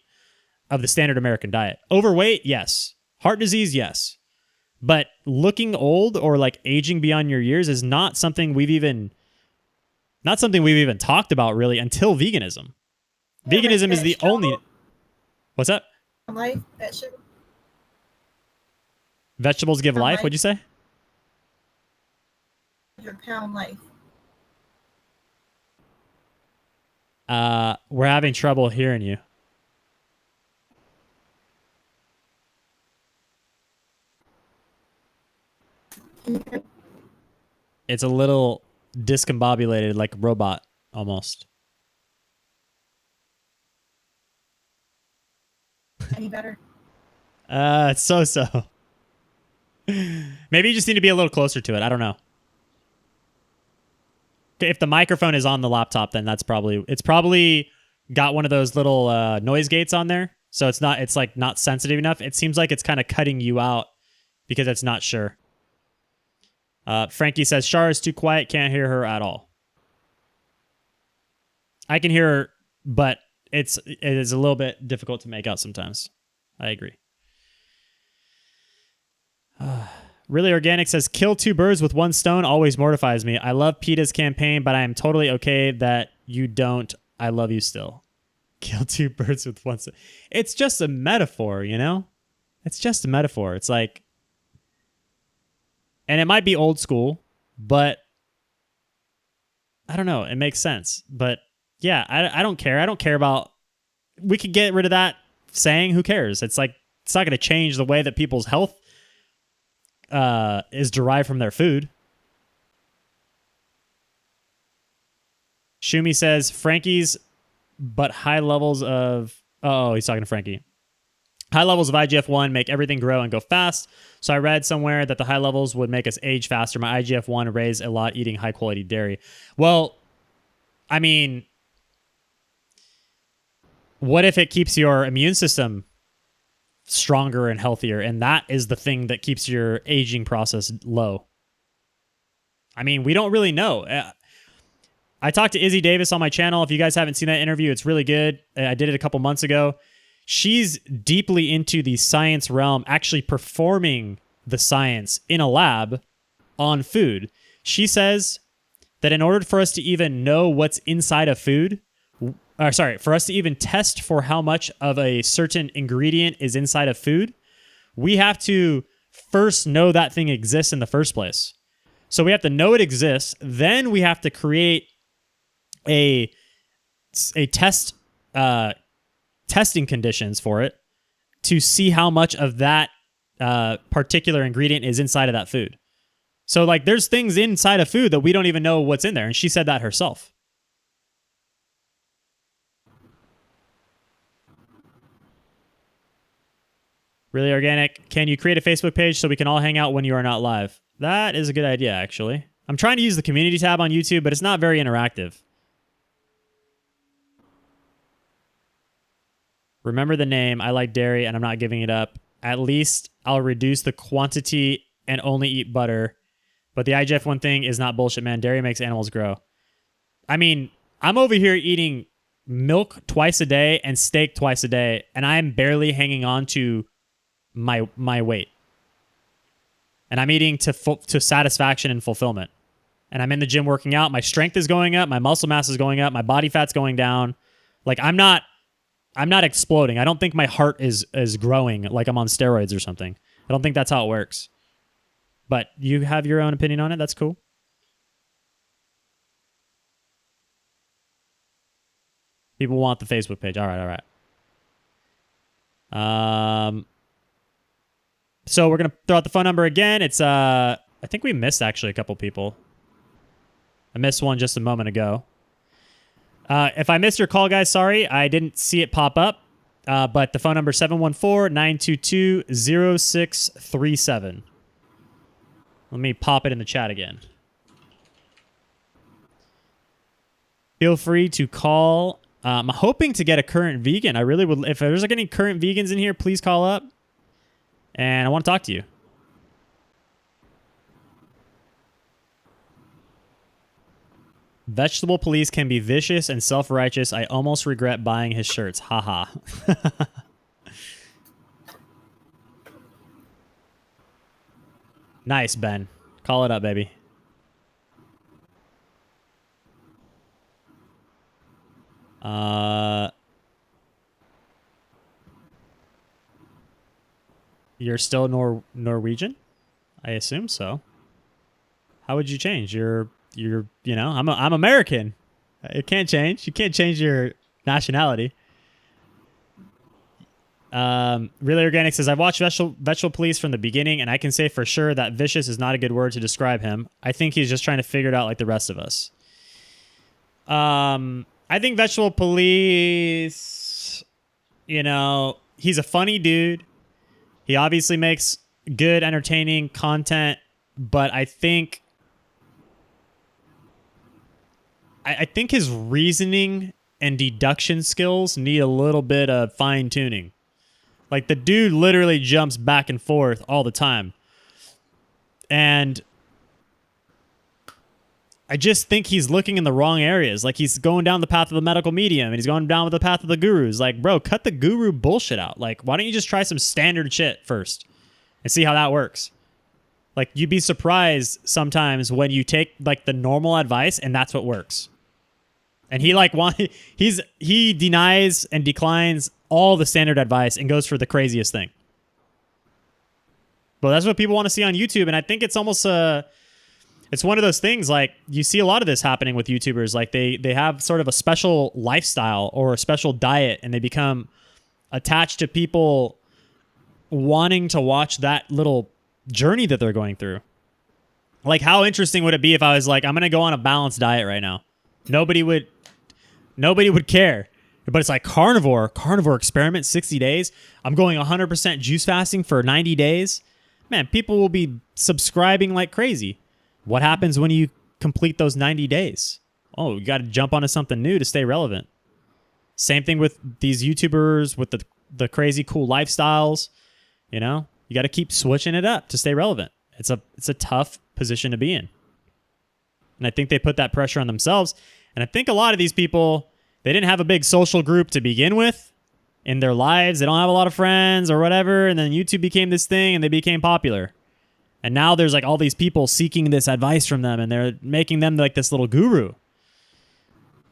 of the standard American diet. Overweight, yes. Heart disease, yes. But looking old or like aging beyond your years is not something we've even talked about really until veganism. Yeah, Veganism is the only. What's that? Life, that should. Vegetables give life, what'd you say? Your pound life. We're having trouble hearing you. It's a little discombobulated, like a robot, almost. Any better? It's so. Maybe you just need to be a little closer to it. I don't know. If the microphone is on the laptop, then it's probably got one of those little noise gates on there. So it's like not sensitive enough. It seems like it's kind of cutting you out because it's not sure. Frankie says, Char is too quiet. Can't hear her at all. I can hear her, but it is a little bit difficult to make out sometimes. I agree. Really Organic says, kill 2 birds with 1 stone always mortifies me. I love PETA's campaign, but I am totally okay that you don't. I love you still. Kill 2 birds with 1 stone. It's just a metaphor, you know? It's just a metaphor. It's like, and it might be old school, but I don't know. It makes sense. But yeah, I don't care. I don't care about, we could get rid of that saying. Who cares? It's like, it's not going to change the way that people's health is derived from their food. Shumi says Frankie's, but high levels of... Oh, he's talking to Frankie. High levels of IGF-1 make everything grow and go fast. So I read somewhere that the high levels would make us age faster. My IGF-1 raised a lot eating high-quality dairy. Well, I mean, what if it keeps your immune system stronger and healthier? And that is the thing that keeps your aging process low. I mean, we don't really know. I talked to Izzy Davis on my channel. If you guys haven't seen that interview, it's really good. I did it a couple months ago. She's deeply into the science realm, actually performing the science in a lab on food. She says that in order for us to even know what's inside of food, for us to even test for how much of a certain ingredient is inside of food, we have to first know that thing exists in the first place. So we have to know it exists. Then we have to create a testing conditions for it to see how much of that particular ingredient is inside of that food. So like there's things inside of food that we don't even know what's in there. And she said that herself. Really Organic. Can you create a Facebook page so we can all hang out when you are not live? That is a good idea, actually. I'm trying to use the community tab on YouTube, but it's not very interactive. Remember the name. I like dairy and I'm not giving it up. At least I'll reduce the quantity and only eat butter. But the IGF-1 thing is not bullshit, man. Dairy makes animals grow. I mean, I'm over here eating milk twice a day and steak twice a day, and I'm barely hanging on to my weight. And I'm eating to satisfaction and fulfillment. And I'm in the gym working out. My strength is going up. My muscle mass is going up. My body fat's going down. Like I'm not exploding. I don't think my heart is growing like I'm on steroids or something. I don't think that's how it works. But you have your own opinion on it. That's cool. People want the Facebook page. All right. So we're going to throw out the phone number again. It's, I think we missed actually a couple people. I missed one just a moment ago. If I missed your call, guys, sorry. I didn't see it pop up. But the phone number is 714-922-0637. Let me pop it in the chat again. Feel free to call. I'm hoping to get a current vegan. I really would. If there's like any current vegans in here, please call up. And I want to talk to you. Vegetable police can be vicious and self-righteous. I almost regret buying his shirts. Haha. Nice, Ben. Call it up, baby. You're still Norwegian? I assume so. How would you change? I'm American. It can't change. You can't change your nationality. Really Organic says, I've watched Vegetable Police from the beginning, and I can say for sure that vicious is not a good word to describe him. I think he's just trying to figure it out like the rest of us. I think Vegetable Police, he's a funny dude. He obviously makes good, entertaining content, but I think his reasoning and deduction skills need a little bit of fine-tuning. Like, the dude literally jumps back and forth all the time. And I just think he's looking in the wrong areas. Like, he's going down the path of the medical medium, and he's going down with the path of the gurus. Like, bro, cut the guru bullshit out. Like, why don't you just try some standard shit first and see how that works? Like, you'd be surprised sometimes when you take, like, the normal advice, and that's what works. And he denies and declines all the standard advice and goes for the craziest thing. But that's what people want to see on YouTube, and I think it's almost it's one of those things, like, you see a lot of this happening with YouTubers. Like, they have sort of a special lifestyle or a special diet, and they become attached to people wanting to watch that little journey that they're going through. Like, how interesting would it be if I was like, I'm going to go on a balanced diet right now? Nobody would Nobody would care. But it's like carnivore experiment, 60 days. I'm going 100% juice fasting for 90 days. Man, people will be subscribing like crazy. What happens when you complete those 90 days? Oh, you got to jump onto something new to stay relevant. Same thing with these YouTubers with the crazy cool lifestyles. You know, you got to keep switching it up to stay relevant. It's a tough position to be in. And I think they put that pressure on themselves. And I think a lot of these people, they didn't have a big social group to begin with in their lives. They don't have a lot of friends or whatever. And then YouTube became this thing and they became popular. And now there's like all these people seeking this advice from them and they're making them like this little guru.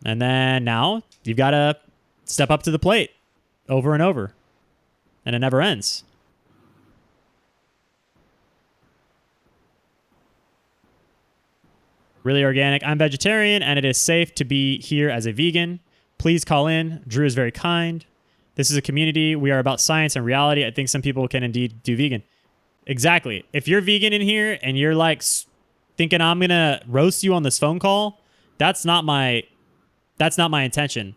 And then now you've got to step up to the plate over and over. And it never ends. Really organic. I'm vegetarian and it is safe to be here as a vegan. Please call in. Drew is very kind. This is a community. We are about science and reality. I think some people can indeed do vegan. Exactly. If you're vegan in here and you're like thinking I'm going to roast you on this phone call, that's not my intention.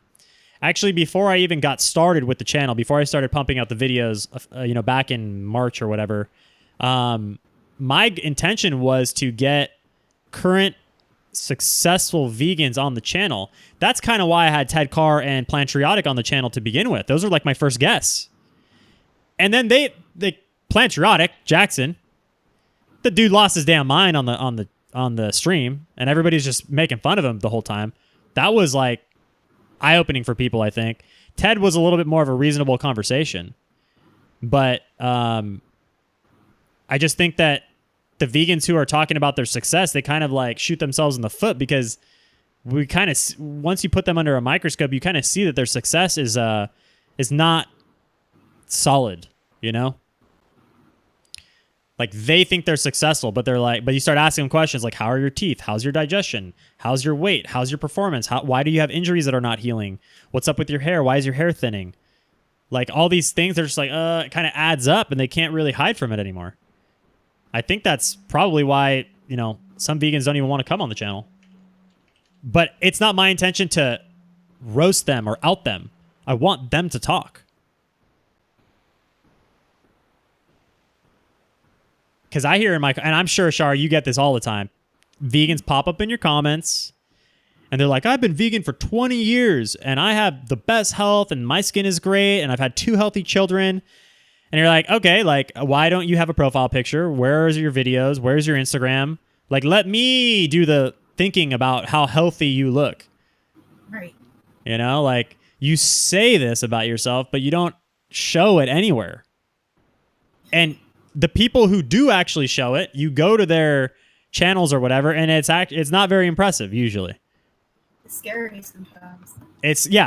Actually, before I even got started with the channel, before I started pumping out the videos, back in March or whatever, my intention was to get current successful vegans on the channel. That's kind of why I had Ted Carr and Plantriotic on the channel to begin with. Those are like my first guests. And then they Plantriotic, Jackson, the dude lost his damn mind on the stream and everybody's just making fun of him the whole time. That was like eye-opening for people, I think. Ted was a little bit more of a reasonable conversation. But I just think that the vegans who are talking about their success, they kind of like shoot themselves in the foot because we kind of, once you put them under a microscope, you kind of see that their success is not solid, you know? Like they think they're successful, but they're like, but you start asking them questions like, how are your teeth? How's your digestion? How's your weight? How's your performance? Why do you have injuries that are not healing? What's up with your hair? Why is your hair thinning? Like all these things, they're just like, it kind of adds up and they can't really hide from it anymore. I think that's probably why, some vegans don't even want to come on the channel. But it's not my intention to roast them or out them. I want them to talk. Because I hear and I'm sure, Char, you get this all the time. Vegans pop up in your comments and they're like, I've been vegan for 20 years and I have the best health and my skin is great and I've had 2 healthy children. And you're like, okay, like, why don't you have a profile picture? Where's your videos? Where's your Instagram? Like, let me do the thinking about how healthy you look. Right. Like, you say this about yourself, but you don't show it anywhere. And the people who do actually show it, you go to their channels or whatever, and it's not very impressive, usually. It's scary sometimes.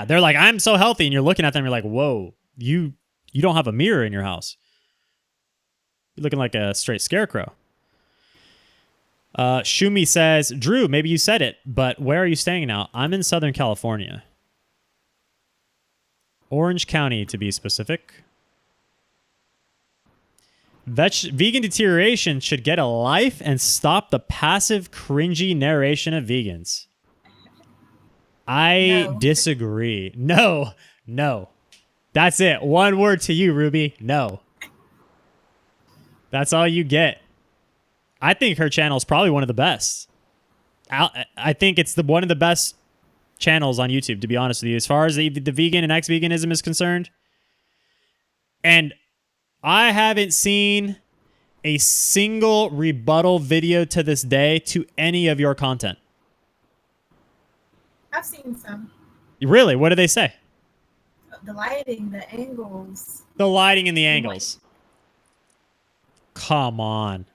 They're like, I'm so healthy, and you're looking at them, you're like, whoa, you don't have a mirror in your house. You're looking like a straight scarecrow. Shumi says, Drew, maybe you said it, but where are you staying now? I'm in Southern California. Orange County, to be specific. Vegan Deterioration should get a life and stop the passive, cringy narration of vegans. I disagree. No. That's it. One word to you, Ruby. No. That's all you get. I think her channel is probably one of the best. I think it's one of the best channels on YouTube, to be honest with you, as far as the vegan and ex-veganism is concerned. And I haven't seen a single rebuttal video to this day to any of your content. I've seen some. Really? What do they say? The lighting, the angles. The lighting and the angles. Come on.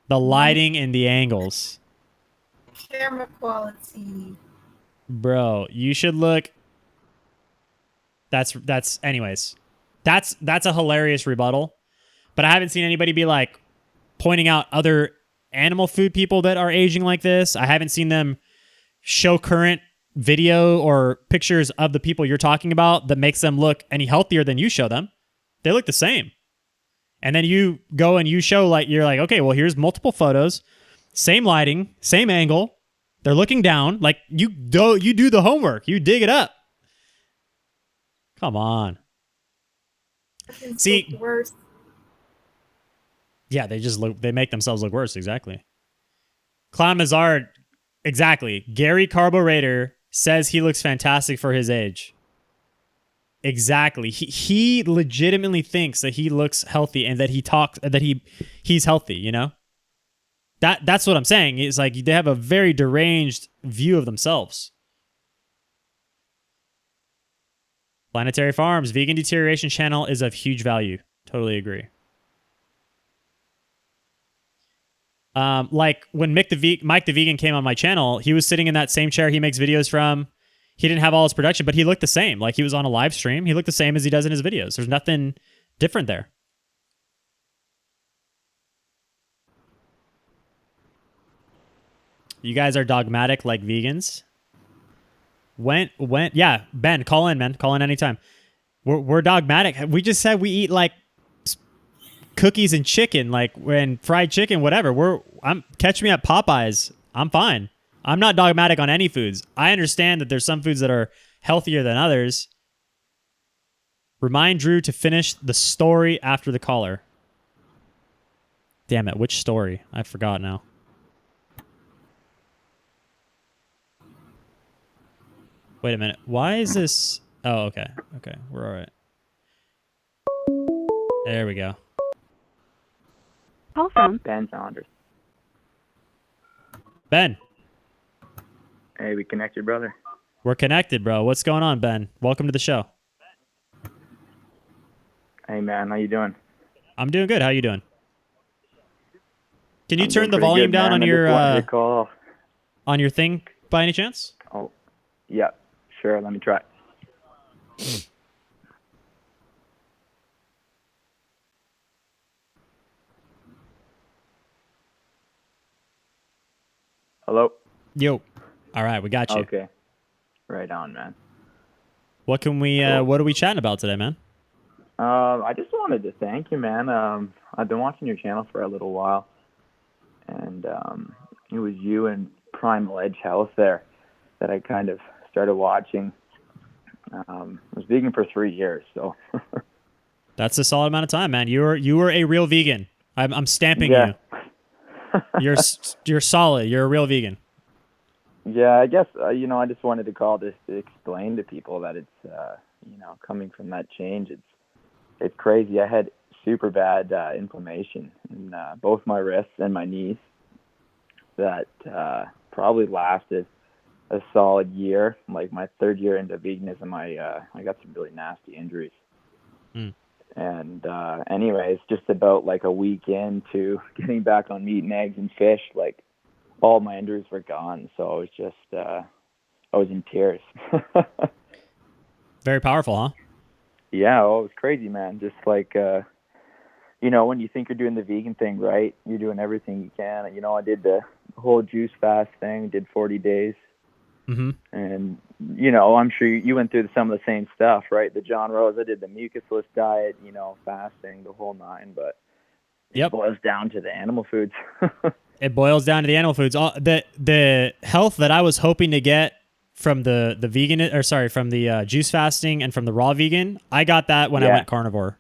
The lighting and the angles. Camera quality. Bro, you should look. Anyways. That's a hilarious rebuttal. But I haven't seen anybody be like pointing out other animal food people that are aging like this. I haven't seen them show current video or pictures of the people you're talking about that makes them look any healthier than you show them. They look the same. And then you go and you show you're like, okay, well, here's multiple photos, same lighting, same angle. They're looking down. Like you do the homework. You dig it up. Come on. Fucking See, look worse. yeah, they make themselves look worse. Exactly. Clown Mazard, exactly. Gary Carburetor says he looks fantastic for his age. Exactly. He legitimately thinks that he looks healthy and that he's healthy, you know? That's what I'm saying. It's like they have a very deranged view of themselves. Planetary Farms, vegan deterioration channel is of huge value. Totally agree. Like when Mike the Vegan came on my channel, he was sitting in that same chair he makes videos from. He didn't have all his production, but he looked the same. Like he was on a live stream. He looked the same as he does in his videos. There's nothing different there. You guys are dogmatic like vegans. Yeah, Ben, call in, man. Call in anytime. We're dogmatic. We just said we eat like cookies and chicken, like when fried chicken, whatever. Catch me at Popeyes. I'm fine. I'm not dogmatic on any foods. I understand that there's some foods that are healthier than others. Remind Drew to finish the story after the caller. Damn it, which story? I forgot now. Wait a minute. Why is this? Oh, okay. Okay, we're all right. There we go. Call from Ben Saunders. Ben. Hey, we connected, brother. We're connected, bro. What's going on, Ben? Welcome to the show. Hey, man, how you doing? I'm doing good. How you doing? Can you I'm turn doing the pretty volume good, down man. on I your just wanted to call. on your thing by any chance? Oh, yeah, sure. Let me try. Hello. Yo. All right, we got you. Okay. Right on, man. What can we? Cool. What are we chatting about today, man? I just wanted to thank you, man. I've been watching your channel for a little while, and it was you and Primal Edge Health there that I kind of started watching. I was vegan for 3 years, so. That's a solid amount of time, man. You were a real vegan. I'm stamping Yeah. you. You're solid. You're a real vegan. Yeah, I guess, I just wanted to call this to explain to people that it's, coming from that change, it's crazy. I had super bad inflammation in both my wrists and my knees that probably lasted a solid year. Like my 3rd year into veganism, I got some really nasty injuries. Mm. And anyways, just about like a week into getting back on meat and eggs and fish, like all my injuries were gone. So I was just, I was in tears. Very powerful, huh? Yeah, it was crazy, man. Just like, when you think you're doing the vegan thing right, you're doing everything you can. I did the whole juice fast thing, did 40 days. Mm-hmm. And, I'm sure you went through some of the same stuff, right? The John Rose, I did the mucusless diet, fasting, the whole 9, but it boils down to the animal foods. It boils down to the animal foods. The health that I was hoping to get from the vegan, from the juice fasting and from the raw vegan, I got that when I went carnivore.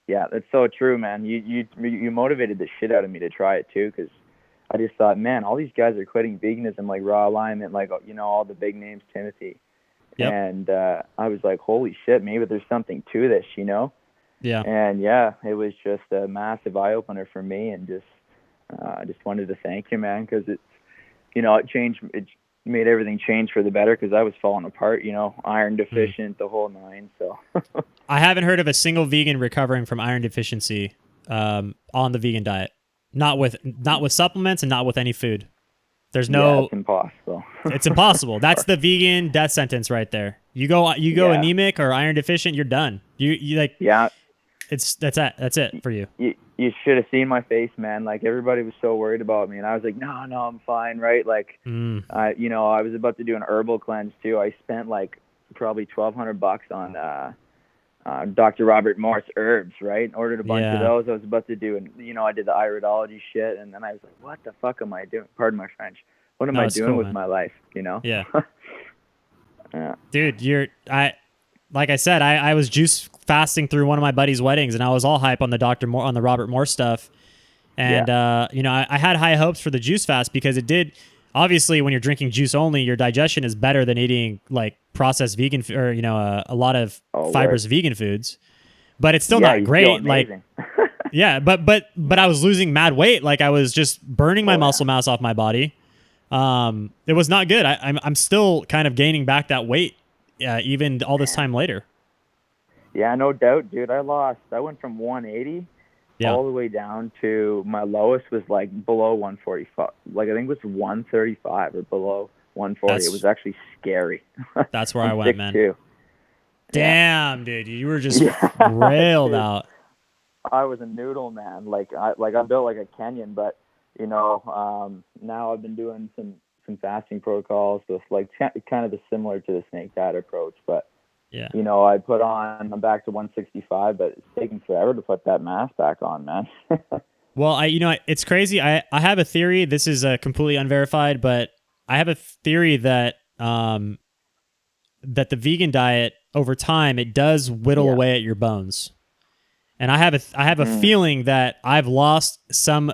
Yeah, that's so true, man. You motivated the shit out of me to try it too, because I just thought, man, all these guys are quitting veganism, like Raw Alignment, like all the big names, Timothy. Yep. And I was like, holy shit, maybe there's something to this, Yeah. And yeah, it was just a massive eye opener for me, and just I just wanted to thank you, man, because it's it changed. It made everything change for the better, because I was falling apart, iron deficient, the whole 9. So I haven't heard of a single vegan recovering from iron deficiency on the vegan diet. Not with supplements and not with any food. There's no. Yeah, it's impossible. It's impossible. That's the vegan death sentence right there. You go anemic or iron deficient, you're done. You like. Yeah. That's it for you. You should have seen my face, man. Like, everybody was so worried about me, and I was like, no, I'm fine, right? Like, I was about to do an herbal cleanse too. I spent like probably $1,200 on Dr. Robert Morse herbs, right? Ordered a bunch of those. I was about to do, and I did the ideology shit, and then I was like, what the fuck am I doing? Pardon my French. What am I doing with my life? Yeah. Yeah. Dude, like I said, I was juice fasting through one of my buddy's weddings, and I was all hype on the the Robert Moore stuff. And you know, I had high hopes for the juice fast because it did. Obviously, when you're drinking juice only, your digestion is better than eating like processed vegan or you know a lot of fibrous vegan foods. But it's still not great. Like, yeah, but I was losing mad weight. Like I was just burning my muscle mass off my body. It was not good. I'm still kind of gaining back that weight, even all this time later. Yeah, no doubt, dude. I went from 180 all the way down to my lowest was like below 145. Like I think it was 135 or below 140. It was actually scary. That's where I went, man. 6'2". Damn, dude, you were just railed out. I was a noodle, man. Like I'm built like a Kenyan, but you know, now I've been doing some fasting protocols with like kind of similar to the snake diet approach, but you know, I'm back to 165, but it's taking forever to put that mass back on, man. Well, it's crazy. I have a theory. This is completely unverified, but I have a theory that that the vegan diet over time it does whittle away at your bones, and I have a feeling that I've lost some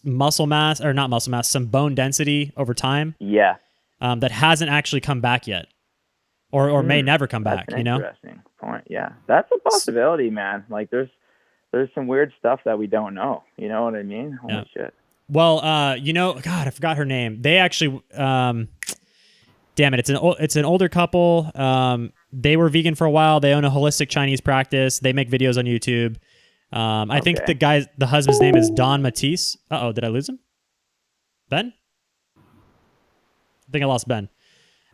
muscle mass or not muscle mass, some bone density over time. Yeah. That hasn't actually come back yet. Or may never come back, That's an you know? Interesting point. Yeah. That's a possibility, man. Like there's some weird stuff that we don't know. You know what I mean? Holy shit. Well, you know, God, I forgot her name. They actually damn it, it's an older couple. They were vegan for a while. They own a holistic Chinese practice. They make videos on YouTube. I think the husband's name is Don Matisse. Uh-oh, did I lose him? Ben? I think I lost Ben.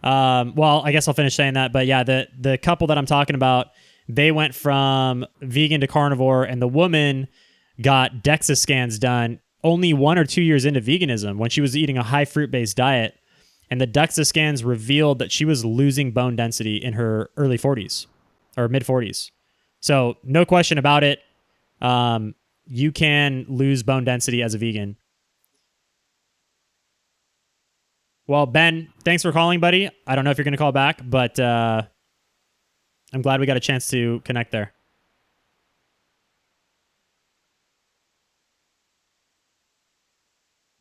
Well, I guess I'll finish saying that. But yeah, the couple that I'm talking about, they went from vegan to carnivore, and the woman got DEXA scans done only 1 or 2 years into veganism when she was eating a high fruit-based diet. And the DEXA scans revealed that she was losing bone density in her early 40s or mid 40s. So no question about it. You can lose bone density as a vegan. Well, Ben, thanks for calling, buddy. I don't know if you're going to call back, but I'm glad we got a chance to connect there.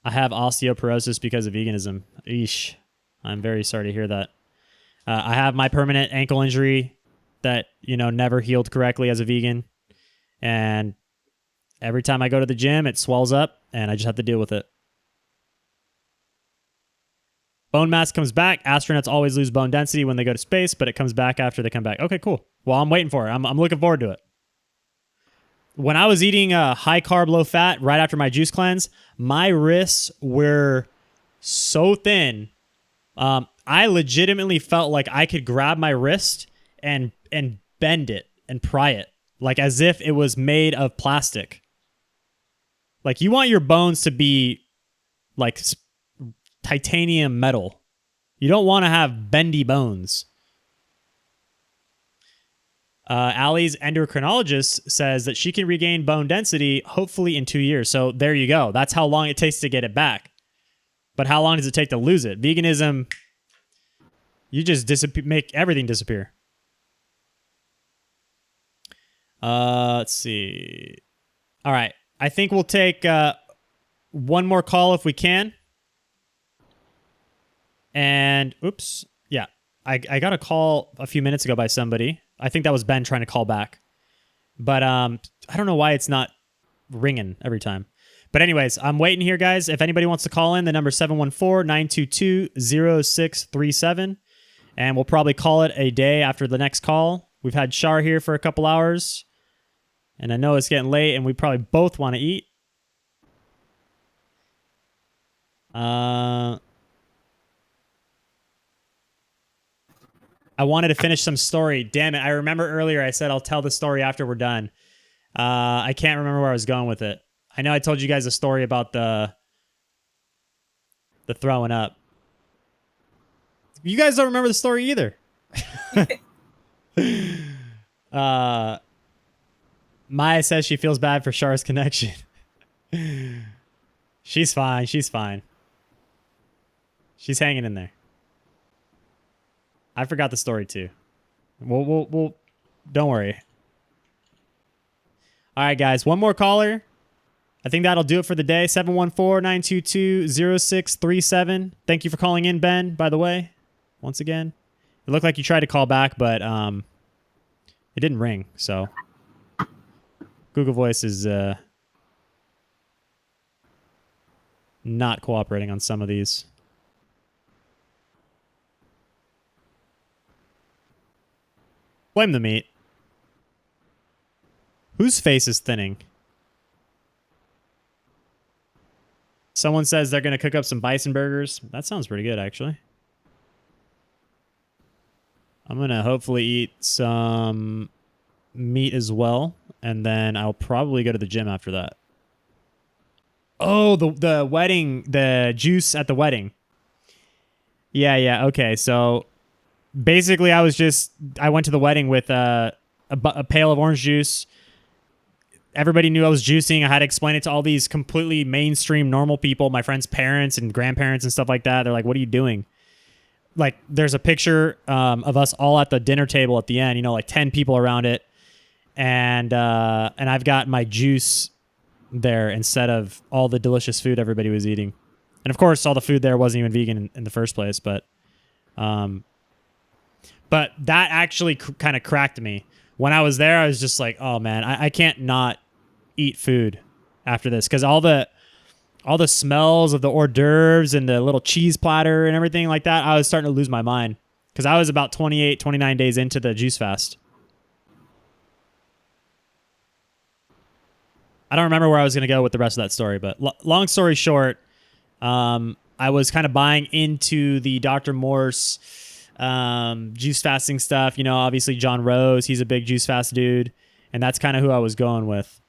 I have osteoporosis because of veganism. Eesh. I'm very sorry to hear that. I have my permanent ankle injury that, you know, never healed correctly as a vegan. And every time I go to the gym, it swells up and I just have to deal with it. Bone mass comes back. Astronauts always lose bone density when they go to space, but it comes back after they come back. Okay, cool. Well, I'm waiting for it. I'm looking forward to it. When I was eating high carb, low fat right after my juice cleanse, my wrists were so thin. I legitimately felt like I could grab my wrist and bend it and pry it, like as if it was made of plastic. Like you want your bones to be like titanium metal. You don't want to have bendy bones. Allie's endocrinologist says that she can regain bone density hopefully in 2 years. So there you go. That's how long it takes to get it back. But how long does it take to lose it? Veganism, you just make everything disappear. Let's see. All right. I think we'll take one more call if we can. And oops, yeah, I got a call a few minutes ago by somebody. I think that was Ben trying to call back, but I don't know why it's not ringing every time. But anyways, I'm waiting here, guys. If anybody wants to call in, the number 714-922-0637, and we'll probably call it a day after the next call. We've had Char here for a couple hours, and I know it's getting late, and we probably both want to eat. I wanted to finish some story. Damn it. I remember earlier I said I'll tell the story after we're done. I can't remember where I was going with it. I know I told you guys a story about the throwing up. You guys don't remember the story either. Maya says she feels bad for Char's connection. She's fine. She's fine. She's hanging in there. I forgot the story too. We'll Don't worry. All right, guys. One more caller. I think that'll do it for the day. 714-922-0637. Thank you for calling in, Ben, by the way. Once again. It looked like you tried to call back, but it didn't ring. So Google Voice is not cooperating on some of these. Blame the meat. Whose face is thinning? Someone says they're going to cook up some bison burgers. That sounds pretty good, actually. I'm going to hopefully eat some meat as well, and then I'll probably go to the gym after that. Oh, the wedding, the juice at the wedding. Yeah, okay. So basically I went to the wedding with a pail of orange juice. Everybody knew I was juicing. I had to explain it to all these completely mainstream normal people, my friends' parents and grandparents and stuff like that. They're like, what are you doing? Like, there's a picture of us all at the dinner table at the end, like 10 people around it. And I've got my juice there instead of all the delicious food everybody was eating. And of course, all the food there wasn't even vegan in the first place. But that actually kind of cracked me. When I was there, I was just like, oh man, I can't not eat food after this, because all the smells of the hors d'oeuvres and the little cheese platter and everything like that, I was starting to lose my mind, because I was about 28, 29 days into the juice fast. I don't remember where I was going to go with the rest of that story, but long story short, I was kind of buying into the Dr. Morse juice fasting stuff. Obviously John Rose, he's a big juice fast dude, and that's kind of who I was going with.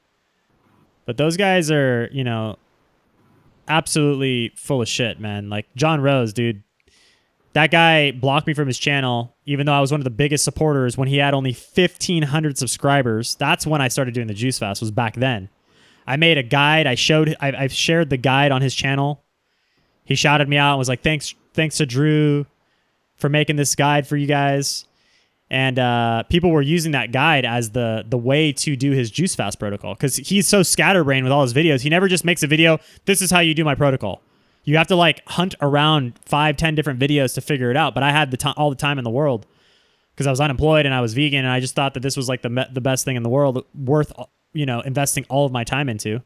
But those guys are, absolutely full of shit, man. Like John Rose, dude, that guy blocked me from his channel, even though I was one of the biggest supporters when he had only 1,500 subscribers. That's when I started doing the juice fast, was back then. I made a guide. I shared the guide on his channel. He shouted me out and was like, thanks to Drew for making this guide for you guys. And people were using that guide as the way to do his juice fast protocol, because he's so scatterbrained with all his videos. He never just makes a video, this is how you do my protocol. You have to hunt around 5-10 different videos to figure it out. But I had all the time in the world, because I was unemployed and I was vegan, and I just thought that this was the best thing in the world, worth investing all of my time into.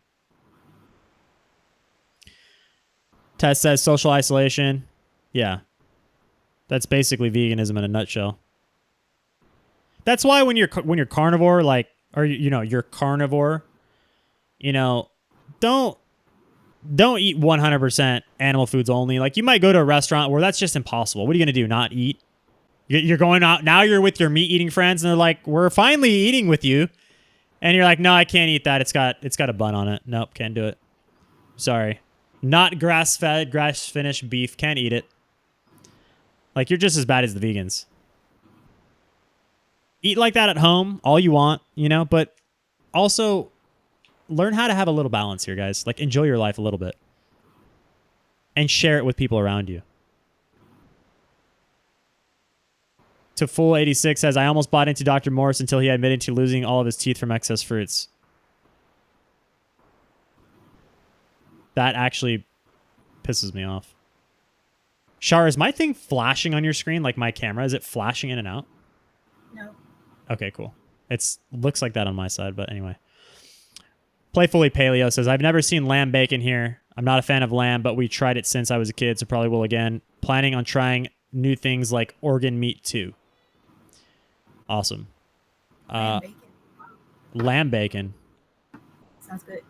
Tess says social isolation. Yeah. That's basically veganism in a nutshell. That's why when you're carnivore, you're carnivore, don't eat 100% animal foods only. Like, you might go to a restaurant where that's just impossible. What are you going to do? Not eat? You're going out, now you're with your meat eating friends, and they're like, we're finally eating with you. And you're like, no, I can't eat that. It's got a bun on it. Nope, can't do it. Sorry. Not grass-fed, grass-finished beef. Can't eat it. Like, you're just as bad as the vegans. Eat like that at home, all you want, but also learn how to have a little balance here, guys. Like, enjoy your life a little bit. And share it with people around you. To Full 86 says, I almost bought into Dr. Morse until he admitted to losing all of his teeth from excess fruits. That actually pisses me off. Char, is my thing flashing on your screen, like my camera? Is it flashing in and out? No. Okay, cool. It looks like that on my side, but anyway. Playfully Paleo says, I've never seen lamb bacon here. I'm not a fan of lamb, but we tried it since I was a kid, so probably will again. Planning on trying new things like organ meat too. Awesome. Lamb bacon. Sounds good.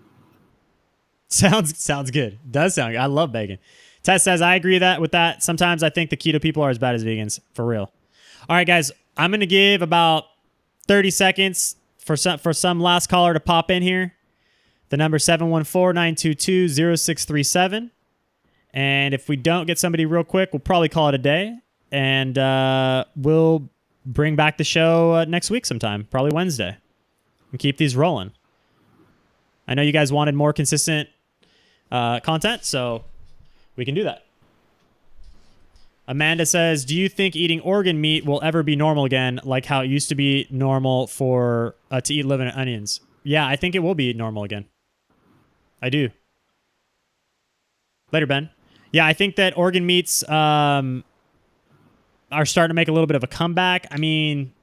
Sounds good. Does sound good. I love bacon. Tess says, I agree with that. Sometimes I think the keto people are as bad as vegans. For real. All right, guys. I'm going to give about 30 seconds for some last caller to pop in here. The number 714-922-0637. And if we don't get somebody real quick, we'll probably call it a day. And we'll bring back the show next week sometime, probably Wednesday. And keep these rolling. I know you guys wanted more consistent content, so we can do that. Amanda says, do you think eating organ meat will ever be normal again, like how it used to be normal for to eat liver and onions? Yeah, I think it will be normal again. I do. Later, Ben. Yeah, I think that organ meats are starting to make a little bit of a comeback. I mean,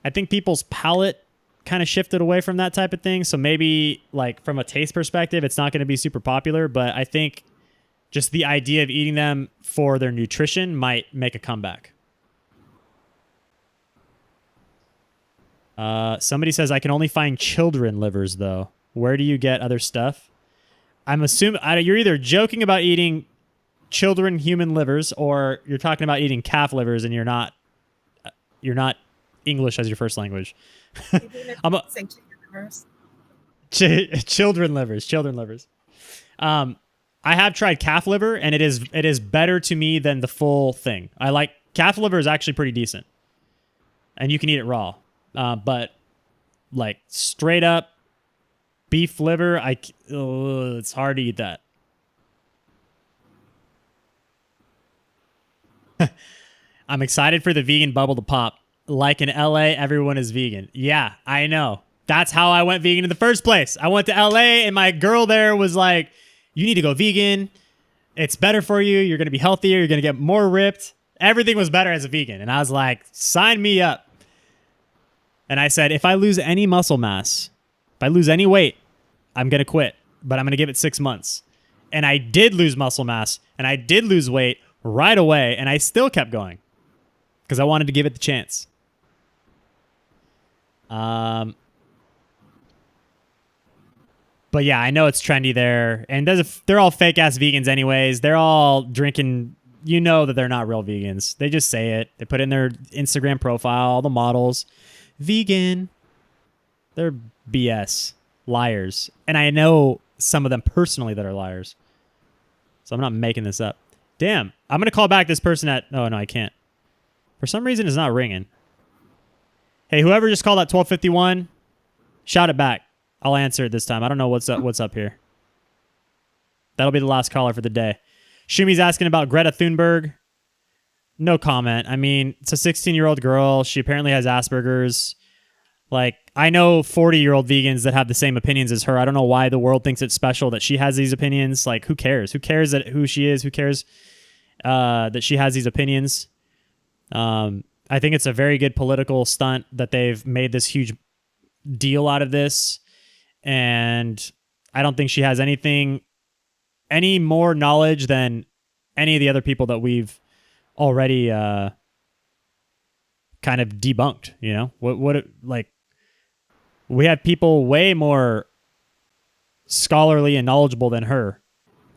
I think people's palate kind of shifted away from that type of thing. So maybe like from a taste perspective, it's not going to be super popular, but I think just the idea of eating them for their nutrition might make a comeback. Somebody says, I can only find children livers, though. Where do you get other stuff? I'm assuming you're either joking about eating children human livers or you're talking about eating calf livers and you're not English as your first language. Children livers. I have tried calf liver, and it is better to me than the full thing. I like calf liver is actually pretty decent, and you can eat it raw. But like straight up beef liver, it's hard to eat that. I'm excited for the vegan bubble to pop. Like in LA, everyone is vegan. Yeah, I know. That's how I went vegan in the first place. I went to LA, and my girl there was like, you need to go vegan. It's better for you. You're going to be healthier. You're going to get more ripped. Everything was better as a vegan. And I was like, sign me up. And I said, if I lose any muscle mass, if I lose any weight, I'm going to quit. But I'm going to give it 6 months. And I did lose muscle mass. And I did lose weight right away. And I still kept going. Because I wanted to give it the chance. But yeah, I know it's trendy there. And they're all fake-ass vegans anyways. They're all drinking. You know that they're not real vegans. They just say it. They put in their Instagram profile, all the models. Vegan. They're BS. Liars. And I know some of them personally that are liars. So I'm not making this up. Damn. I'm going to call back this person at... Oh, no, I can't. For some reason, it's not ringing. Hey, whoever just called at 12:51, shout it back. I'll answer it this time. I don't know what's up here. That'll be the last caller for the day. Shumi's asking about Greta Thunberg. No comment. I mean, it's a 16-year-old girl. She apparently has Asperger's. Like, I know 40-year-old vegans that have the same opinions as her. I don't know why the world thinks it's special that she has these opinions. Like, who cares? Who cares who she is? Who cares that she has these opinions? I think it's a very good political stunt that they've made this huge deal out of this. And I don't think she has any more knowledge than any of the other people that we've already kind of debunked. You know, like we have people way more scholarly and knowledgeable than her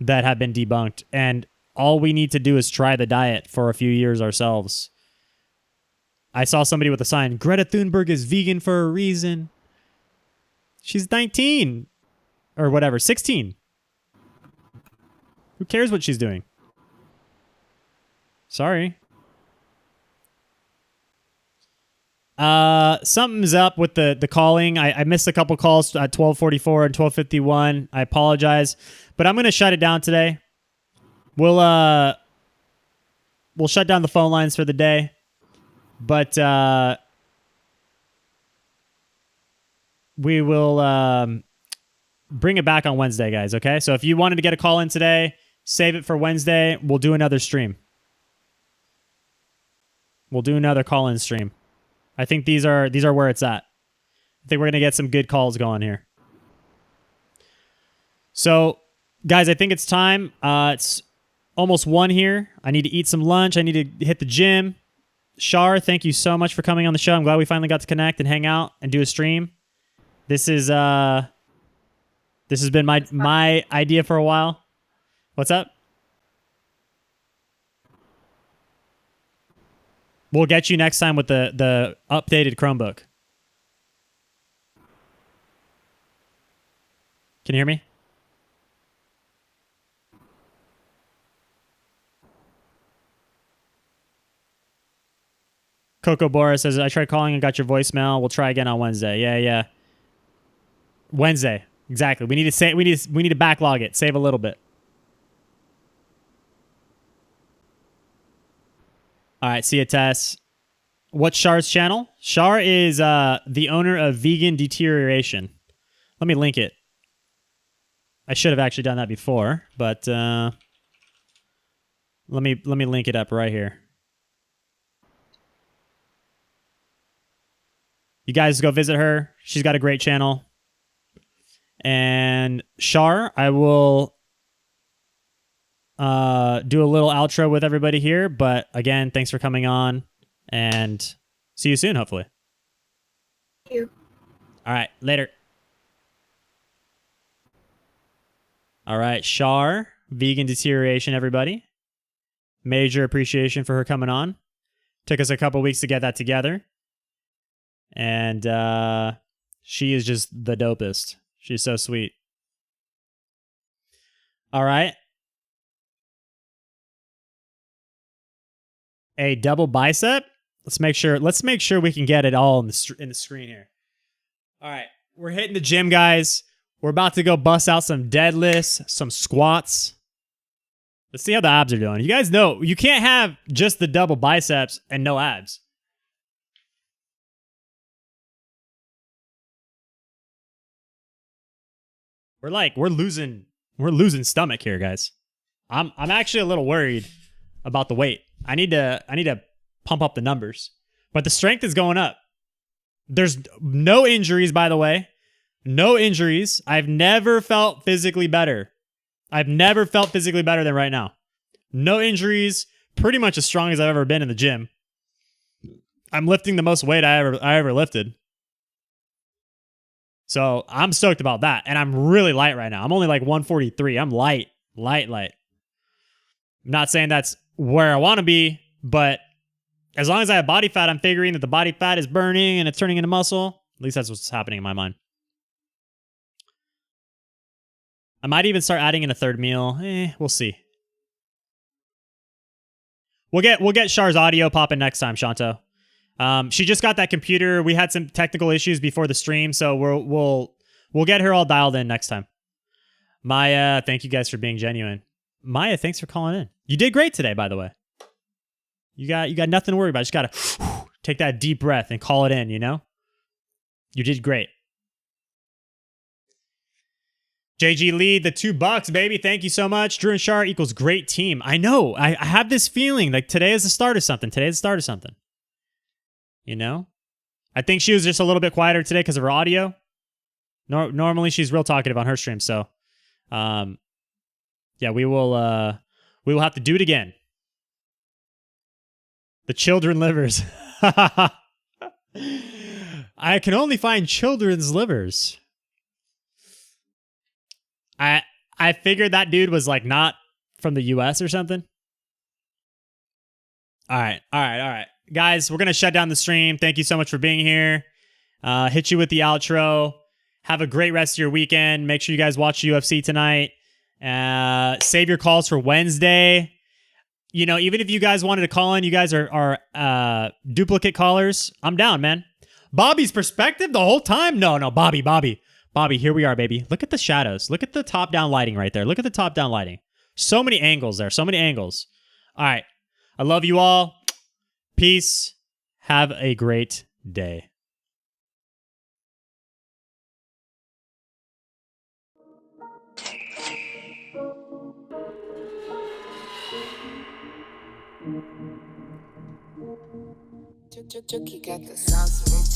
that have been debunked, and all we need to do is try the diet for a few years ourselves. I saw somebody with a sign, Greta Thunberg is vegan for a reason. She's 19 or whatever, 16. Who cares what she's doing? Sorry. Something's up with the calling. I missed a couple calls at 12:44 and 12:51. I apologize, but I'm going to shut it down today. We'll shut down the phone lines for the day, but we will bring it back on Wednesday, guys. Okay, so if you wanted to get a call in today, save it for Wednesday. We'll do another stream. We'll do another call-in stream. I think these are where it's at. I think we're going to get some good calls going here. So, guys, I think it's time. It's almost 1 here. I need to eat some lunch. I need to hit the gym. Char, thank you so much for coming on the show. I'm glad we finally got to connect and hang out and do a stream. This has been my idea for a while. What's up? We'll get you next time with the updated Chromebook. Can you hear me? Coco Bora says, I tried calling and got your voicemail. We'll try again on Wednesday. Yeah. Wednesday. Exactly. We need to backlog it. Save a little bit. All right, see ya, Tess. What's Char's channel? Char is the owner of Vegan Deterioration. Let me link it. I should have actually done that before, but let me link it up right here. You guys go visit her. She's got a great channel. And Char, I will do a little outro with everybody here. But again, thanks for coming on. And see you soon, hopefully. Thank you. All right, later. All right, Char, Vegan Deterioration, everybody. Major appreciation for her coming on. Took us a couple weeks to get that together. And she is just the dopest. She's so sweet. All right. A double bicep. Let's make sure we can get it all in the screen here. All right. We're hitting the gym, guys. We're about to go bust out some deadlifts, some squats. Let's see how the abs are doing. You guys know you can't have just the double biceps and no abs. We're losing stomach here, guys. I'm actually a little worried about the weight. I need to pump up the numbers. But the strength is going up. There's no injuries, by the way. No injuries. I've never felt physically better. I've never felt physically better than right now. No injuries. Pretty much as strong as I've ever been in the gym. I'm lifting the most weight I ever lifted. So I'm stoked about that. And I'm really light right now. I'm only like 143. I'm light. I'm not saying that's where I want to be, but as long as I have body fat, I'm figuring that the body fat is burning and it's turning into muscle. At least that's what's happening in my mind. I might even start adding in a third meal. We'll see. We'll get Char's audio popping next time, Shanto. She just got that computer. We had some technical issues before the stream, so we'll get her all dialed in next time. Maya, thank you guys for being genuine. Maya, thanks for calling in. You did great today, by the way. You got nothing to worry about. You just gotta take that deep breath and call it in, you know? You did great. JG lead the $2, baby. Thank you so much. Drew and Char equals great team. I know. I have this feeling like today is the start of something. You know? I think she was just a little bit quieter today because of her audio. Normally she's real talkative on her stream, so yeah, we will have to do it again. The children livers. I can only find children's livers. I figured that dude was like not from the US or something. All right. Guys, we're going to shut down the stream. Thank you so much for being here. Hit you with the outro. Have a great rest of your weekend. Make sure you guys watch UFC tonight. Save your calls for Wednesday. You know, even if you guys wanted to call in, you guys are duplicate callers. I'm down, man. Bobby's perspective the whole time? No, Bobby, here we are, baby. Look at the shadows. Look at the top-down lighting right there. Look at the top-down lighting. So many angles there. So many angles. All right. I love you all. Peace. Have a great day. Chucky got the sauce, bitch.